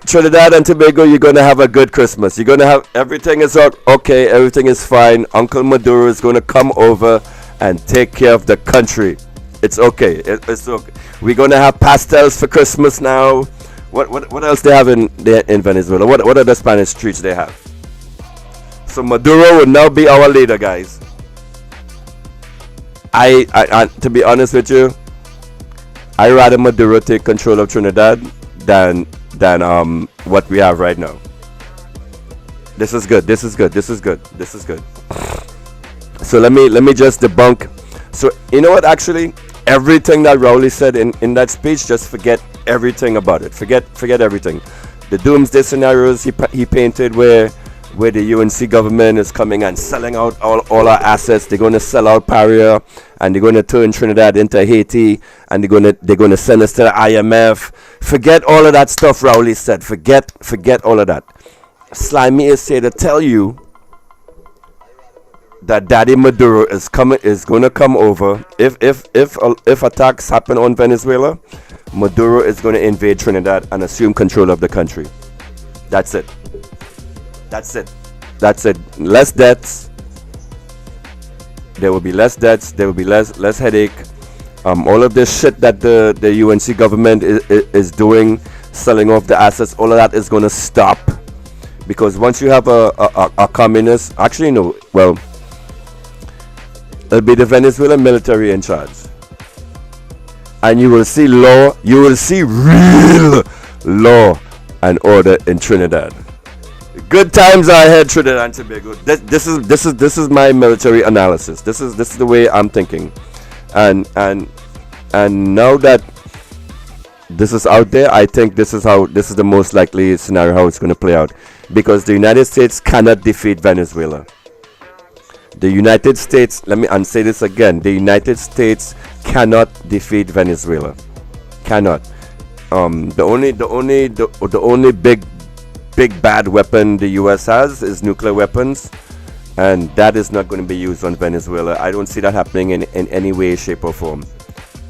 Trinidad and Tobago, you're gonna have a good Christmas. You're gonna have everything is okay. Everything is fine. Uncle Maduro is gonna come over and take care of the country. It's okay. It's okay. We're gonna have pastels for Christmas now. What else they have in Venezuela? What other Spanish treats they have? So Maduro will now be our leader, guys. I to be honest with you, I rather Maduro take control of Trinidad than what we have right now. This is good. This is good. This is good. This is good. So let me just debunk. So you know what? Actually, everything that Rowley said in that speech, just forget everything about it. Forget everything. The doomsday scenarios he painted where the UNC government is coming and selling out all our assets. They're going to sell out Paria, and they're going to turn Trinidad into Haiti, and they're going to send us to the IMF. Forget all of that stuff Rowley said. Forget all of that. Slimy is here to tell you that Daddy Maduro is going to come over. If attacks happen on Venezuela, Maduro is going to invade Trinidad and assume control of the country. That's it. That's it. That's it. Less debts. There will be less debts. There will be less headache. All of this shit that the UNC government is doing, selling off the assets, all of that is going to stop. Because once you have a communist, actually no, well, it'll be the Venezuelan military in charge. And you will see law, you will see real law and order in Trinidad. Good times are ahead, Trinidad and Tobago. This is my military analysis. This is the way I'm thinking, and now that this is out there, I think this is the most likely scenario how it's going to play out, because the United States cannot defeat Venezuela. The United States, let me say this again. The United States cannot defeat Venezuela. Cannot. The only big bad weapon the US has is nuclear weapons, and that is not going to be used on Venezuela. I don't see that happening in any way, shape or form.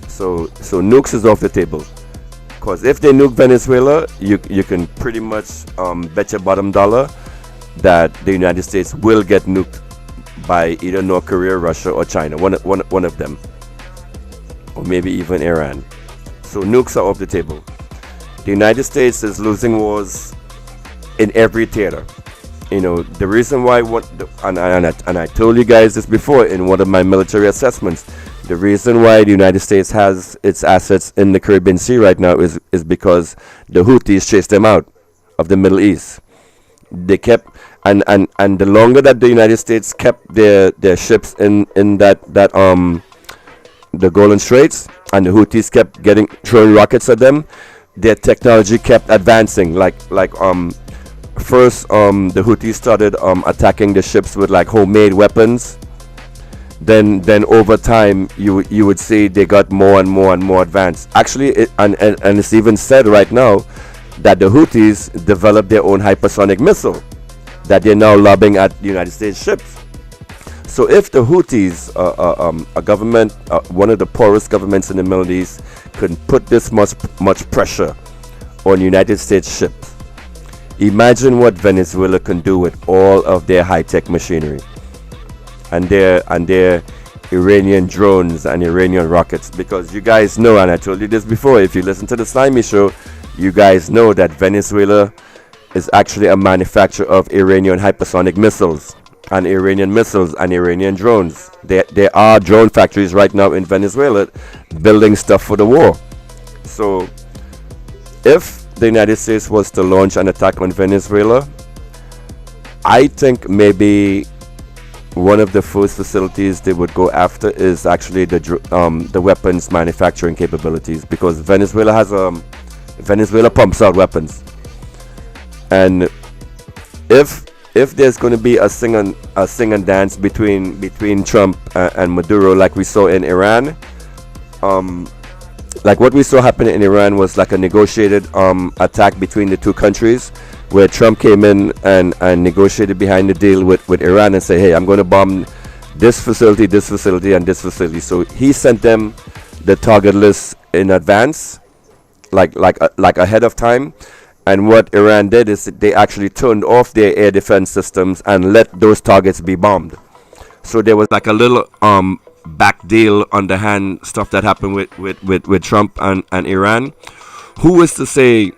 So nukes is off the table, because if they nuke Venezuela, you can pretty much bet your bottom dollar that the United States will get nuked by either North Korea, Russia, or China, one of them, or maybe even Iran. So nukes are off the table. The United States is losing wars in every theater. You know, the reason why and I told you guys this before in one of my military assessments. The reason why the United States has its assets in the Caribbean Sea right now is because the Houthis chased them out of the Middle East. They kept and the longer that the United States kept their ships in the Golden Straits, and the Houthis kept throwing rockets at them, their technology kept advancing. First, the Houthis started attacking the ships with like homemade weapons. Then over time, you would see they got more and more advanced. Actually, and it's even said right now that the Houthis developed their own hypersonic missile that they're now lobbing at the United States ships. So if the Houthis, a government, one of the poorest governments in the Middle East, could put this much pressure on United States ships, imagine what Venezuela can do with all of their high-tech machinery and their Iranian drones and Iranian rockets. Because you guys know, and I told you this before, if you listen to the Slimy Show, you guys know that Venezuela is actually a manufacturer of Iranian hypersonic missiles and Iranian missiles and Iranian drones. There are drone factories right now in Venezuela building stuff for the war. So if the United States was to launch an attack on Venezuela, I think maybe one of the first facilities they would go after is actually the weapons manufacturing capabilities, because Venezuela pumps out weapons. And if there's going to be a sing and dance between Trump and Maduro, like we saw in Iran, like what we saw happen in Iran was like a negotiated attack between the two countries, where Trump came in and negotiated behind the deal with Iran and say, hey, I'm going to bomb this facility, and this facility. So he sent them the target list in advance, like ahead of time. And what Iran did is they actually turned off their air defense systems and let those targets be bombed. So there was like a little back deal, underhand stuff that happened with Trump and Iran. Who is to say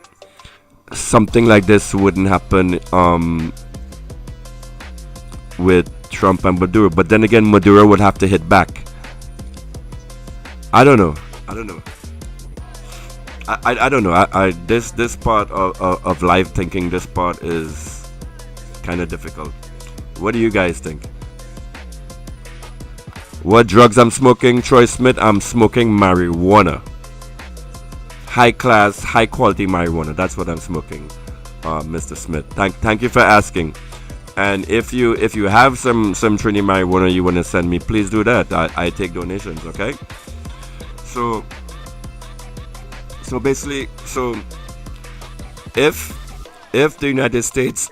something like this wouldn't happen with Trump and Maduro? But then again, Maduro would have to hit back. I don't know. I don't know. This part of life thinking, this part is kind of difficult. What do you guys think? What drugs I'm smoking? Troy Smith, I'm smoking marijuana. High class, high quality marijuana. That's what I'm smoking, Mr. Smith. Thank you for asking. And if you have some Trini marijuana you want to send me, please do that. I take donations, okay? So basically, if the United States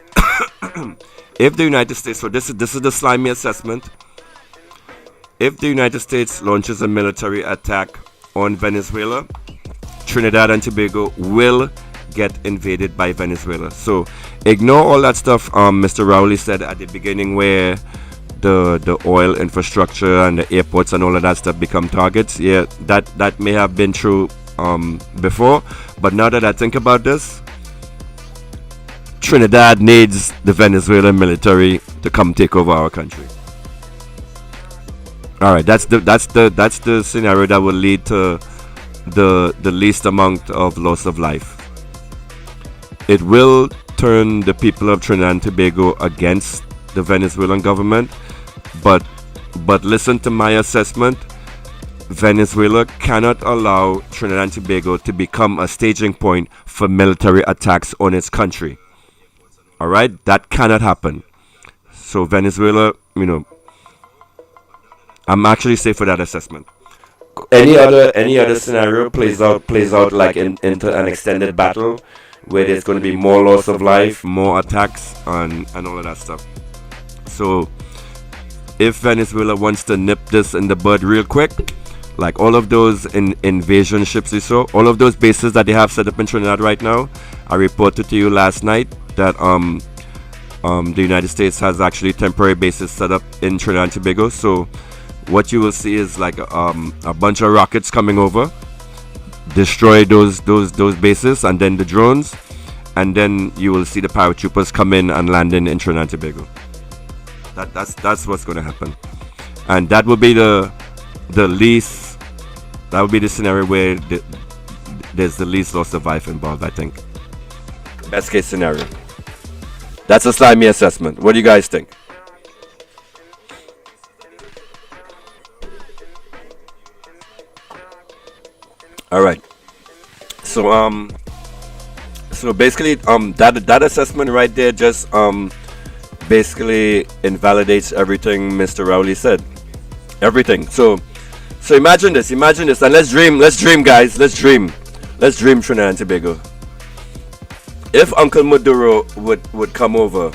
so this is the slimy assessment. If the United States launches a military attack on Venezuela, Trinidad and Tobago will get invaded by Venezuela. So ignore all that stuff Mr. Rowley said at the beginning, where the oil infrastructure and the airports and all of that stuff become targets. Yeah, that may have been true before, but now that I think about this, Trinidad needs the Venezuelan military to come take over our country. All right, that's the scenario that will lead to the least amount of loss of life. It will turn the people of Trinidad and Tobago against the Venezuelan government, but listen to my assessment. Venezuela cannot allow Trinidad and Tobago to become a staging point for military attacks on its country. All right, that cannot happen. So Venezuela, I'm actually safe for that assessment. Any other scenario plays out like into an extended battle, where there's going to be more loss of life, more attacks, and all of that stuff. So if Venezuela wants to nip this in the bud real quick, like all of those invasion ships you saw, all of those bases that they have set up in Trinidad right now, I reported to you last night that the United States has actually temporary bases set up in Trinidad and Tobago. So what you will see is like a bunch of rockets coming over, destroy those bases, and then the drones, and then you will see the paratroopers come in and land in Trinidad and Tobago. That's what's going to happen, and that will be the least. That would be the scenario where there's the least loss of life involved, I think. Best case scenario. That's a slimy assessment. What do you guys think? All right. So basically that assessment right there just basically invalidates everything Mr. Rowley said. Everything. So imagine this, and let's dream, guys, let's dream Trinidad and Tobago. If Uncle Maduro would come over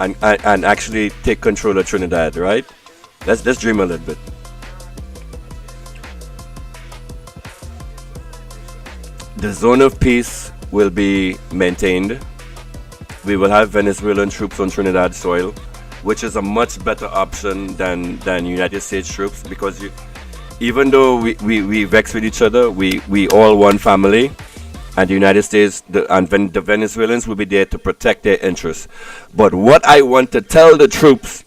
and actually take control of Trinidad, right? Let's dream a little bit. The zone of peace will be maintained. We will have Venezuelan troops on Trinidad soil, which is a much better option than United States troops, because even though we vex with each other, we all one family, and the United States and the Venezuelans will be there to protect their interests. But what I want to tell the troops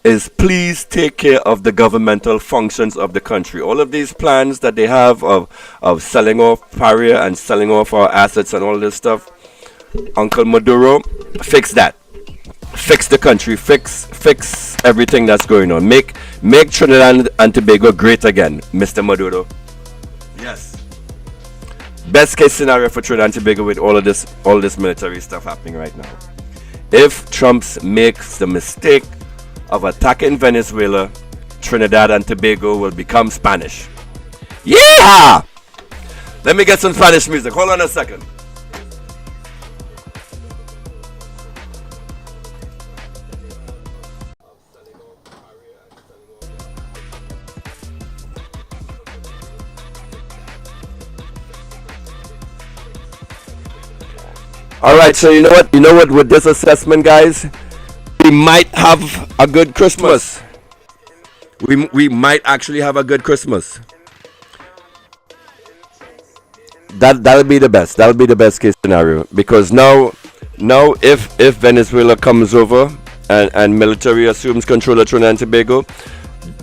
is, please take care of the governmental functions of the country. All of these plans that they have of selling off Paria and selling off our assets and all this stuff, Uncle Maduro, fix that. Fix the country, fix everything that's going on. Make Trinidad and Tobago great again, Mr. Maduro. Yes. Best case scenario for Trinidad and Tobago with all this military stuff happening right now. If Trump makes the mistake of attacking Venezuela, Trinidad and Tobago will become Spanish. Yeah! Let me get some Spanish music. Hold on a second. All right, so you know what? You know what? With this assessment, guys, we might have a good Christmas. We might actually have a good Christmas. That'll be the best. That'll be the best case scenario, because now if Venezuela comes over and military assumes control of Trinidad and Tobago,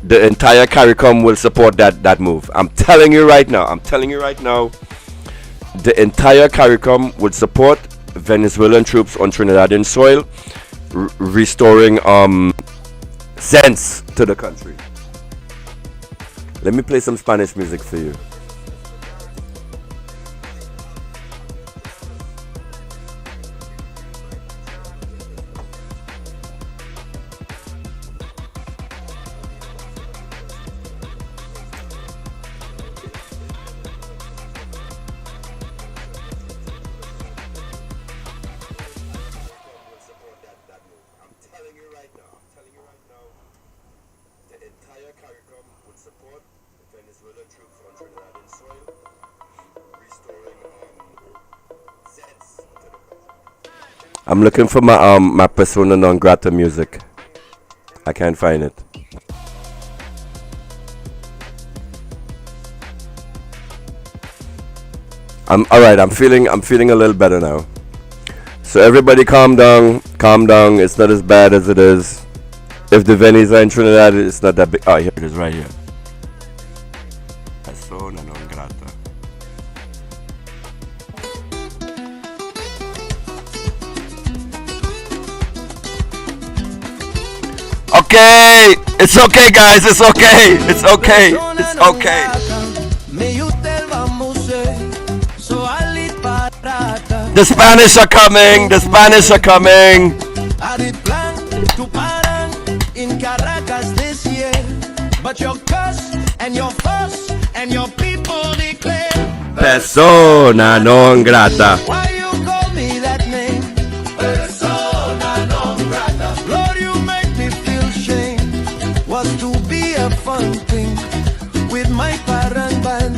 the entire CARICOM will support that move. I'm telling you right now. The entire CARICOM would support Venezuelan troops on Trinidadian soil, restoring sense to the country. Let me play some Spanish music for you. I'm looking for my persona non grata music. I can't find it. I'm alright. I'm feeling a little better now. So everybody, calm down. It's not as bad as it is. If the Venis are in Trinidad, it's not that big. Oh, here it is, right here. Persona non grata. Okay, it's okay, guys. It's okay. The Spanish are coming.
In Caracas this year, but your cuss and your fuss and your people declare
Persona non grata.
why you call me that name. Persona non grata. Lord, you make me feel shame. Was to be a fun thing with my parang band.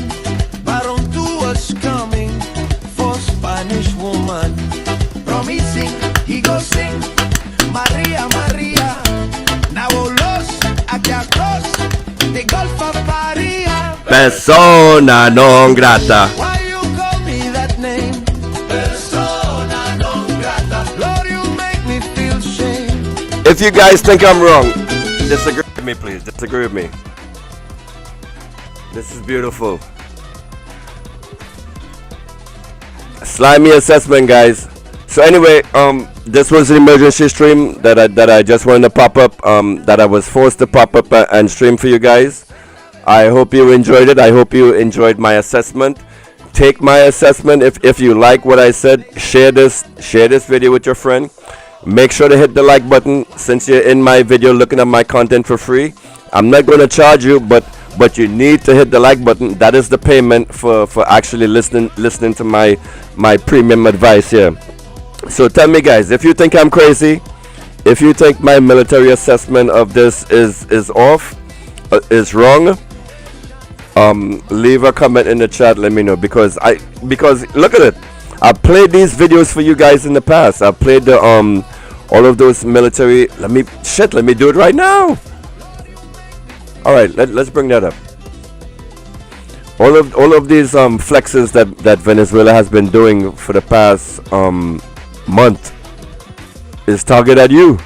Baron two was coming for Spanish woman. Promising he go sing Maria, Maria. Now los aquí across the Gulf of Paria.
Persona non grata.
Why you call me that name? Persona non grata. Lord, you make me feel shame.
If you guys think I'm wrong, disagree with me, please. Disagree with me. This is beautiful. Slimy assessment, guys. So anyway, this was an emergency stream that I just wanted to pop up. That I was forced to pop up and stream for you guys. I hope you enjoyed it. I hope you enjoyed my assessment. Take my assessment. If you like what I said, share this video with your friend. Make sure to hit the like button, since you're in my video looking at my content for free. I'm not going to charge you, but you need to hit the like button. That is the payment for actually listening to my premium advice here. So tell me, guys, if you think I'm crazy, if you think my military assessment of this is off, is wrong, leave a comment in the chat. Let me know, because look at it. I played these videos for you guys in the past. I played the all of those military. Let me do it right now. All right, let's bring that up. All of these flexes that Venezuela has been doing for the past month is targeted at you.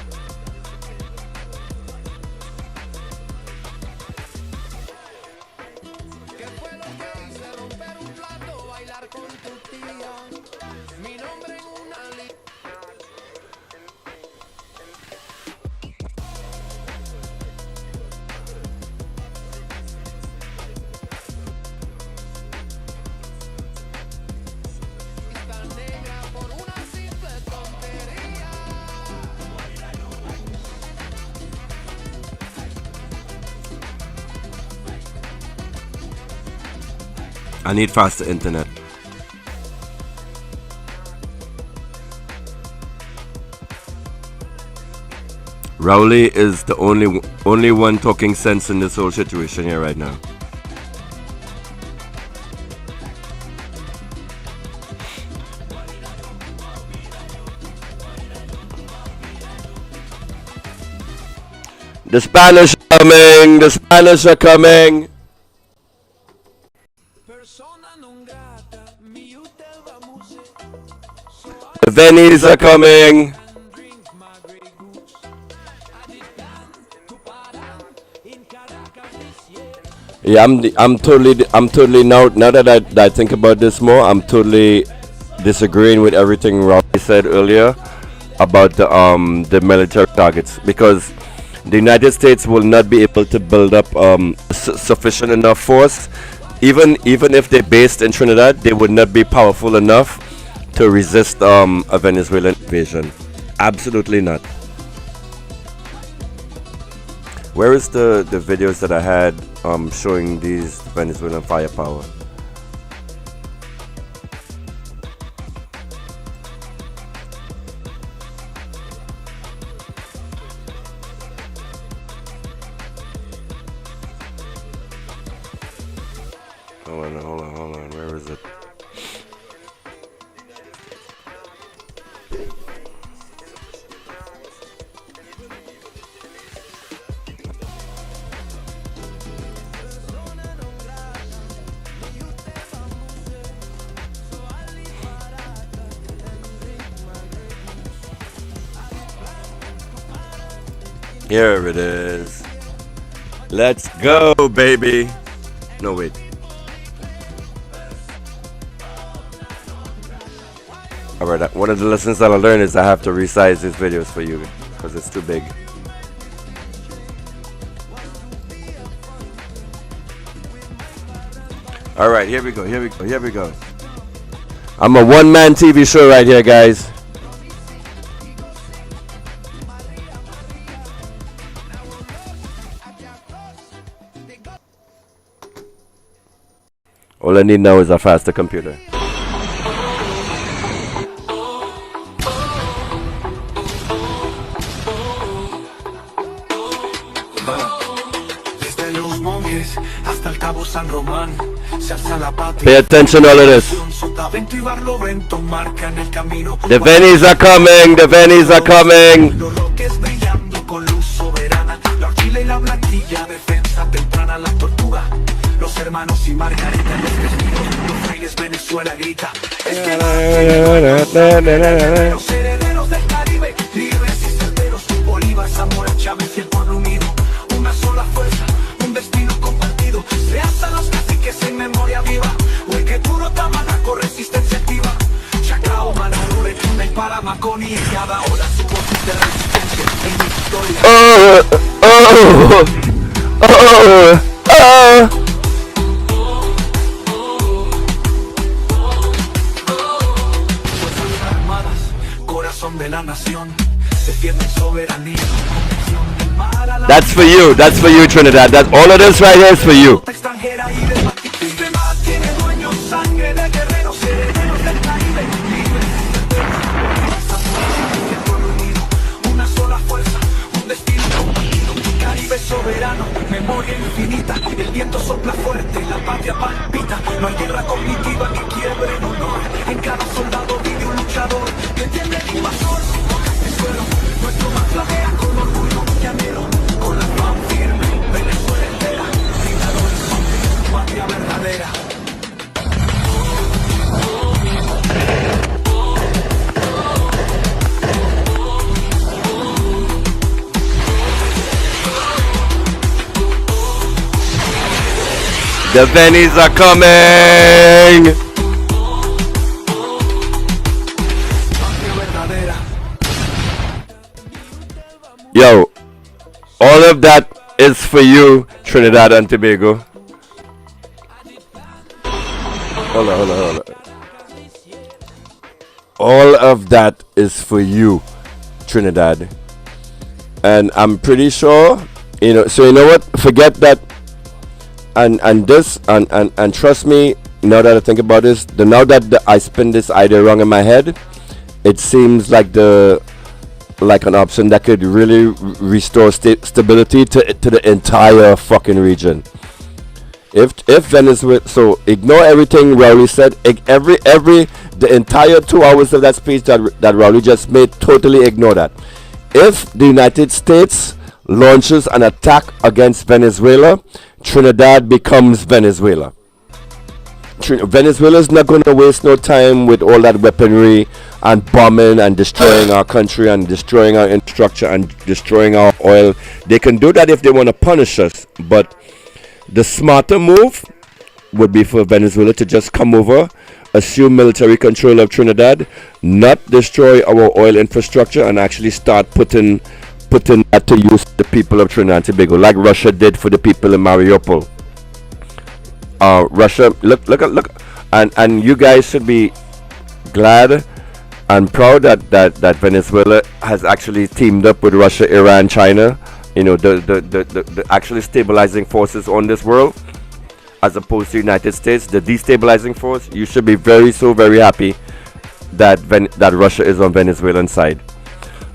I need faster internet. Rowley is the only one talking sense in this whole situation here right now. The Spanish are coming. The Spanish are coming. The Venis are coming. Yeah, I'm totally now that I think about this more, I'm totally disagreeing with everything Rowley said earlier about the military targets, because the United States will not be able to build up sufficient enough force. Even if they're based in Trinidad, they would not be powerful enough to resist a Venezuelan invasion. Absolutely not. Where is the videos that I had showing these Venezuelan firepower? Hold on. Where is it? Here it is. Let's go, baby. No, wait. Alright, one of the lessons that I learned is I have to resize these videos for you because it's too big. Alright, here we go. I'm a one-man TV show right here, guys. All I need now is a faster computer. Pay attention, all of this. The Venis are coming. The Venis are coming. Los hermanos y Margarita, los reyes Venezuela grita. Es que los herederos del Caribe, libres y certeros, Bolívar, Zamora, Chávez y el pueblo unido. Una sola fuerza, un destino compartido. Se alzan los caciques en memoria viva. Hoy que duro Tamanaco, resistencia activa. Chacao, Manarure, el Paramaconi y cada ola su voz de resistencia en mi historia. De la nación, defienden soberanía. That's for you. That's for you, Trinidad. That's all of this right here is for you. Una sola fuerza, un destino compartido. Caribe soberano, memoria infinita. El viento sopla fuerte, la patria palpita. No hay guerra cognitiva que quiebre el honor. En cada soldado vive un luchador que entiende el invasor. Nuestro mar flamea con orgullo llanero, con la mano firme, Venezuela entera, brinda el horizonte, patria verdadera. The Venis are coming! Yo, all of that is for you, Trinidad and Tobago. Hold on. All of that is for you, Trinidad. And I'm pretty sure, so you know what? Forget that. And trust me, now that I think about this, now that I spin this idea wrong in my head, it seems like an option that could really restore stability to the entire fucking region. If Venezuela, so ignore everything Rowley said. The entire 2 hours of that speech that Rowley just made, totally ignore that. If the United States launches an attack against Venezuela, Trinidad becomes Venezuela. Venezuela is not going to waste no time with all that weaponry and bombing and destroying our country and destroying our infrastructure and destroying our oil. They can do that if they want to punish us, but the smarter move would be for Venezuela to just come over, assume military control of Trinidad, not destroy our oil infrastructure, and actually start putting that to use the people of Trinidad and Tobago, like Russia did for the people in Mariupol. Russia, look, and you guys should be glad and proud that Venezuela has actually teamed up with Russia, Iran, China. You know, the actually stabilizing forces on this world, as opposed to the United States, the destabilizing force. You should be very happy that Russia is on Venezuelan side.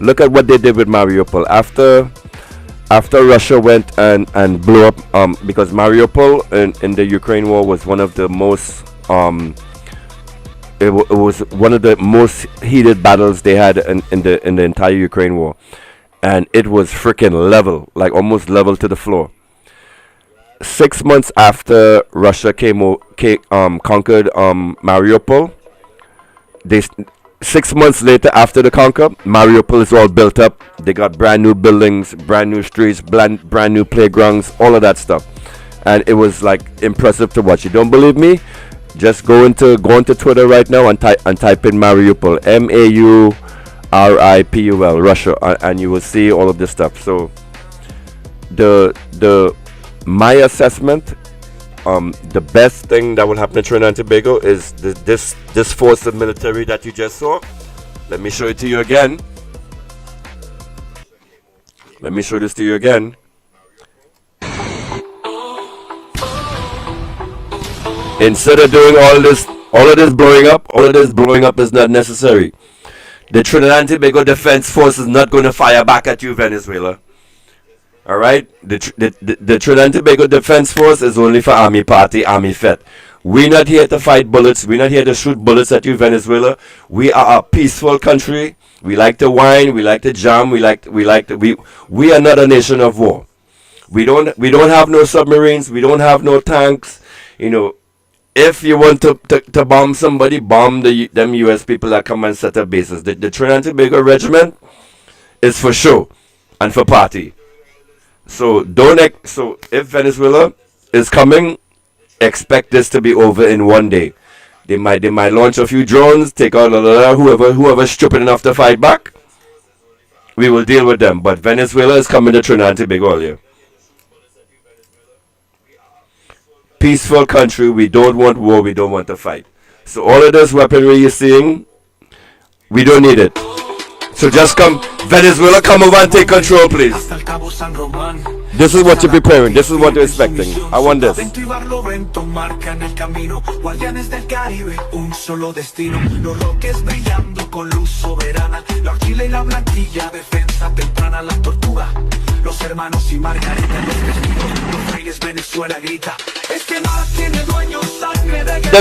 Look at what they did with Mariupol after Russia went and blew up, because Mariupol in the Ukraine war was one of the most it was one of the most heated battles they had in the entire Ukraine war, and it was freaking level, like almost level to the floor. 6 months after Russia conquered Mariupol, 6 months later after the conquer, Mariupol is all built up. They got brand new buildings, brand new streets, brand new playgrounds, all of that stuff, and it was like impressive to watch. You don't believe me? Just go into Twitter right now and type in Mariupol, MAURIPUL, Russia, and you will see all of this stuff. So my assessment, the best thing that will happen to Trinidad and Tobago is this force of military that you just saw. Let me show it to you again. Let me show this to you again. Instead of doing all of this blowing up is not necessary. The Trinidad and Tobago Defense Force is not going to fire back at you, Venezuela. All right, the Trinidad and Tobago Defense Force is only for Army Party, Army Fet. We're not here to fight bullets. We're not here to shoot bullets at you, Venezuela. We are a peaceful country. We like to wine. We like to jam. We are not a nation of war. We don't have no submarines. We don't have no tanks. You know, if you want to bomb somebody, bomb them U.S. people that come and set up bases. The Trinidad and Tobago Regiment is for show and for party. So if Venezuela is coming, expect this to be over in one day. They might launch a few drones, take out whoever's stupid enough to fight back. We will deal with them. But Venezuela is coming to Trinidad and Tobago all year. Peaceful country. We don't want war. We don't want to fight. So all of this weaponry you're seeing, we don't need it. So just come, Venezuela, come over and take control, please. This is what you're preparing. This is what you're expecting. I want this. The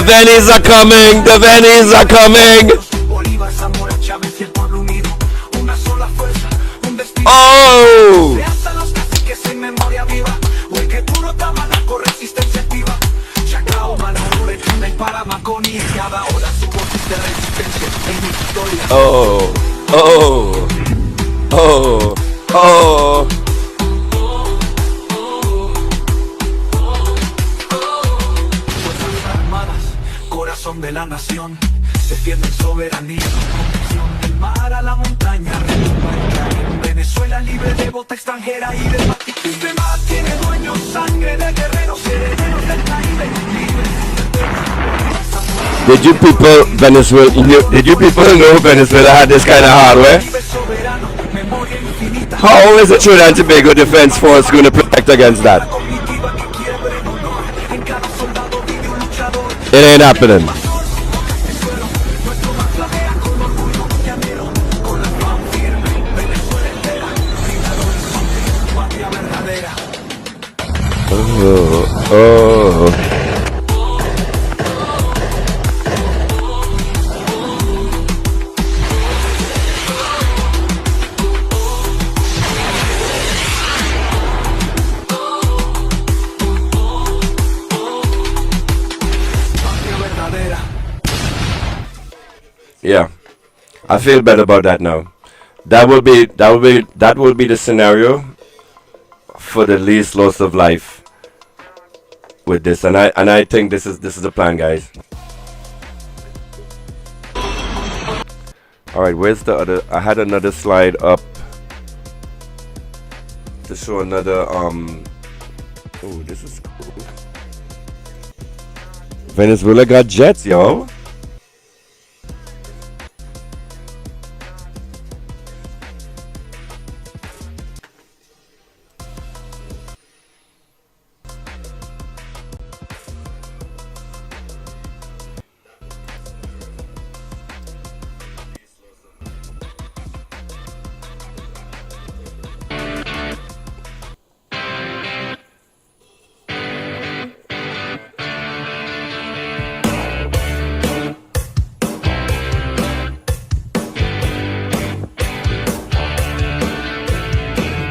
Venis are coming. The Venis are coming. Oh! Oh! Oh! Oh! Oh!
Corazón de la nación, se pierde soberanía, convicción del mar a la montaña, en Venezuela libre de bota extranjera y de sistema tiene dueños, sangre de guerreros, herederos del Caribe, libres.
Did you people know Venezuela had this kind of hardware? How is the Trinidad and Tobago Defense Force going to protect against that? It ain't happening. Oh. Yeah, I feel better about that now. That will be the scenario for the least loss of life with this, and I think this is the plan, guys. All right, where's the other? I had another slide up to show another. Oh, this is cool. Venezuela got jets, yo.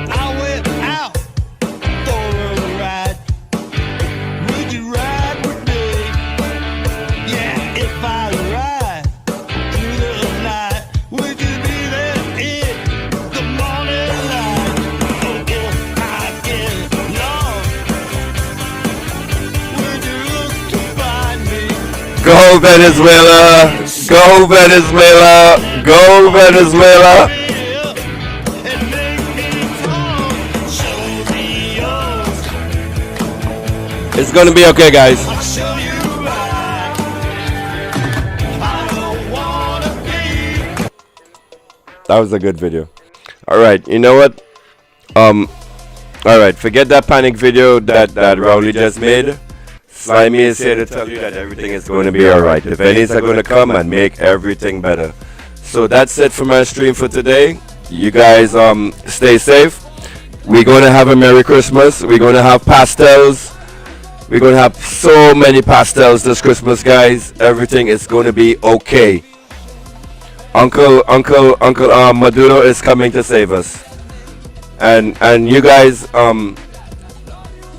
I went out for a ride. Would you ride with me? Yeah, if I ride through the night, would you be there in the morning light? Oh, if I get lost, would you look to find me?
Go Venezuela! Go Venezuela! Go Venezuela!
And make me fall, show me yours.
It's gonna be okay, guys.
I'll show you right. I don't wanna be.
That was a good video. All right, you know what? All right, forget that panic video that Rowley just made. Slimy is here to tell you that everything is going to be all right. The Vennies are going to come and make everything better. So that's it for my stream for today. You guys stay safe. We're going to have a Merry Christmas. We're going to have pastels. We're going to have so many pastels this Christmas, guys. Everything is going to be okay. Uncle Maduro is coming to save us. And you guys,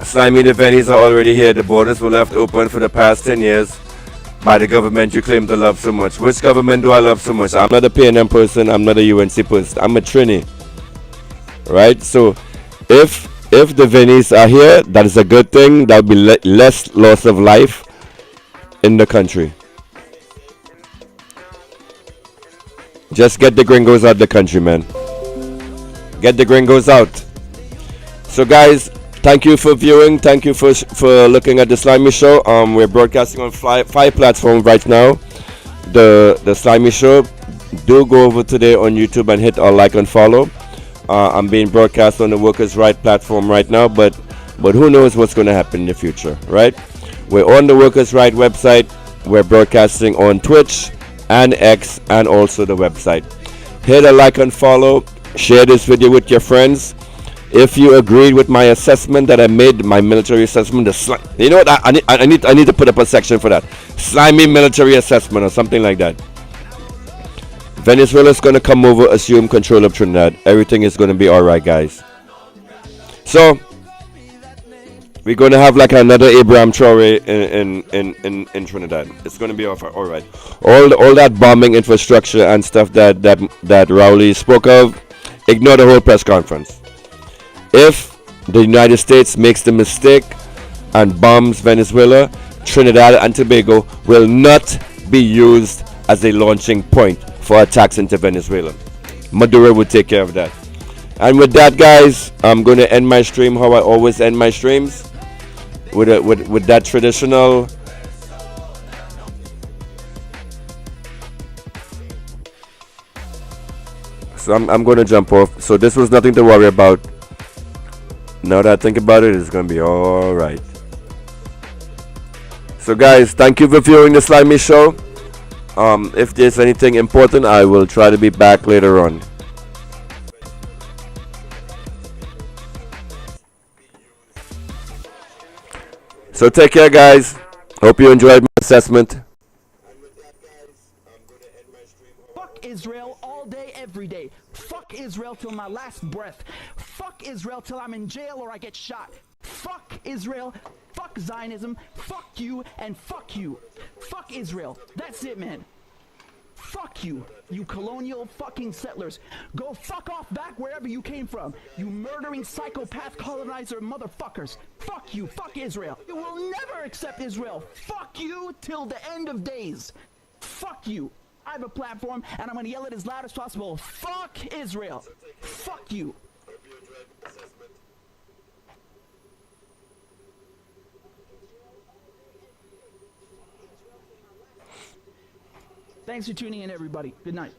Slimy, the Vennies are already here. The borders were left open for the past 10 years by the government you claim to love so much. Which government do I love so much? I'm not a PNM person. I'm not a UNC person. I'm a Trini. Right? So if the Vennies are here, that is a good thing. There'll be less loss of life in the country. Just get the gringos out the country, man. Get the gringos out. So guys, thank you for viewing. Thank you for looking at the Slimy Show. We're broadcasting on five platforms right now. The Slimy Show. Do go over today on YouTube and hit our like and follow. I'm being broadcast on the Workers' Right platform right now, but who knows what's going to happen in the future, right? We're on the Workers' Right website. We're broadcasting on Twitch and X and also the website. Hit a like and follow. Share this video with your friends. If you agreed with my assessment that I made, my military assessment, you know what? I need to put up a section for that. Slimy military assessment or something like that. Venezuela is going to come over, assume control of Trinidad. Everything is going to be all right, guys. So we're going to have like another Abraham Traore in Trinidad. It's going to be all right. All that bombing infrastructure and stuff that Rowley spoke of, ignore the whole press conference. If the United States makes the mistake and bombs Venezuela, Trinidad and Tobago will not be used as a launching point for attacks into Venezuela. Maduro will take care of that. And with that, guys, I'm going to end my stream how I always end my streams, with that traditional. So I'm going to jump off. So this was nothing to worry about. Now that I think about it, it's going to be all right. So guys, thank you for viewing the Slimy Show. If there's anything important, I will try to be back later on. So take care, guys. Hope you enjoyed my assessment.
Fuck Israel all day, every day. Fuck Israel till my last breath. Fuck Israel till I'm in jail or I get shot. Fuck Israel. Fuck Zionism. Fuck you and fuck you. Fuck Israel. That's it, man. Fuck you, you colonial fucking settlers. Go fuck off back wherever you came from, you murdering psychopath colonizer motherfuckers. Fuck you, fuck Israel. You will never accept Israel. Fuck you till the end of days. Fuck you. I have a platform and I'm gonna yell it as loud as possible. Fuck Israel. Fuck you. Thanks for tuning in, everybody. Good night.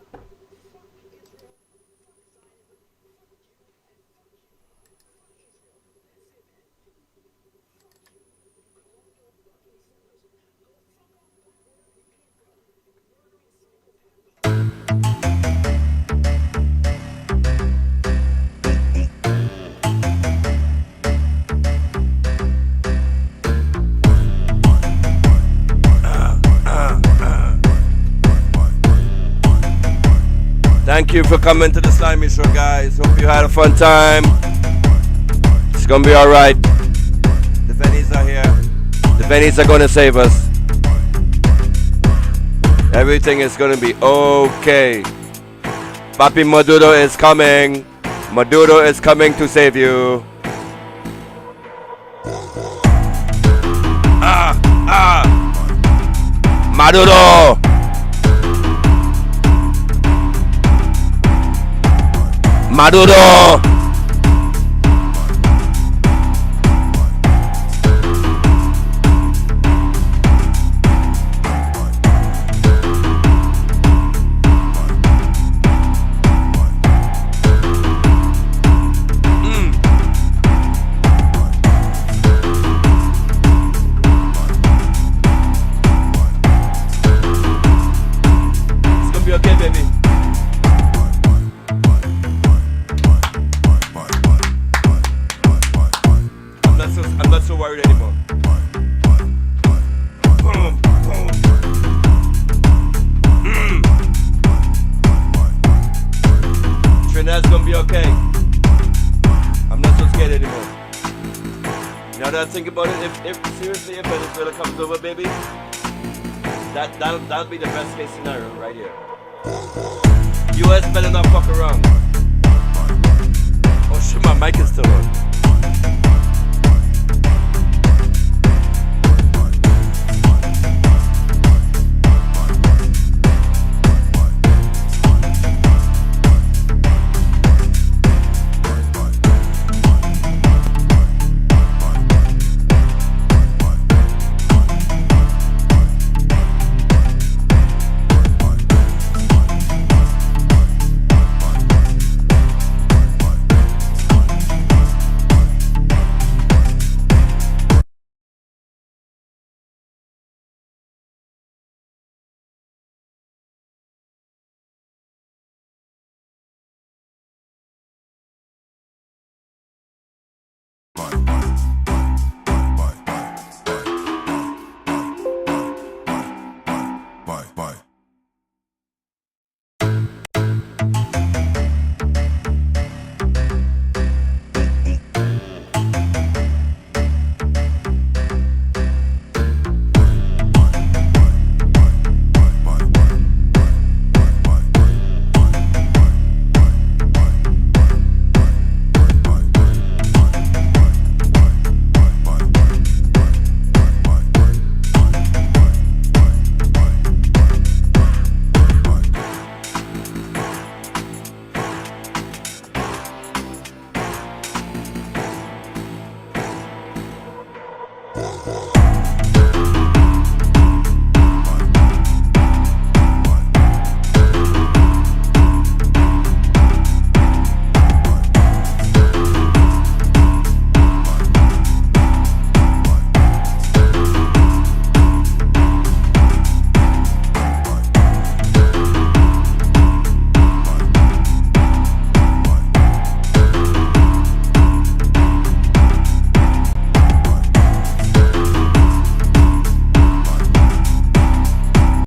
Thank you for coming to the Slimy Show, guys. Hope you had a fun time. It's gonna be alright. The Bennies are here. The Bennies are gonna save us. Everything is gonna be okay. Papi Maduro is coming. Maduro is coming to save you. Maduro! Maduro! It's gonna be okay, baby. I'm not so worried anymore. Trinidad's gonna be okay. I'm not so scared anymore. Now that I think about it, if seriously, if Venezuela comes over, baby, that'll be the best case scenario right here. US better not fuck around. Oh shit, my mic is still on.